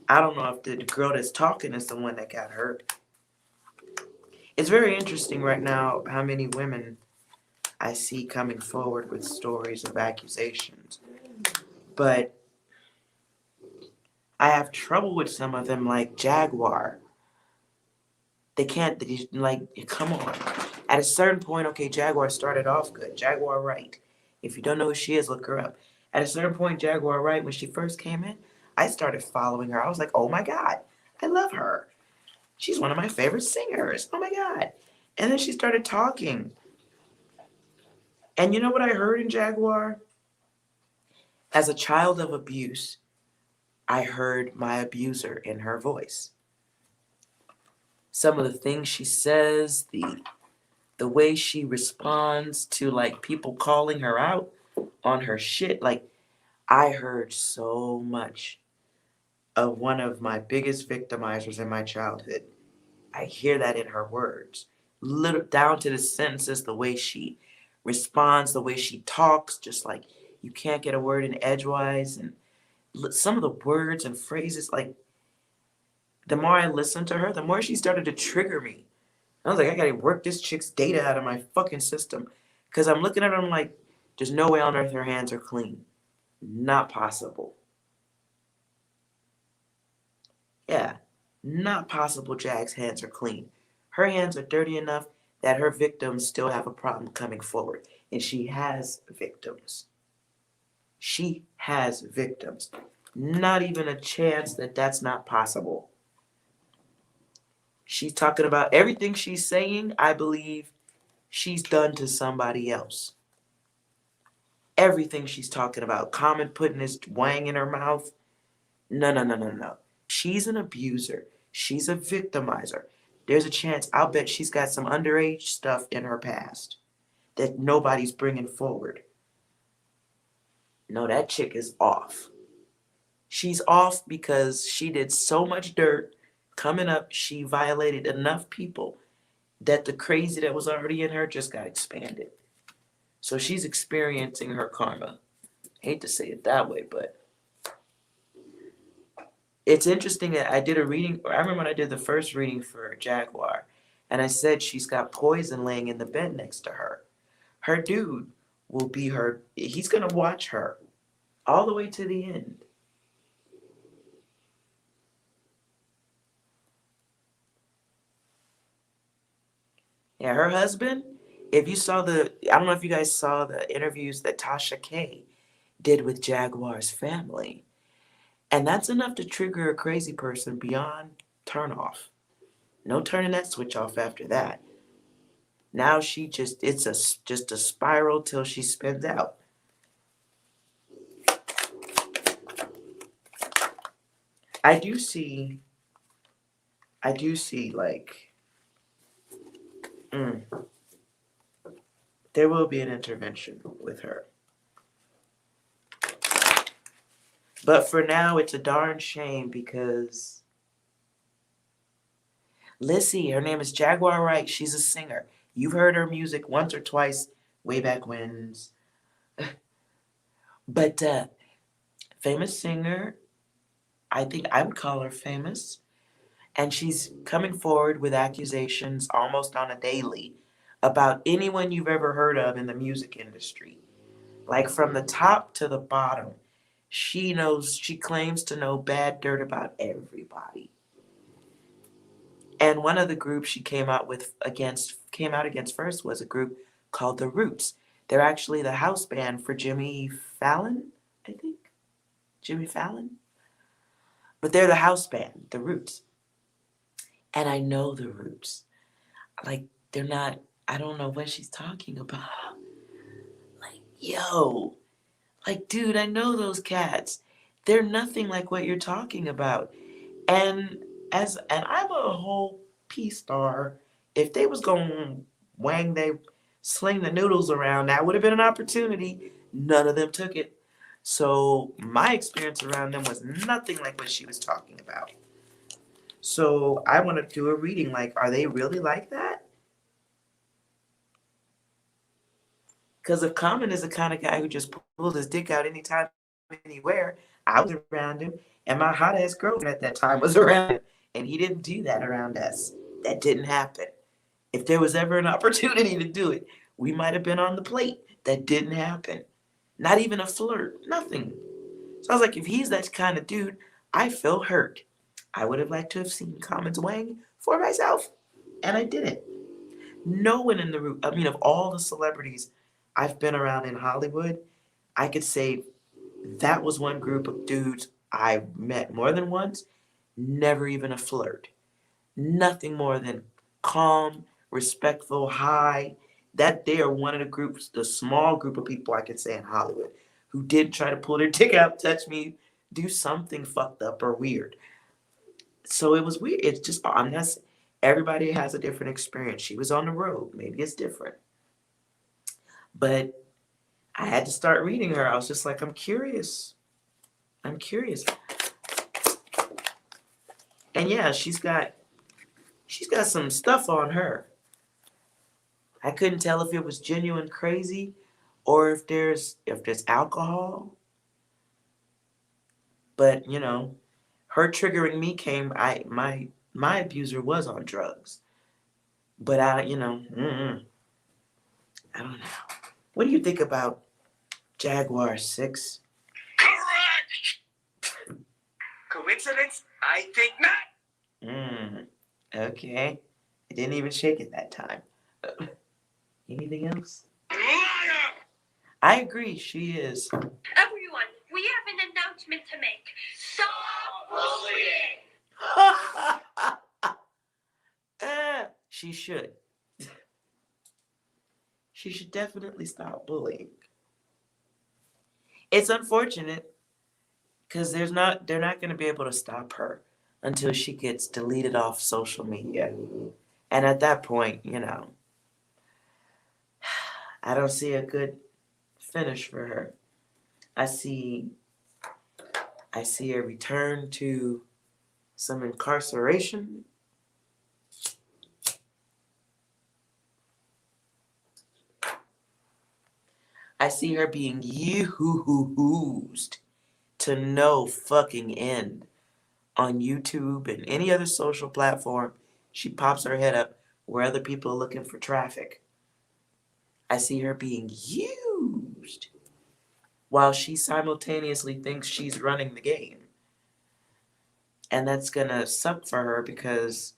I don't know if the girl that's talking is the one that got hurt. It's very interesting right now how many women I see coming forward with stories of accusations. But I have trouble with some of them, like Jaguar. They can't, like, come on. At a certain point, okay, Jaguar started off good. Jaguar Wright. If you don't know who she is, look her up. At a certain point, Jaguar Wright, when she first came in, I started following her. I was like, oh my God, I love her. She's one of my favorite singers. Oh my God. And then she started talking. And you know what I heard in Jaguar? As a child of abuse, I heard my abuser in her voice. Some of the things she says, the way she responds to, like, people calling her out on her shit, like, I heard so much of one of my biggest victimizers in my childhood. I hear that in her words, little down to the sentences, the way she responds, the way she talks, just like you can't get a word in edgewise, and some of the words and phrases, like, the more I listened to her, the more she started to trigger me. I was like, I gotta work this chick's data out of my fucking system. Because I'm looking at her, I'm like, there's no way on earth her hands are clean. Not possible. Yeah, not possible Jag's hands are clean. Her hands are dirty enough that her victims still have a problem coming forward. And she has victims. She has victims. Not even a chance that that's not possible. She's talking about everything she's saying, I believe she's done to somebody else. Everything she's talking about. Common putting his wang in her mouth. No. She's an abuser. She's a victimizer. There's a chance, I'll bet she's got some underage stuff in her past that nobody's bringing forward. No, that chick is off. She's off because she did so much dirt coming up. She violated enough people that the crazy that was already in her just got expanded. So she's experiencing her karma. Hate to say it that way, but it's interesting that I did a reading. I remember when I did the first reading for Jaguar, and I said she's got poison laying in the bed next to her. Her dude will be her, he's going to watch her all the way to the end. Yeah, her husband, if you saw I don't know if you guys saw the interviews that Tasha K did with Jaguar's family. And that's enough to trigger a crazy person beyond turn off. No turning that switch off after that. Now it's just a spiral till she spins out. I do see like, there will be an intervention with her. But for now, it's a darn shame because Lissy, her name is Jaguar Wright. She's a singer. You've heard her music once or twice way back when. But famous singer, I think I would call her famous. And she's coming forward with accusations almost on a daily about anyone you've ever heard of in the music industry. Like from the top to the bottom. She claims to know bad dirt about everybody. And one of the groups she came out against first was a group called The Roots. They're actually the house band for Jimmy Fallon, I think. Jimmy Fallon? But they're the house band, The Roots. And I know The Roots. Like, they're not, I don't know what she's talking about. Like, yo. Like, dude, I know those cats. They're nothing like what you're talking about. And I'm a whole peace star. If they was gonna sling the noodles around, that would have been an opportunity. None of them took it. So my experience around them was nothing like what she was talking about. So I want to do a reading. Like, are they really like that? Because if Common is the kind of guy who just pulls his dick out anytime, anywhere, I was around him, and my hot ass girlfriend at that time was around him, and he didn't do that around us. That didn't happen. If there was ever an opportunity to do it, we might have been on the plate. That didn't happen. Not even a flirt. Nothing. So I was like, if he's that kind of dude, I feel hurt. I would have liked to have seen Common's wang for myself, and I didn't. No one in the room, I mean, of all the celebrities I've been around in Hollywood, I could say that was one group of dudes I met more than once, never even a flirt. Nothing more than calm, respectful, high. That they are one of the groups, the small group of people I could say in Hollywood, who did try to pull their dick out, touch me, do something fucked up or weird. So it was weird. It's just, everybody has a different experience. She was on the road. Maybe it's different. But I had to start reading her. I was just like, I'm curious. I'm curious. And yeah, she's got some stuff on her. I couldn't tell if it was genuine crazy or if there's alcohol. But, her triggering me my abuser was on drugs. But I don't know. What do you think about Jaguar 6? Correct! Coincidence? I think not. Okay. I didn't even shake it that time. Anything else? Liar! I agree, she is. Everyone, we have an announcement to make. Stop bullying! She should. She should definitely stop bullying. It's unfortunate because they're not going to be able to stop her. until she gets deleted off social media. And at that point, I don't see a good finish for her. I see a return to some incarceration. I see her being used to no fucking end on YouTube and any other social platform. She pops her head up where other people are looking for traffic. I see her being used while she simultaneously thinks she's running the game. And that's gonna suck for her, because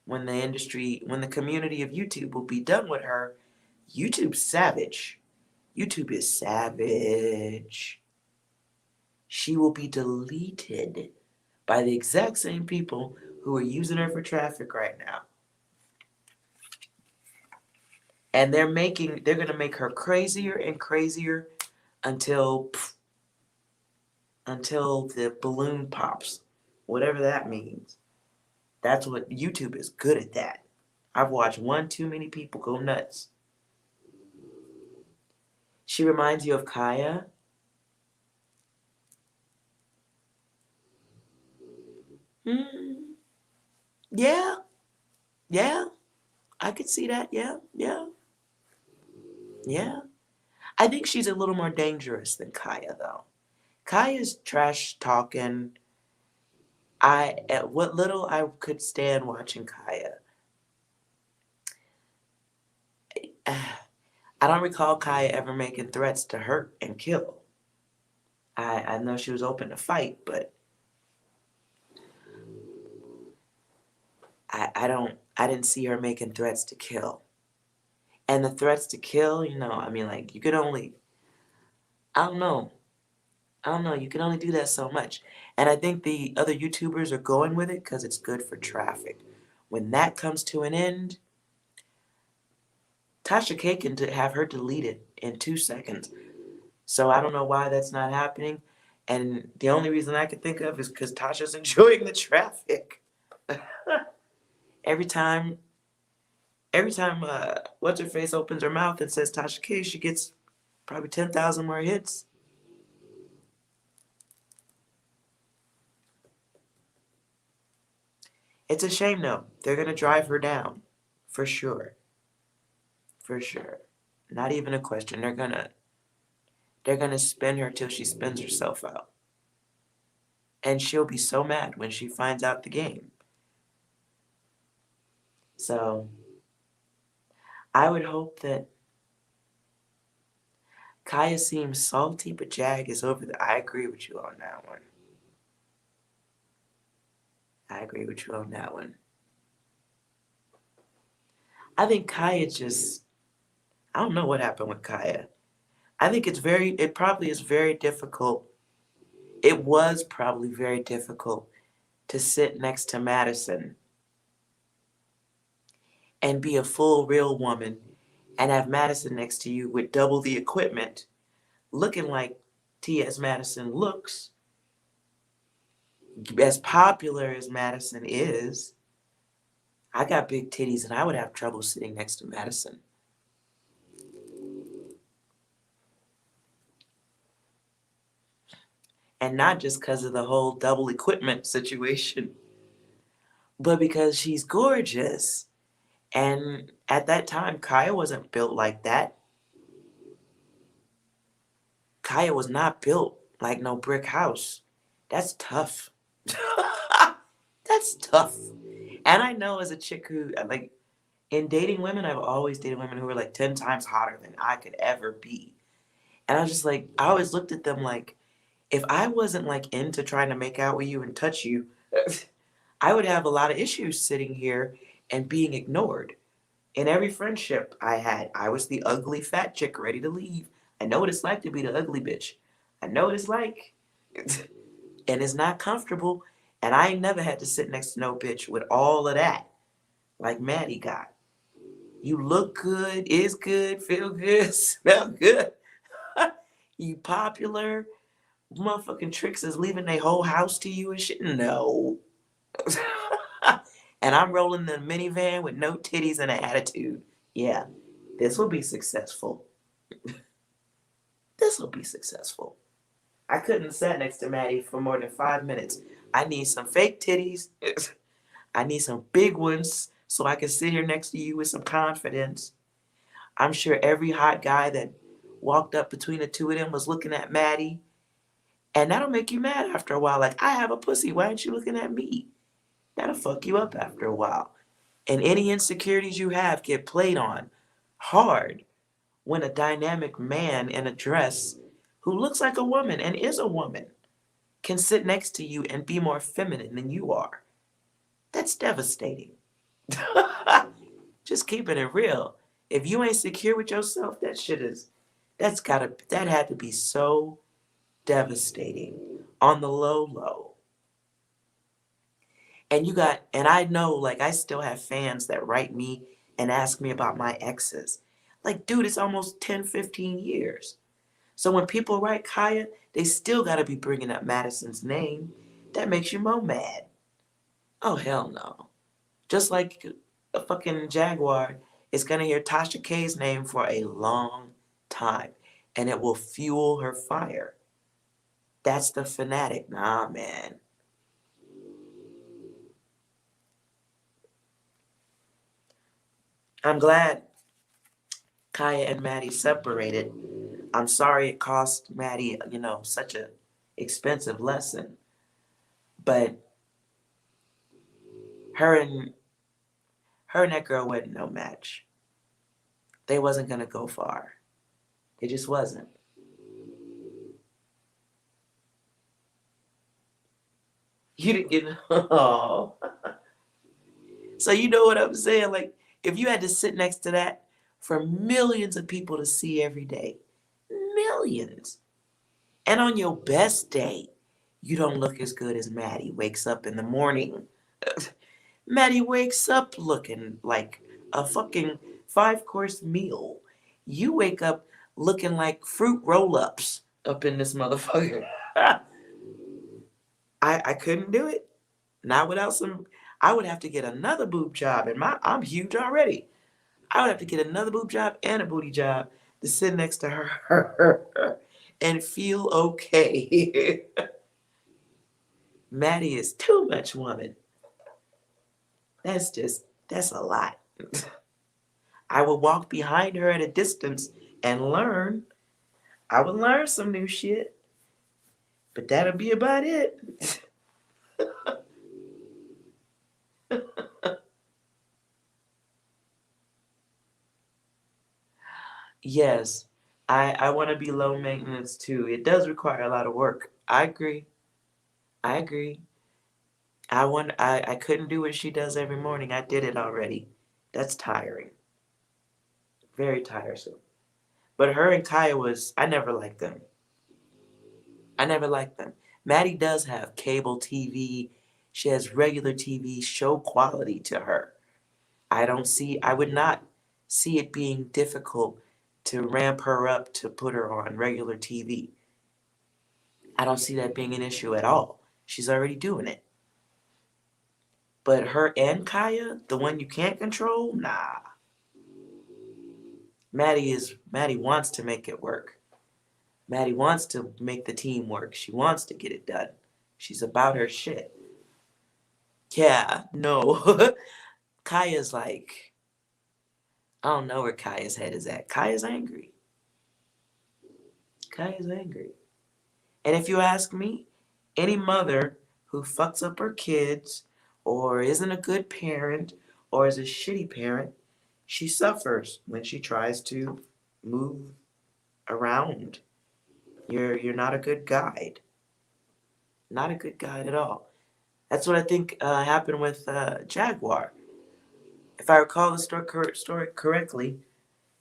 when the community of YouTube will be done with her, YouTube's savage. YouTube is savage. She will be deleted by the exact same people who are using her for traffic right now. And they're gonna make her crazier and crazier until the balloon pops. Whatever that means. That's what YouTube is good at that. I've watched one too many people go nuts. She reminds you of Kaya. Yeah. Yeah. I could see that. Yeah. Yeah. Yeah. I think she's a little more dangerous than Kaya, though. Kaya's trash talking. At what little I could stand watching Kaya, I don't recall Kaya ever making threats to hurt and kill. I know she was open to fight, but I didn't see her making threats to kill. And the threats to kill, you could only, I don't know, you can only do that so much. And I think the other YouTubers are going with it because it's good for traffic. When that comes to an end, Tasha K can have her deleted in 2 seconds. So I don't know why that's not happening. And the only reason I can think of is because Tasha's enjoying the traffic. Every time what's her face opens her mouth and says Tasha K, she gets probably 10,000 more hits. It's a shame though. They're gonna drive her down, for sure. For sure. Not even a question. They're gonna spin her till she spins herself out. And she'll be so mad when she finds out the game. So I would hope that Kaya seems salty, but Jag is over the. I agree with you on that one. I think Kaya I don't know what happened with Kaya. I think it probably is very difficult. It was probably very difficult to sit next to Madison and be a full real woman and have Madison next to you with double the equipment, looking like T.S. Madison looks. As popular as Madison is, I got big titties and I would have trouble sitting next to Madison. And not just because of the whole double equipment situation, but because she's gorgeous. And at that time, Kaya wasn't built like that. Kaya was not built like no brick house. That's tough. That's tough. And I know as a chick who, in dating women, I've always dated women who were 10 times hotter than I could ever be. And I was just I always looked at them like, if I wasn't into trying to make out with you and touch you, I would have a lot of issues sitting here and being ignored. In every friendship I had, I was the ugly fat chick ready to leave. I know what it's like to be the ugly bitch. I know what it's like. And it's not comfortable. And I ain't never had to sit next to no bitch with all of that like Maddie got. You look good, is good, feel good, smell good. You popular. Motherfucking tricks is leaving their whole house to you and shit. No. And I'm rolling the minivan with no titties and an attitude. Yeah, this will be successful. This will be successful. I couldn't sit next to Maddie for more than 5 minutes. I need some fake titties. I need some big ones so I can sit here next to you with some confidence. I'm sure every hot guy that walked up between the two of them was looking at Maddie. And that'll make you mad after a while. Like, I have a pussy. Why aren't you looking at me? That'll fuck you up after a while. And any insecurities you have get played on hard when a dynamic man in a dress who looks like a woman and is a woman can sit next to you and be more feminine than you are. That's devastating. Just keeping it real. If you ain't secure with yourself, that had to be so devastating on the low. And I know, like, I still have fans that write me and ask me about my exes. Like, dude, it's almost 10, 15 years. So when people write Kaya, they still got to be bringing up Madison's name. That makes you more mad. Oh, hell no. Just like a fucking Jaguar is going to hear Tasha K's name for a long time. And it will fuel her fire. That's the fanatic. Nah, man. I'm glad Kaya and Maddie separated. I'm sorry it cost Maddie, such a expensive lesson. But her and that girl wasn't no match. They wasn't gonna go far. It just wasn't. You didn't get oh. So you know what I'm saying? Like, if you had to sit next to that for millions of people to see every day, millions. And on your best day, you don't look as good as Maddie wakes up in the morning. Maddie wakes up looking like a fucking 5-course meal. You wake up looking like fruit roll-ups up in this motherfucker. I couldn't do it. Not without some. I would have to get another boob job, and I'm huge already. I would have to get another boob job and a booty job to sit next to her and feel okay. Maddie is too much woman. That's a lot. I would walk behind her at a distance and learn. I would learn some new shit. But that'll be about it. Yes, I want to be low maintenance too. It does require a lot of work. I agree. I agree. I couldn't do what she does every morning. I did it already. That's tiring. Very tiresome. But her and Kaya I never liked them. I never liked them. Maddie does have cable TV. She has regular TV show quality to her. I would not see it being difficult to ramp her up to put her on regular TV. I don't see that being an issue at all. She's already doing it. But her and Kaya, the one you can't control, nah. Maddie wants to make it work. Maddie wants to make the team work. She wants to get it done. She's about her shit. Yeah, no. Kaya's like, I don't know where Kaya's head is at. Kaya's angry. Kaya's angry. And if you ask me, any mother who fucks up her kids or isn't a good parent or is a shitty parent, she suffers when she tries to move around. You're not a good guide. Not a good guide at all. That's what I think happened with Jaguar. If I recall the story correctly,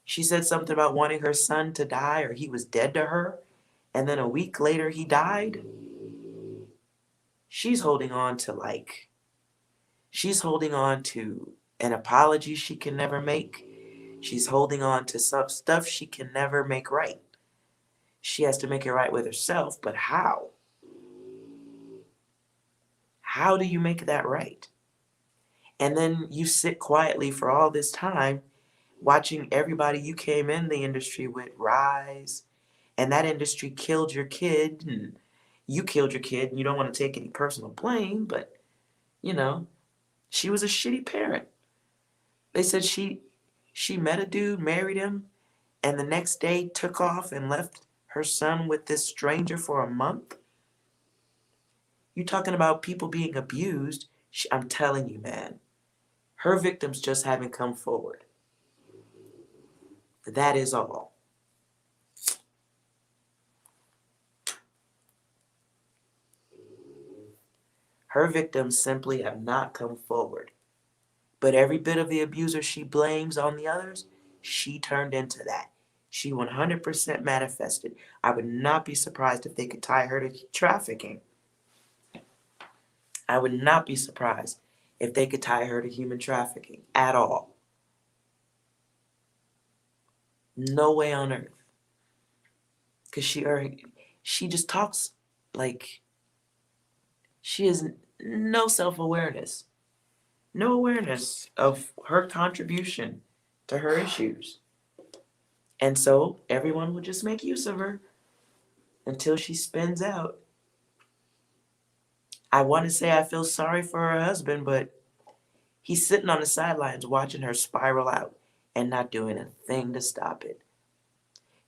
she said something about wanting her son to die or he was dead to her, and then a week later he died. She's holding on to an apology she can never make. She's holding on to some stuff she can never make right. She has to make it right with herself, but how? How do you make that right? And then you sit quietly for all this time watching everybody you came in the industry with rise, and that industry killed your kid, and you killed your kid, and you don't want to take any personal blame, but you know, she was a shitty parent. They said she met a dude, married him, and the next day took off and left her son with this stranger for a month. You talking about people being abused? I'm telling you, man, her victims just haven't come forward. That is all. Her victims simply have not come forward. But every bit of the abuser she blames on the others, she turned into that. She 100% manifested. I would not be surprised if they could tie her to trafficking. I would not be surprised if they could tie her to human trafficking at all. No way on earth. Because she just talks like she has no self-awareness. No awareness of her contribution to her issues. And so everyone will just make use of her until she spins out. I want to say I feel sorry for her husband, but he's sitting on the sidelines watching her spiral out and not doing a thing to stop it.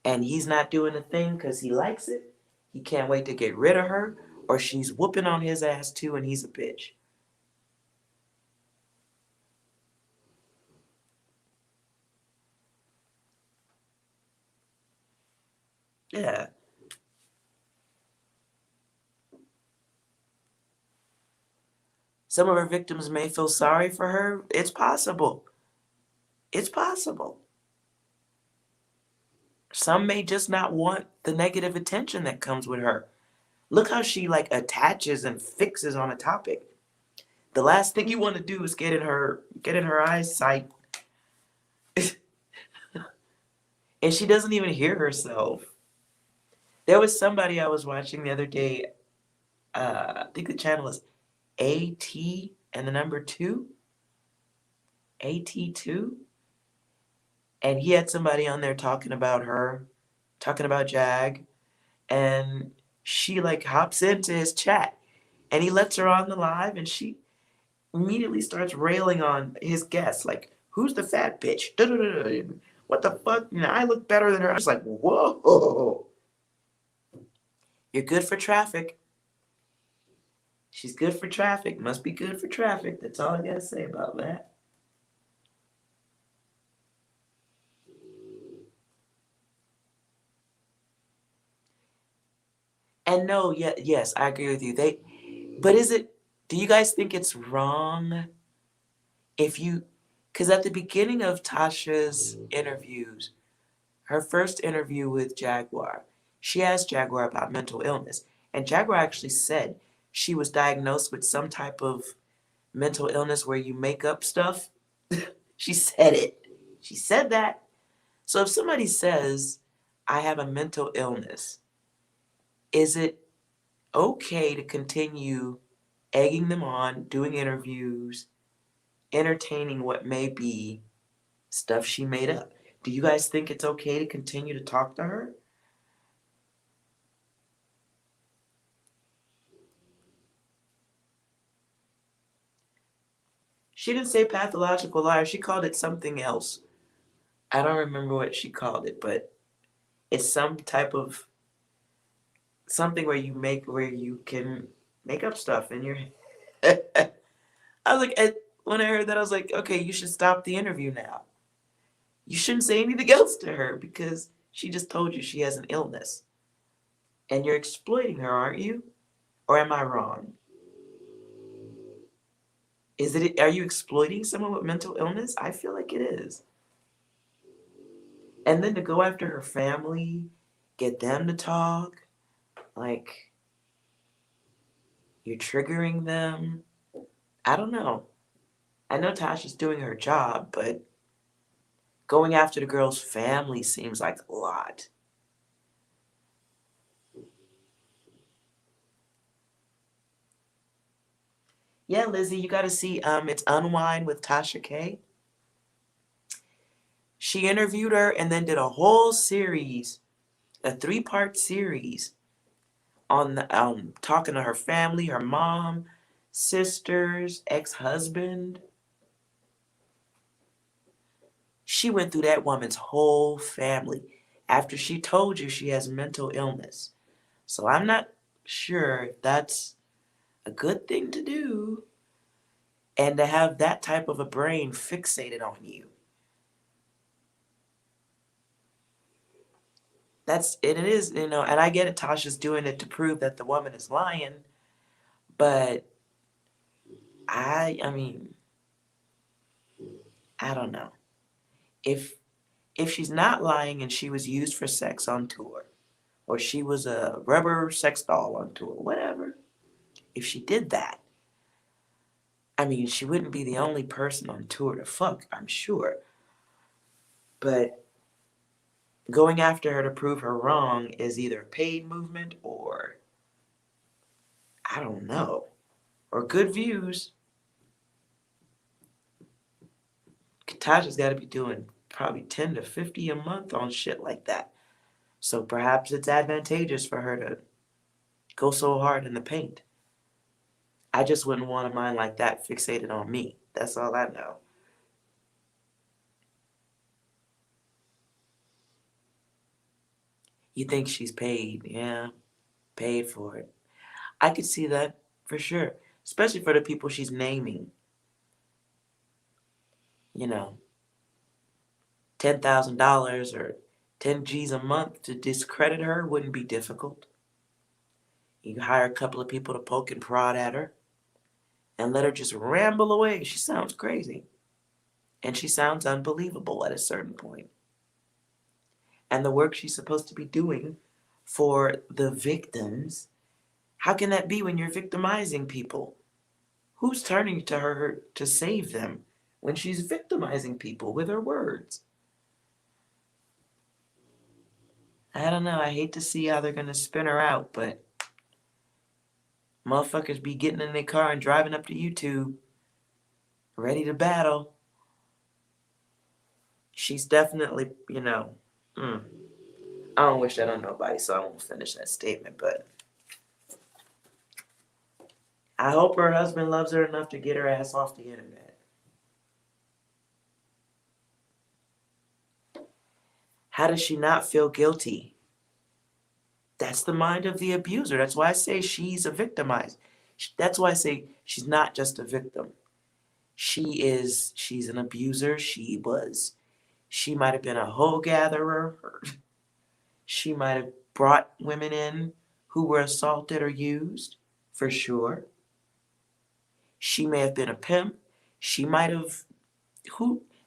And he's not doing a thing because he likes it. He can't wait to get rid of her, or she's whooping on his ass too and he's a bitch. Yeah. Some of her victims may feel sorry for her. It's possible. It's possible. Some may just not want the negative attention that comes with her. Look how she like attaches and fixes on a topic. The last thing you want to do is get in her eyesight. And she doesn't even hear herself. There was somebody I was watching the other day. I think the channel is AT and the number 2. AT2. And he had somebody on there talking about her, talking about Jag. And she like hops into his chat. And he lets her on the live and she immediately starts railing on his guests. Like, who's the fat bitch? Da-da-da-da. What the fuck? You know, I look better than her. I was like, whoa. You're good for traffic. She's good for traffic. Must be good for traffic. That's all I gotta say about that. And no, yes, I agree with you. But do you guys think it's wrong because at the beginning of Tasha's interviews, her first interview with Jaguar, she asked Jaguar about mental illness. And Jaguar actually said she was diagnosed with some type of mental illness where you make up stuff. She said it. She said that. So if somebody says, I have a mental illness, is it okay to continue egging them on, doing interviews, entertaining what may be stuff she made up? Do you guys think it's okay to continue to talk to her? She didn't say pathological liar. She called it something else. I don't remember what she called it, but it's some type of something where you can make up stuff in your head. I was like, when I heard that, I was like, okay, you should stop the interview now. You shouldn't say anything else to her because she just told you she has an illness. And you're exploiting her, aren't you? Or am I wrong? Are you exploiting someone with mental illness? I feel like it is. And then to go after her family, get them to talk, like you're triggering them. I don't know. I know Tasha's doing her job, but going after the girl's family seems like a lot. Yeah, Lizzie, you got to see it's Unwind with Tasha K. She interviewed her and then did a whole series, a 3-part series on the talking to her family, her mom, sisters, ex-husband. She went through that woman's whole family after she told you she has mental illness. So I'm not sure if that's a good thing to do and to have that type of a brain fixated on you. That's it is, and I get it, Tasha's doing it to prove that the woman is lying, but I mean, I don't know. If she's not lying and she was used for sex on tour, or she was a rubber sex doll on tour, whatever, if she did that, I mean, she wouldn't be the only person on tour to fuck, I'm sure. But going after her to prove her wrong is either a paid movement or, I don't know, or good views. Tasha's got to be doing probably 10 to 50 a month on shit like that. So perhaps it's advantageous for her to go so hard in the paint. I just wouldn't want a mind like that fixated on me. That's all I know. You think she's paid? Yeah, paid for it. I could see that for sure, especially for the people she's naming. You know, $10,000 or 10 G's a month to discredit her wouldn't be difficult. You hire a couple of people to poke and prod at her and let her just ramble away. She sounds crazy. And she sounds unbelievable at a certain point. And the work she's supposed to be doing for the victims, how can that be when you're victimizing people? Who's turning to her to save them when she's victimizing people with her words? I don't know. I hate to see how they're going to spin her out, but motherfuckers be getting in their car and driving up to YouTube, ready to battle. She's definitely, I don't wish that on nobody, so I won't finish that statement, but I hope her husband loves her enough to get her ass off the internet. How does she not feel guilty? That's the mind of the abuser. That's why I say she's a victimized. That's why I say she's not just a victim. She's an abuser. She might have been a hoe gatherer. She might have brought women in who were assaulted or used, for sure. She may have been a pimp. She might have,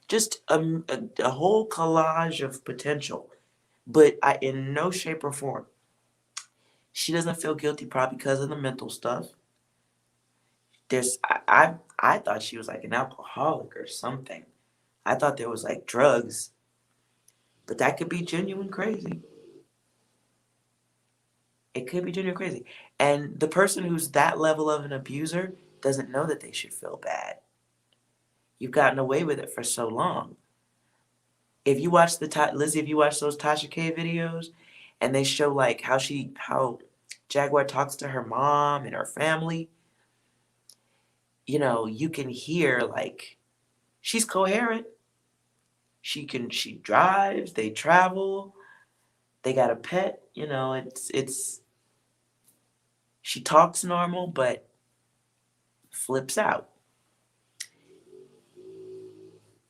just a whole collage of potential. But in no shape or form. She doesn't feel guilty probably because of the mental stuff. I thought she was like an alcoholic or something. I thought there was like drugs. But that could be genuine crazy. It could be genuine crazy. And the person who's that level of an abuser doesn't know that they should feel bad. You've gotten away with it for so long. If you watch Lizzie, if you watch those Tasha K videos and they show like how Jaguar talks to her mom and her family, you can hear like she's coherent. She drives, they travel, they got a pet, she talks normal, but flips out.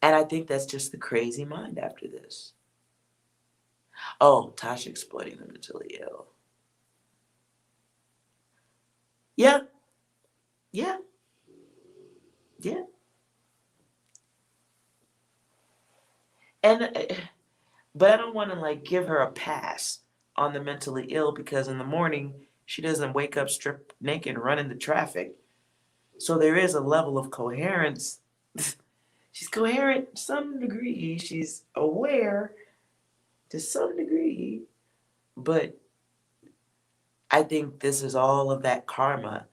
And I think that's just the crazy mind after this. Oh, Tasha exploiting the mentally ill. Yeah. Yeah. Yeah. And but I don't want to like give her a pass on the mentally ill because in the morning she doesn't wake up stripped naked and run into traffic. So there is a level of coherence. She's coherent to some degree. She's aware to some degree. But I think this is all of that karma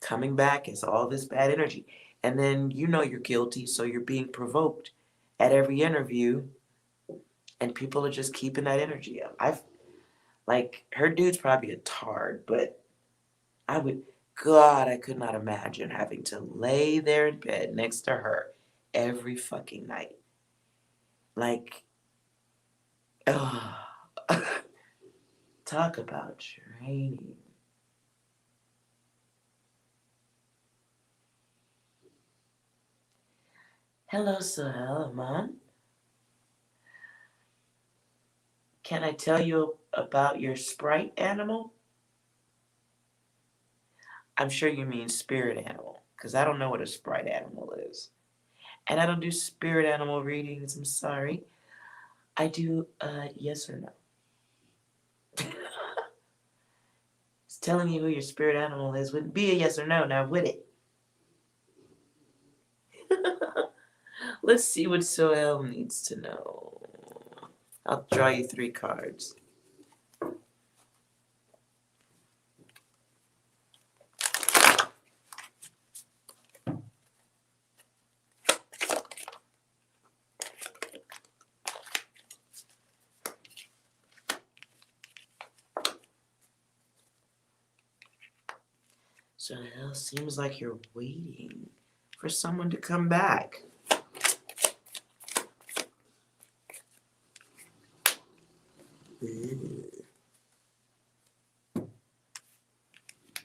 coming back as all this bad energy. And then you know you're guilty, so you're being provoked at every interview, and people are just keeping that energy up. Like, her dude's probably a tard, but God, I could not imagine having to lay there in bed next to her every fucking night. Like, ugh. Talk about draining. Hello, Sohel Aman. Can I tell you about your sprite animal? I'm sure you mean spirit animal, because I don't know what a sprite animal is. And I don't do spirit animal readings, I'm sorry. I do yes or no. It's telling you who your spirit animal is wouldn't be a yes or no, now would it? Let's see what Sohel needs to know. I'll draw you 3 cards. Sohel, seems like you're waiting for someone to come back.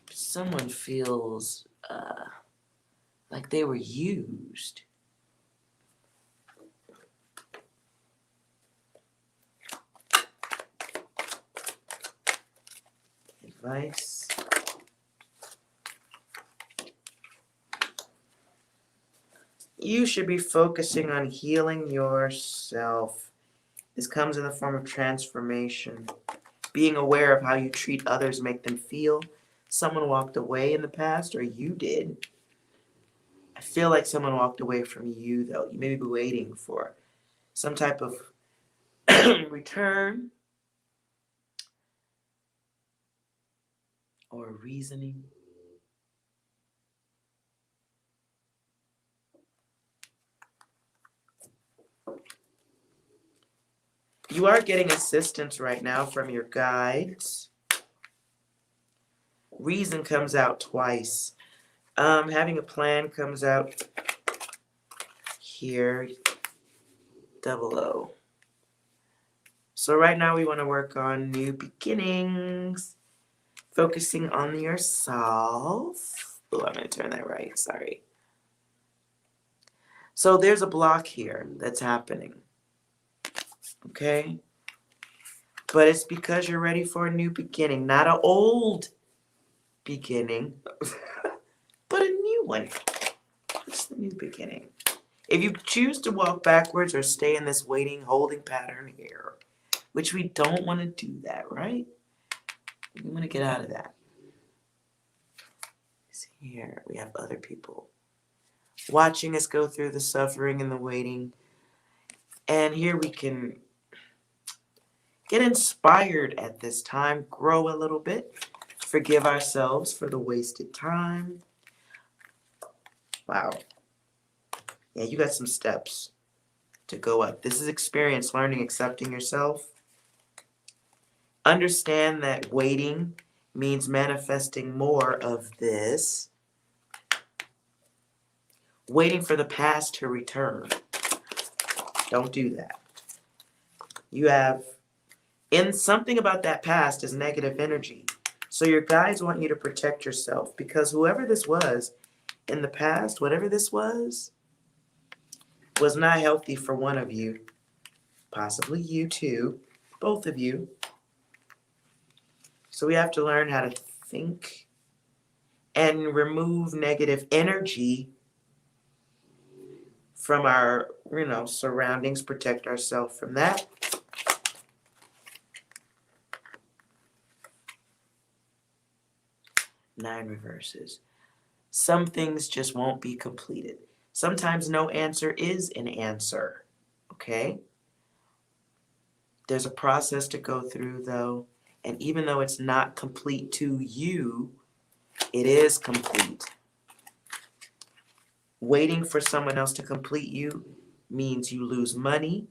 Someone feels like they were used. Advice. You should be focusing on healing yourself. This comes in the form of transformation. Being aware of how you treat others make them feel. Someone walked away in the past, or you did. I feel like someone walked away from you, though. You may be waiting for some type of return or reasoning. You are getting assistance right now from your guides. Reason comes out twice. Having a plan comes out here. 00. So right now we want to work on new beginnings. Focusing on yourself. Oh, I'm going to turn that right. Sorry. So there's a block here that's happening. Okay? But it's because you're ready for a new beginning. Not an old beginning, but a new one. What's the new beginning? If you choose to walk backwards or stay in this waiting, holding pattern here, which we don't want to do that, right? We want to get out of that. See here, we have other people watching us go through the suffering and the waiting. And here we can get inspired at this time, grow a little bit, forgive ourselves for the wasted time. Wow. Yeah, you got some steps to go up. This is experience, learning, accepting yourself. Understand that waiting means manifesting more of this. Waiting for the past to return. Don't do that. You have, in something about that past is negative energy. So your guides want you to protect yourself, because whoever this was in the past, whatever this was not healthy for one of you. Possibly you too. Both of you. So we have to learn how to think and remove negative energy from our, surroundings, protect ourselves from that. Nine reverses. Some things just won't be completed. Sometimes no answer is an answer, okay? There's a process to go through, though, and even though it's not complete to you, It is complete. Waiting for someone else to complete you means you lose money,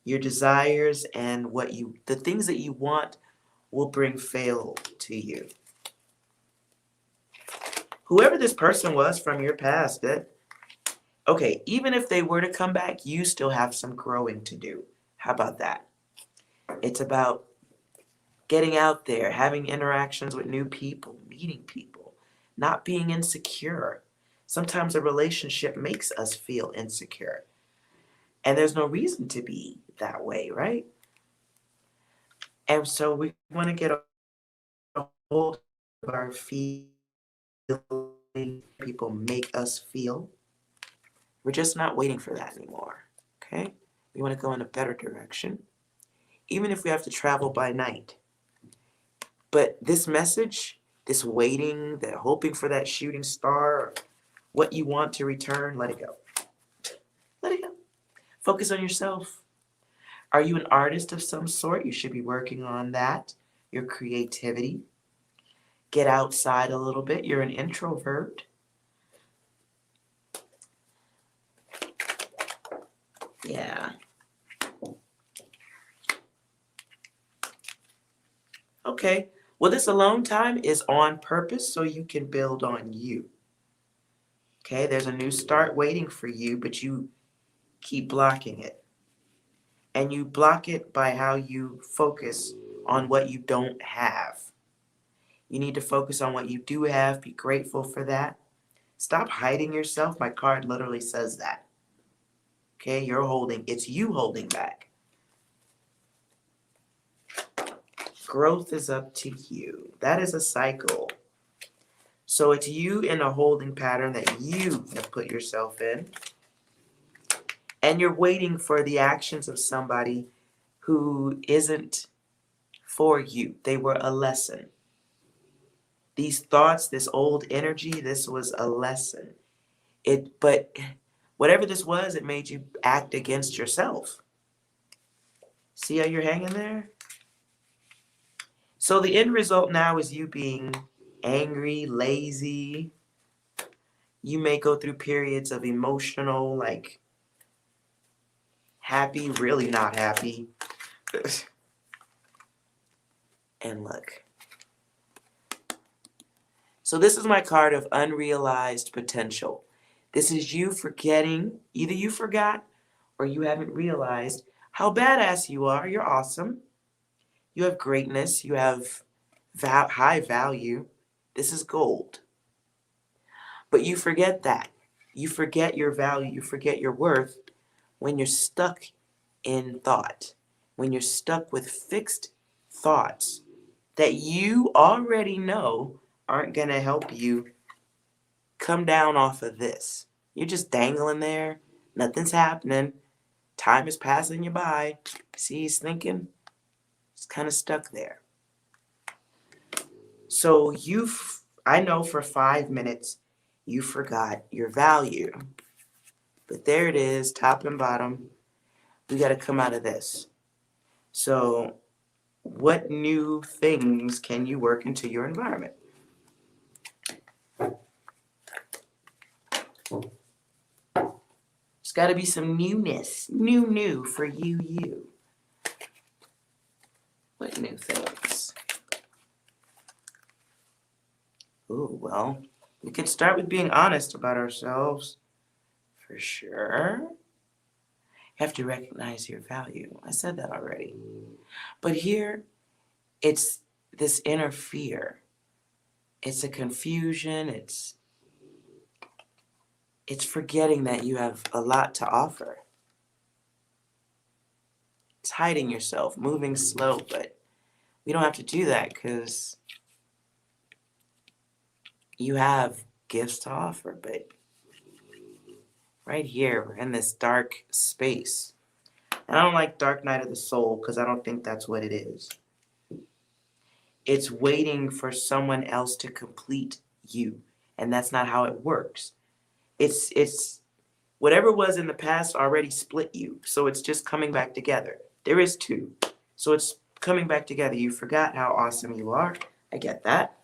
your desires, and the things that you want will bring fail to you. Whoever this person was from your past, okay, even if they were to come back, you still have some growing to do. How about that? It's about getting out there, having interactions with new people, meeting people, not being insecure. Sometimes a relationship makes us feel insecure. And there's no reason to be that way, right? And so we want to get a hold of our feelings. People make us feel. We're just not waiting for that anymore, okay? We want to go in a better direction, even if we have to travel by night. But this message, this waiting, that hoping for that shooting star, what you want to return, let it go. Let it go. Focus on yourself. Are you an artist of some sort? You should be working on that, your creativity. Get outside a little bit. You're an introvert. Yeah. Okay. Well, this alone time is on purpose so you can build on you. Okay, there's a new start waiting for you, but you keep blocking it. And you block it by how you focus on what you don't have. You need to focus on what you do have, be grateful for that. Stop hiding yourself. My card literally says that. Okay, it's you holding back. Growth is up to you. That is a cycle. So it's you in a holding pattern that you have put yourself in. And you're waiting for the actions of somebody who isn't for you. They were a lesson. These thoughts, this old energy, this was a lesson. But whatever this was, it made you act against yourself. See how you're hanging there? So the end result now is you being angry, lazy. You may go through periods of emotional, like happy, really not happy. And look. So this is my card of unrealized potential. This is you forgetting, either you forgot or you haven't realized how badass you are. You're awesome. You have greatness. You have high value. This is gold. But you forget that. You forget your value. You forget your worth when you're stuck in thought. When you're stuck with fixed thoughts that you already know aren't going to help you come down off of this. You're just dangling there. Nothing's happening. Time is passing you by. See, he's thinking. It's kind of stuck there. So I know for 5 minutes you forgot your value. But there it is, top and bottom. We got to come out of this. So what new things can you work into your environment? There's got to be some newness. New for you. What new things? Ooh, well, we could start with being honest about ourselves. For sure. You have to recognize your value. I said that already. But here, it's this inner fear. It's a confusion. It's forgetting that you have a lot to offer. It's hiding yourself, moving slow, but we don't have to do that because you have gifts to offer. But right here, we're in this dark space. And I don't like Dark Night of the Soul because I don't think that's what it is. It's waiting for someone else to complete you. And that's not how it works. It's whatever was in the past already split you. So it's just coming back together. There is two. So it's coming back together. You forgot how awesome you are. I get that.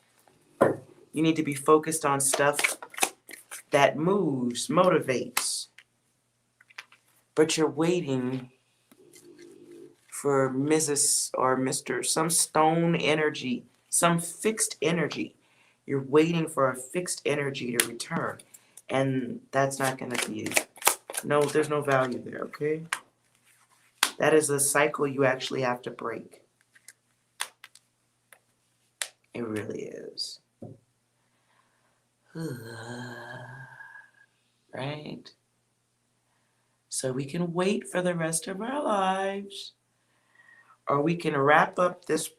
You need to be focused on stuff that moves, motivates. But you're waiting for Mrs. or Mr. some stone energy, some fixed energy. You're waiting for a fixed energy to return. And that's not going to be, no, there's no value there, okay? That is a cycle you actually have to break. It really is. Right? So we can wait for the rest of our lives, or we can wrap up this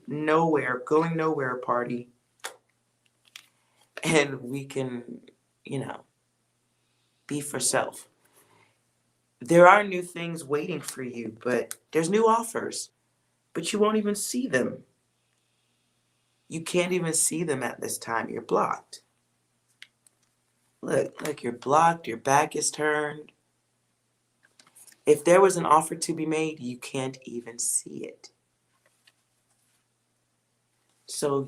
going nowhere party, and we can, be for self. There are new things waiting for you, but there's new offers, but you won't even see them. You can't even see them at this time. You're blocked. Look, you're blocked. Your back is turned. If there was an offer to be made, you can't even see it. So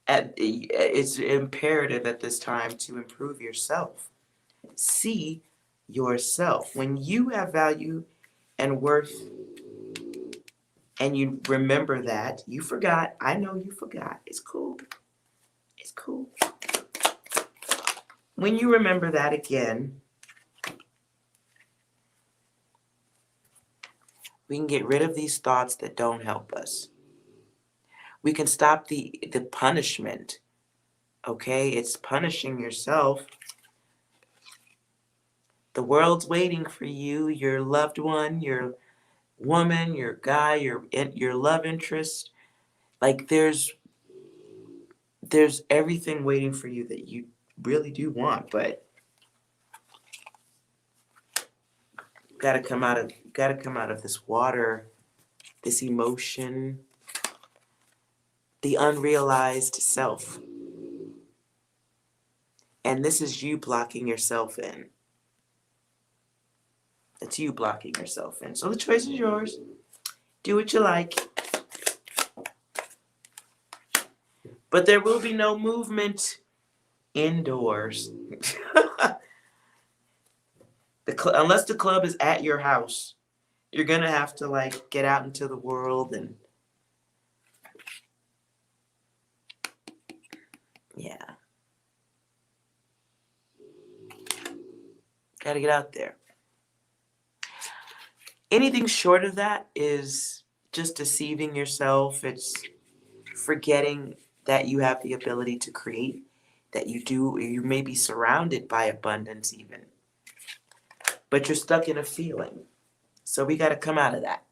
it's imperative at this time to improve yourself. See yourself. When you have value and worth, and you remember that, you forgot. I know you forgot. It's cool. It's cool. When you remember that again, we can get rid of these thoughts that don't help us. We can stop the punishment. Okay? It's punishing yourself. The world's waiting for you, your loved one, your woman, your guy, your love interest. Like there's everything waiting for you that you really do want, but gotta come out of this water, this emotion, the unrealized self. And this is you blocking yourself in. It's you blocking yourself in. So the choice is yours. Do what you like. But there will be no movement indoors. Unless the club is at your house, you're going to have to get out into the world and yeah. Got to get out there. Anything short of that is just deceiving yourself. It's forgetting that you have the ability to create, that you do. You may be surrounded by abundance even, but you're stuck in a feeling. So we got to come out of that.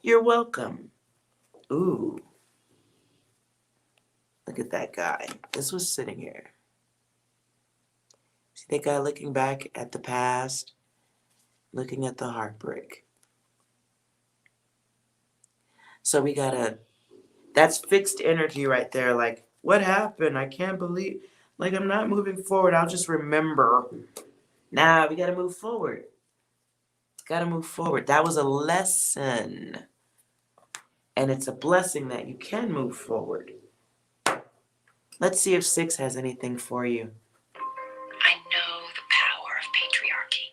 You're welcome. Ooh. Look at that guy. This was sitting here. See that guy looking back at the past, looking at the heartbreak. So we gotta, that's fixed energy right there. Like, what happened? I can't believe, I'm not moving forward. I'll just remember. Nah, we gotta move forward. Gotta move forward. That was a lesson. And it's a blessing that you can move forward. Let's see if 6 has anything for you. I know the power of patriarchy.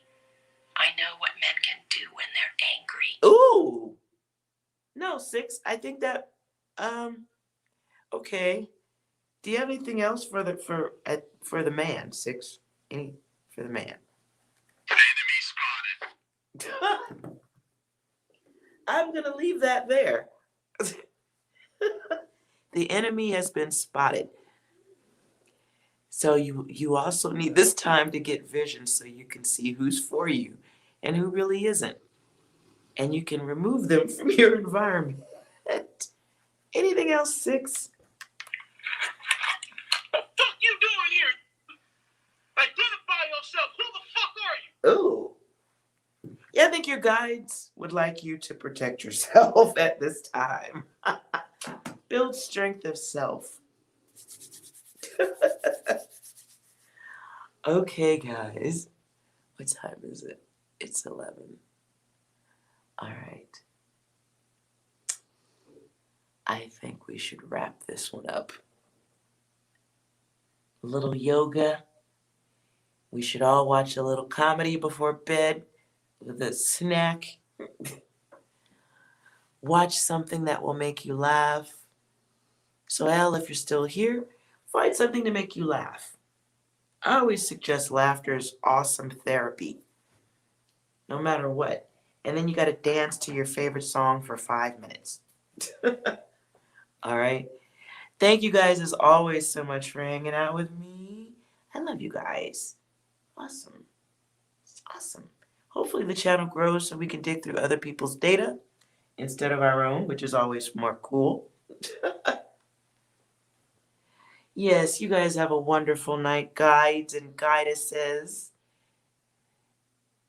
I know what men can do when they're angry. Ooh. No, 6. I think that okay. Do you have anything else for the man, 6? Any for the man? Enemy spotted. I'm going to leave that there. The enemy has been spotted. So you also need this time to get vision so you can see who's for you and who really isn't. And you can remove them from your environment. Anything else, 6? What the fuck you doing here? Identify yourself. Who the fuck are you? Ooh. Yeah, I think your guides would like you to protect yourself at this time. Build strength of self. Okay, guys. What time is it? It's 11. All right. I think we should wrap this one up. A little yoga. We should all watch a little comedy before bed with a snack. Watch something that will make you laugh. So, Al, if you're still here, find something to make you laugh. I always suggest laughter is awesome therapy, no matter what. And then you got to dance to your favorite song for 5 minutes. All right. Thank you guys, as always, so much for hanging out with me. I love you guys. Awesome. It's awesome. Hopefully the channel grows so we can dig through other people's data instead of our own, which is always more cool. Yes, you guys have a wonderful night, guides and guidesses.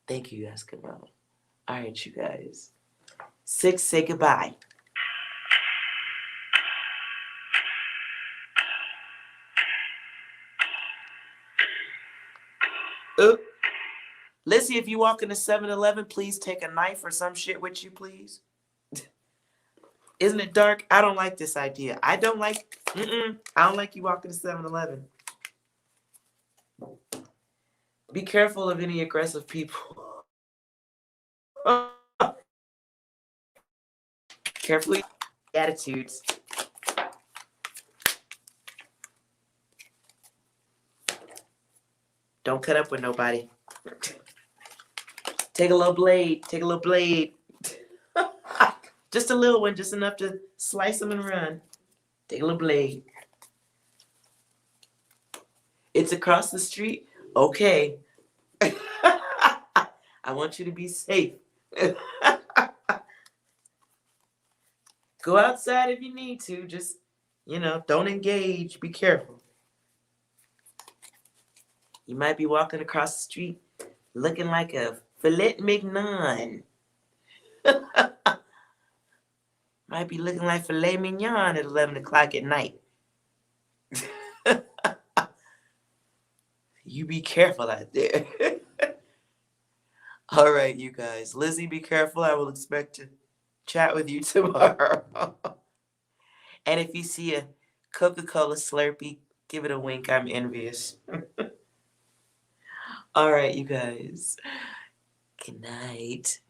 Thank you, Eskimo. All right, you guys. 6, say goodbye. Oop. Lizzie, if you walk into 7-Eleven, please take a knife or some shit with you, please. Isn't it dark? I don't like this idea. I don't like you walking to 7-Eleven. Be careful of any aggressive people. Carefully. Attitudes. Don't cut up with nobody. Take a little blade. Take a little blade. Just a little one, just enough to slice them and run. Take a little blade. It's across the street? Okay. I want you to be safe. Go outside if you need to. Just, don't engage. Be careful. You might be walking across the street looking like a filet mignon. Might be looking like filet mignon at 11 o'clock at night. You be careful out there. All right, you guys. Lizzie, be careful. I will expect to chat with you tomorrow. And if you see a Coca-Cola Slurpee, give it a wink. I'm envious. All right, you guys. Good night.